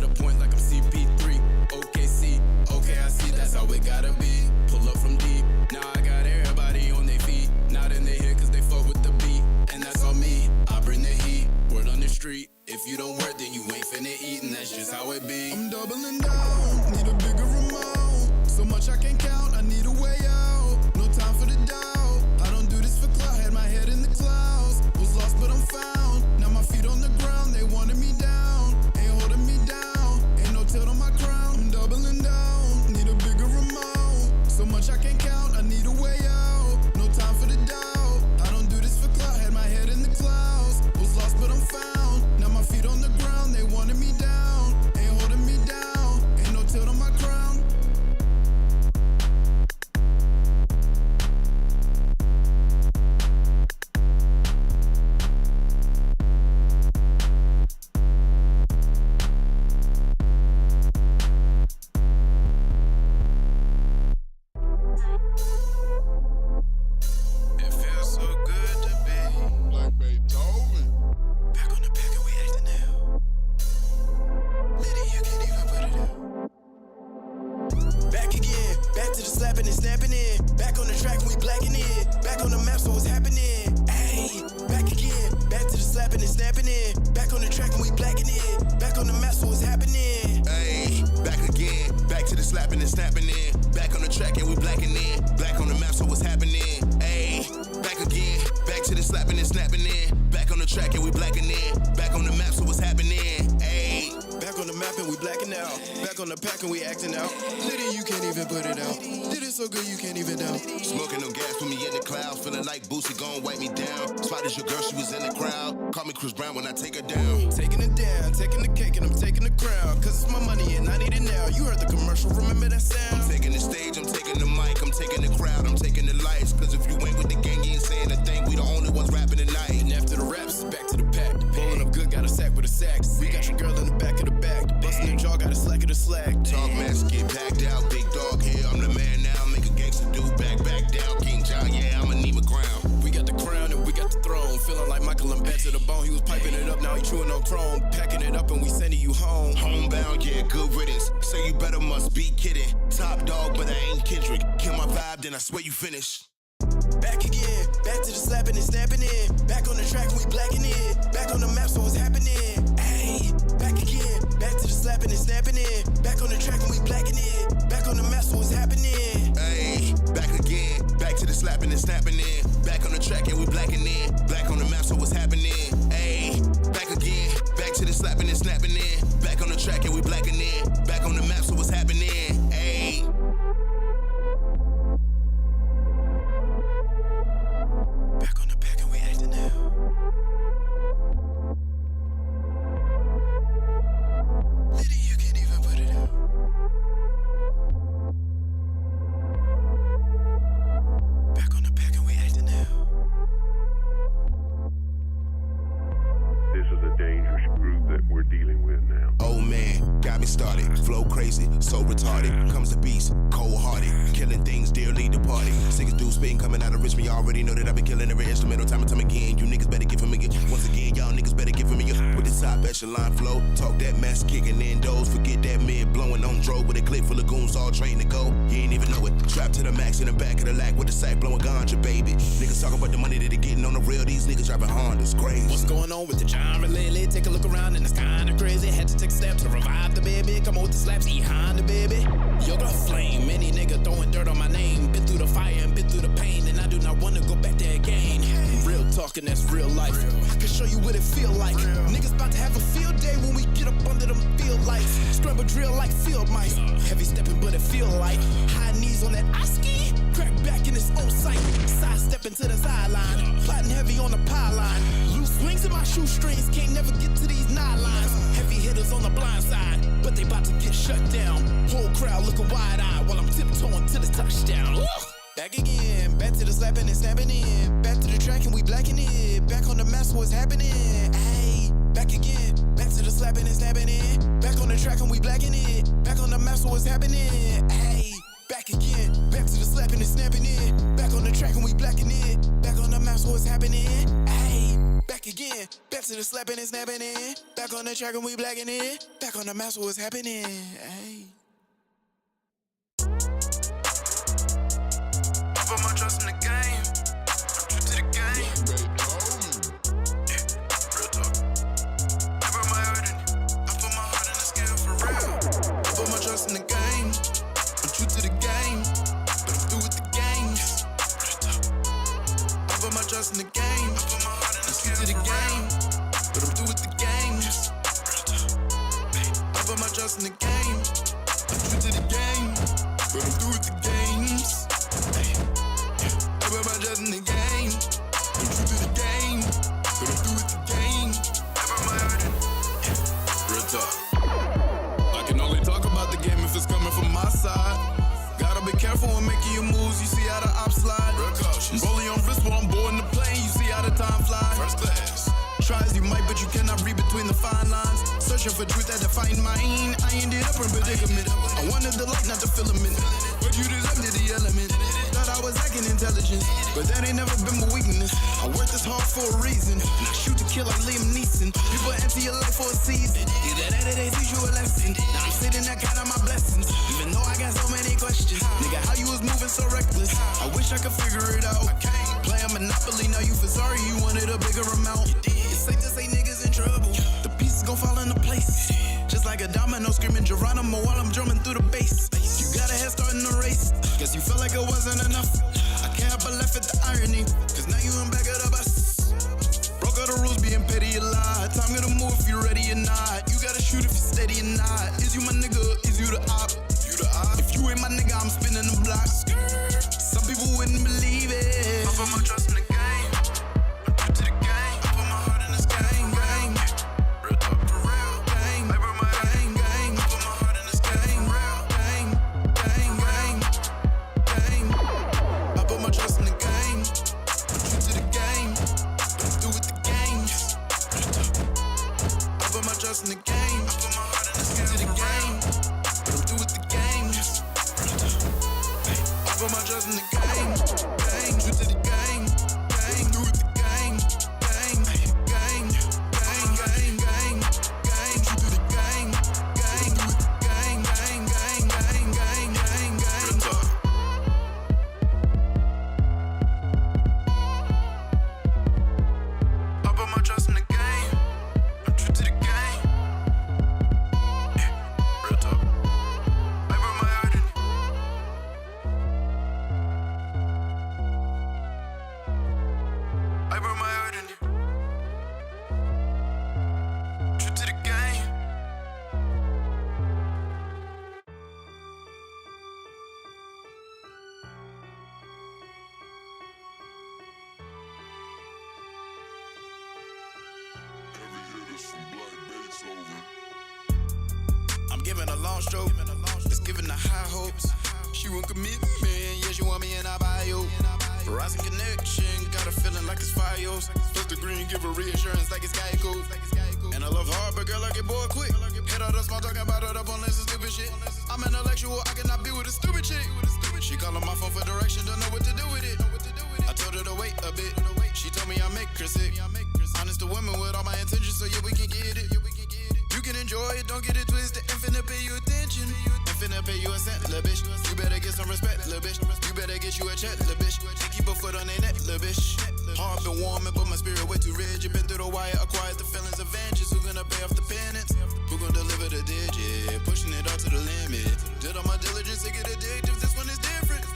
to the point like I'm CP3. OKC, okay, I see that's how it gotta be. Pull up from deep, now I got everybody on their feet. Not in their head cause they fuck with the beat. And that's on me, I bring the heat. Word on the street, if you don't work then you ain't finna eat. And that's just how it be. I'm doubling down, need a bigger amount. So much I can't count, I need a way out. No time for the doubt, I don't do this for clout. Had my head in the clouds, was lost but I'm found. Now my feet on the ground, they wanted me down. Ain't holding me down, ain't no tilt on my crown. I'm doubling down, need a bigger amount. So much I can't count, I need a way out. No time for the doubt, I don't do this for clout. Had my head in the clouds, was lost but I'm found. Now my feet on the ground, they wanted me down. Ain't holding me down, ain't no tilt on my crown. It feels so good to be Like Beethoven. back on the pack and we acting now. Lady, you can't even put it out. Back again, back to the slapping and snapping in. Back on the track and we blacking it. Back on the map, so what's happening? Ayy, back again, back to the slapping and snapping in. Back on the track and we blacking it. Back on the map, so what's happening? Ayy, back again, back to the slapping and snapping in. Back on the track and we blacking in. Black on the map, so what's happening? Ayy, back again, back to the slapping and snapping in. Back on the track and we blacking in. Back on the map, so what's happening? Ayy. Back on the map and we blacking out. Back on the pack and we acting out. Lady, you can't even put it out. Did it so good you can't even down. Smoking on gas, put me in the cloud. Feeling like Boosie gon' wipe me down. Spotted your girl, she was in the crowd. Call me Chris Brown when I take her down. Taking it down, taking the cake and I'm taking the crown. Cause it's my money and I need it now. You heard the commercial, remember that sound? I'm taking the stage, I'm taking the mic, I'm taking the crowd, I'm taking the lights. Cause if you ain't with the gang, you ain't saying a thing. We the only ones rapping tonight. And after the raps, back to the pack. Bowling up good, got a sack with a sack. We got your girl in the back of the back. Busting your jaw, got a slack of the slack. Talk mask, get packed out, big dog here. I'm the man now, make a gangster do back down. King John, yeah, I'ma need my crown. We got the crown and we got the throne. Feeling like Michael and bent to the bone. He was piping it up, now he chewing on chrome. Packing it up and we sending you home. Homebound, yeah, good riddance. Say you better must be kidding. Top dog, but I ain't Kendrick. Kill my vibe, then I swear you finish. Back again, back to the slapping and snapping in. Back on the track and we blacking it. Back on the map, so what's happening? Ayy, back again, back to the slapping and snapping in. Back on the track and we blacking it. Back on the map, so what's happening? Ayy, back again, back to the slapping and snapping in. Back on the track and we blacking in. Black on the map, so what's happening? Ayy, back again, back to the slapping and snapping in. Back on the track and we blacking in. Back on the map, so what's happening? Ayy. Back on the pack and we acting now. Lady, you can't even put it out. Back on the pack and we acting now. This is a dangerous group that we're dealing with now. Oh man, got me started. Flow crazy, so retarded. Comes the beast, cold hearted. Killing things, dearly departed. Sick as dude spitting coming out of Richmond. Y'all already know that I've been killing every instrumental time and time again. You niggas better give him a once again. Y'all niggas better give him a with this top echelon flow. Talk that mess, kicking in doors. Forget that mid blowing on dro with a clip full of goons all trained to go. You ain't even know it. Trapped to the max in the back of the lack with the sack blowing ganja, baby. Niggas talking about the money that they getting on the real. These niggas driving Hondas, crazy. What's going on with the genre lately? Take a look around and it's kinda crazy. Had to take steps to revive the baby. Come on with the slaps, eat Honda, baby. Yoga flame, any nigga throwing dirt on my name. Been through the fire and been through the pain, and I do not wanna go back there again. Real talking, that's real life. Can show you what it feel like. Niggas about to have a field day when we get up under them field lights. Scrabble drill like field mice. Heavy stepping, but it feel like high knees on that ski. Crack back in his own sight. Side stepping to the sideline. Plotting heavy on the pylon. Loose swings in my shoestrings. Can't never get to these nylons. Heavy hitters on the blind side, but they about to get shut down. Whole crowd looking wide-eyed while I'm tiptoeing to the touchdown. Back again, back to the slapping and snapping in. Back to the track and we blacking it. Back on the map, what's happening? Ayy, back again, back to the slapping and snapping in. Back on the track and we blacking it. Back on the map, what's happening? Ayy, back again, back to the slapping and snapping in. Back on the track and we blacking it. Back on the map, what's happening? Ayy, back again, back to the slapping and snapping in. Back on the track and we blacking it. Back on the master, what's happening? Ay. I put my trust in the game. I'm true to the game. Yeah, real talk. I put my heart in it. I put my heart in the scale for real. I put my trust in the game. I'm true to the game, but I'm through with the game. Real talk. I put my trust in the game. I put my heart in the scale to the game, but I'm through with the game. Real talk. I put my trust in the game. I'm true to the game, but I'm through with the games. I put my trust in the game. I'm true to the game, but I'm through with the game. I put my heart in it. Real talk. I can only talk about the game if it's coming from my side. Gotta be careful when making your moves. You see how the ops slide. Real cautious. Rolling on wrist while I'm boarding the plane. You see how the time flies. First class. Try as you might, but you cannot read between the fine lines. Searching for truth that define mine. I ended up in predicament. I wanted the light, not the filament. But you deserved the element. Thought I was lacking intelligence, but that ain't never been my weakness. I work this hard for a reason, and I shoot to kill like Liam Neeson. People enter your life for a season. Either that or they teach you a lesson. Now I'm sitting there counting my blessings, even though I got so many questions. Nigga, how you was moving so reckless? I wish I could figure it out. I can't play a Monopoly, now you feel sorry you wanted a bigger amount. It's safe to say niggas in trouble. The pieces gon' fall into place, just like a domino screaming Geronimo while I'm drumming through the bass. You got a head start in the race. Guess you felt like it wasn't enough. I can't help but laugh at the irony, cause now you in back of the bus. Broke all the rules, being petty a lot. Time gonna move if you're ready or not. You gotta shoot if you're steady or not. Is you my nigga, is you the op? You the op. If you ain't my nigga, I'm spinning the block. Some people wouldn't believe it. I put my trust in the game. I'm true to the game. I put my heart in this game. Real talk for real. Game. I put my game. I put my heart in this game. Real. Game. I put my trust in the game. I'm true to the game, but I'm through with the game. Real talk. I put my trust in the game. I put my heart in this game. To the game, but I'm through with the game. Real talk. I put my trust in the game. True to the game. Through with the game. True to the game. Through with the game. Real talk. I put my trust in the game. I'm true to the game. Yeah, real talk. I put my heart in it. I put my heart in it. True to the game. I'm giving a long stroke, it's giving the high hopes. She want commitment, yeah, she want me in our bio. Rising connection, got a feeling like it's Fios. Plus the green, give her reassurance like it's Geico. And I love hard, but girl, I get bored quick. Hit all the small talking about it up on this stupid shit. I'm intellectual, I cannot be with a stupid chick. She calling my phone for direction, don't know what to do with it. I told her to wait a bit. She told me I make her sick. Honest to women with all my intentions, so yeah, we can get it. You can enjoy it, don't get it twisted. Infinite pay you attention. Infinite pay you a cent, lil' bitch. You better get some respect, lil' bitch. You better get you a check, lil' bitch. And keep a foot on their neck, lil' bitch. Heart been warming, but my spirit way too rigid. Been through the wire, acquired the feelings of vengeance. Who gonna pay off the penance? Who gonna deliver the digit? Pushing it all to the limit. Did all my diligence to get addictive. This one is different.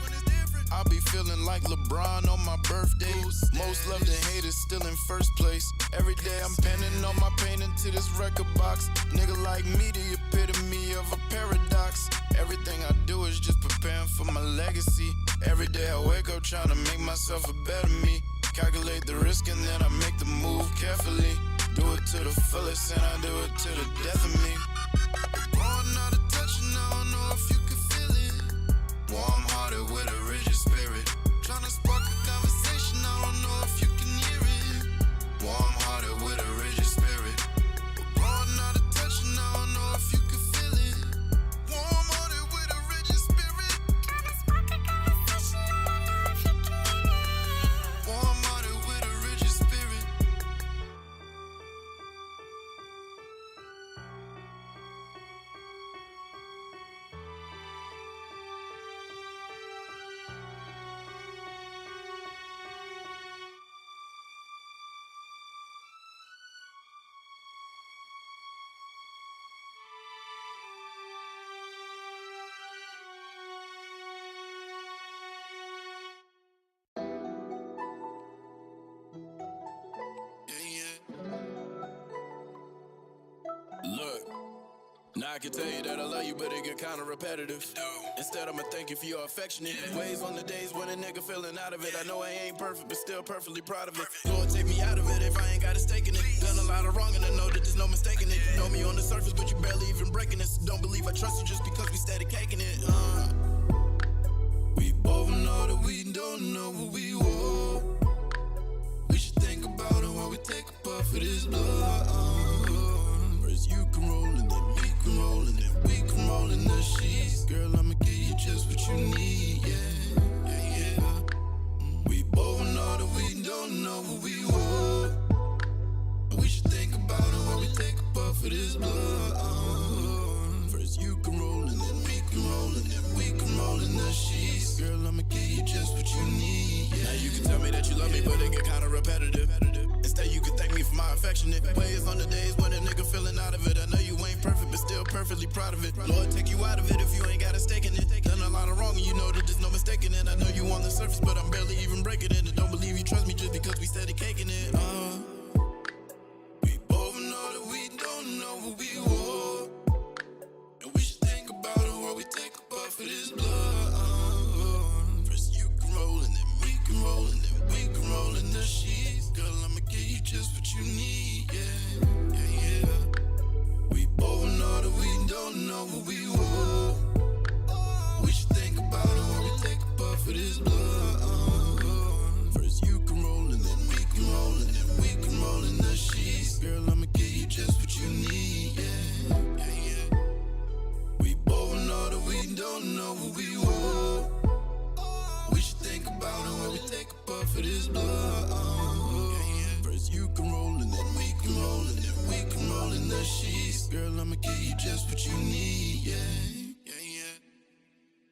I'll be feeling like LeBron on my birthday. Most loved and hated, still in first place. Every day I'm penning all my pain into this record box. Nigga like me, the epitome of a paradox. Everything I do is just preparing for my legacy. Every day I wake up trying to make myself a better me. Calculate the risk and then I make the move carefully. Do it to the fullest and I do it to the death of me. Growing out of touch and I don't know if you can feel it. Warm-hearted with a rigid spirit. Tryna spark a conversation, I don't know if you can hear it. Warm-hearted with a rigid spirit. Growing out of touch and I don't know if you can feel it. Warm-hearted with a rigid spirit. Tryna spark a conversation, I don't know if you can hear it. Warm-hearted with a rigid spirit. Now I can tell you that I love you, but it get kinda repetitive. Instead, I'ma thank you for your affectionate ways on the days when a nigga feeling out of it. I know I ain't perfect, but still perfectly proud of it. Lord, take me out of it if I ain't got a stake in it. Done a lot of wrong and I know that there's no mistaking it. You know me on the surface, but you barely even breaking it. So don't believe I trust you just because we steady caking it. We both know that we don't know what we want. We should think about it while we take a puff of this blood. First you can roll and then we can roll and then we can roll in the sheets. Girl, I'ma give you just what you need, yeah. We both know that we don't know what we want. We should think about it while we take a puff of this blood. First you can roll and then we can roll and then we can roll in the sheets. Girl, I'ma give you just what you need, yeah. Now you can tell me that you love me, but it get kinda repetitive. Instead, you can thank me for my affectionate ways on the days when a nigga feeling out of it. I know you ain't perfect, but still perfectly proud of it. Lord, take you out of it if you ain't got a stake in it. Done a lot of wrong and you know that there's no mistaking it. I know you on the surface, but I'm barely even breaking it. And don't believe you trust me just because we steady caking it. We both know that we don't know what we want. And we should think about it while we take a puff of this blood. First you can roll and then we can roll and then we can roll in the sheets. Girl, I'ma give you just what you need, yeah. We both know that we don't know what we want. We should think about it while we take a puff of this blood. First you can roll and then we can roll and then we can roll in the sheets. Girl, I'ma give you just what you need, yeah. We both know that we don't know what we want. We should think about it while we take a puff of this blood. First you can roll and then we can roll and then we can roll in the sheets. Girl, I'ma give you just what you need, yeah.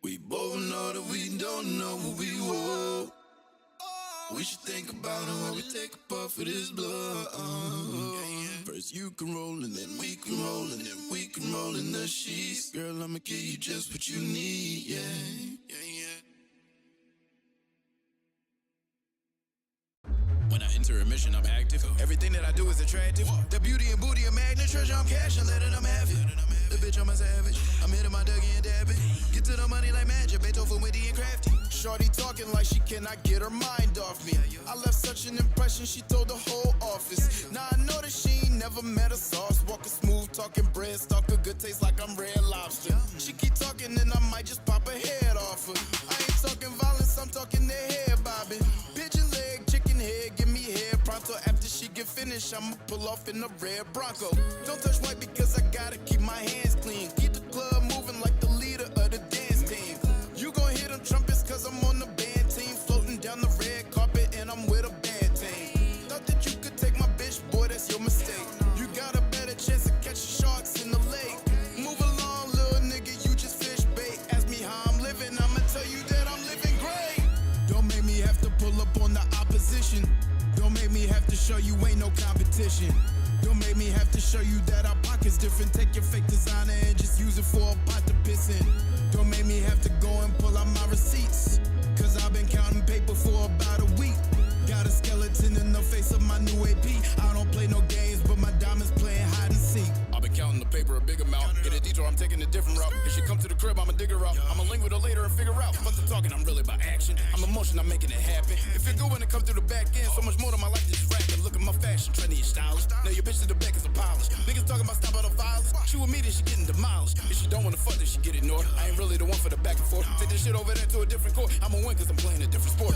We both know that we don't know what we want. We should think about it while we take a puff of this blood. First you can roll and then we can roll and then we can roll in the sheets. Girl, I'ma give you just what you need, yeah. When I enter a mission, I'm active. Everything that I do is attractive. The beauty and booty of magnet treasure, I'm cashing, letting them have it. The bitch, I'm a savage. I'm hitting my Dougie and dabbing. Get to the money like magic, Beethoven, witty and crafty. Shorty talking like she cannot get her mind off me. I left such an impression, she told the whole office. Now I know that she ain't never met a sauce. Walking smooth, talking bread, stalk a good taste like I'm Red Lobster. She keep talking and I might just pop her head off her. I ain't talking violence, I'm talking their head bobbing. Pigeon leg, chicken head, give me head pronto. After she get finished, I'ma pull off in a red Bronco. Don't touch white because I gotta keep my hands clean. Keep the club moving like the leader of the dance team. You gon' hear them trumpets cause I'm on the band team. Floating down the red carpet and I'm with a bad team. Thought that you could take my bitch, boy, that's your mistake. You got a better chance of catching sharks in the lake. Move along, little nigga, you just fish bait. Ask me how I'm living, I'ma tell you that I'm living great. Don't make me have to pull up on the opposition. Don't make me have to show you ain't no competition. Don't make me have to show you that our pockets different. Take your fake designer and just use it for a pot to piss in. Don't make me have to go and pull out my receipts. Cause I've been counting paper for about a week. Got a skeleton in the face of my new AP. I don't play no games, but my diamonds playing hide and seek. I've been counting the paper a big amount. Hit a detour, I'm taking a different route. If she come to the crib, I'ma dig her out. I'ma link with her later and figure out. Fuck the talking, I'm really about action. I'm emotion, I'm making it happen. If it go when it come through the back end, so much more to my life than just rapping. Look at my fashion, trendy and stylish. Now your bitch to the back is a polish. Niggas talking about stop out of violence. She with me, then she getting demolished. If she don't wanna fuck, then she get ignored. I ain't really the one for the back and forth. Take this shit over there to a different court. I'ma win cause I'm playing a different sport.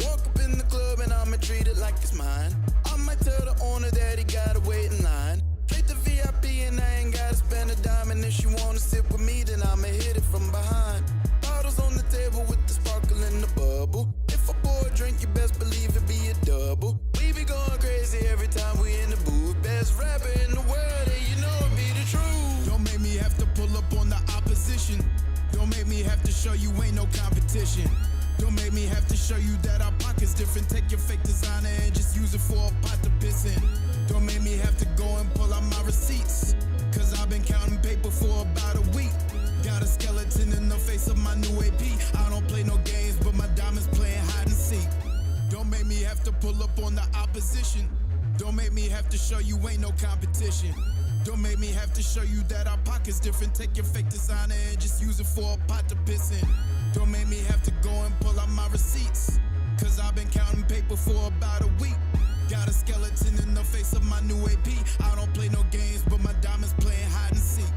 Walk up in the club and I'ma treat it like it's mine. I might tell the owner that he gotta wait in line. Play the VIP and I ain't gotta spend a dime. And if she wanna sit with me, then I'ma hit it from behind. Bottles on the table with the sparkle in the bubble. If a boy drink, you best believe it be a double. We be going crazy every time we in the booth. Best rapper in the world, and you know it be the truth. Don't make me have to pull up on the opposition. Don't make me have to show you ain't no competition. Don't make me have to show you that our pockets different. Take your fake designer and just use it for a pot to piss in. Don't make me have to go and pull out my receipts. Cause I've been counting paper for about a week. Got a skeleton in the face of my new AP. I don't play no games, but my diamonds playing hide and seek. Don't make me have to pull up on the opposition. Don't make me have to show you ain't no competition. Don't make me have to show you that our pockets different. Take your fake designer and just use it for a pot to piss in. Don't make me have to go and pull out my receipts, cause I've been counting paper for about a week. Got a skeleton in the face of my new AP. I don't play no games, but my diamonds playing hide and seek.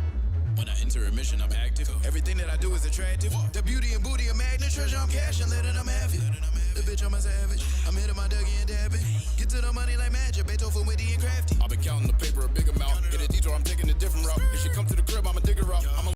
When I enter a mission, I'm active. Everything that I do is attractive. The beauty and booty a magnet. Treasure, I'm cash and letting them have it. The bitch, I'm a savage. I'm hitting my Dougie and dabbing. Get to the money like magic. Beethoven, witty and crafty. I've been counting the paper a big amount. Hit a detour, I'm taking a different route. If she come to the crib, I'ma dig her out.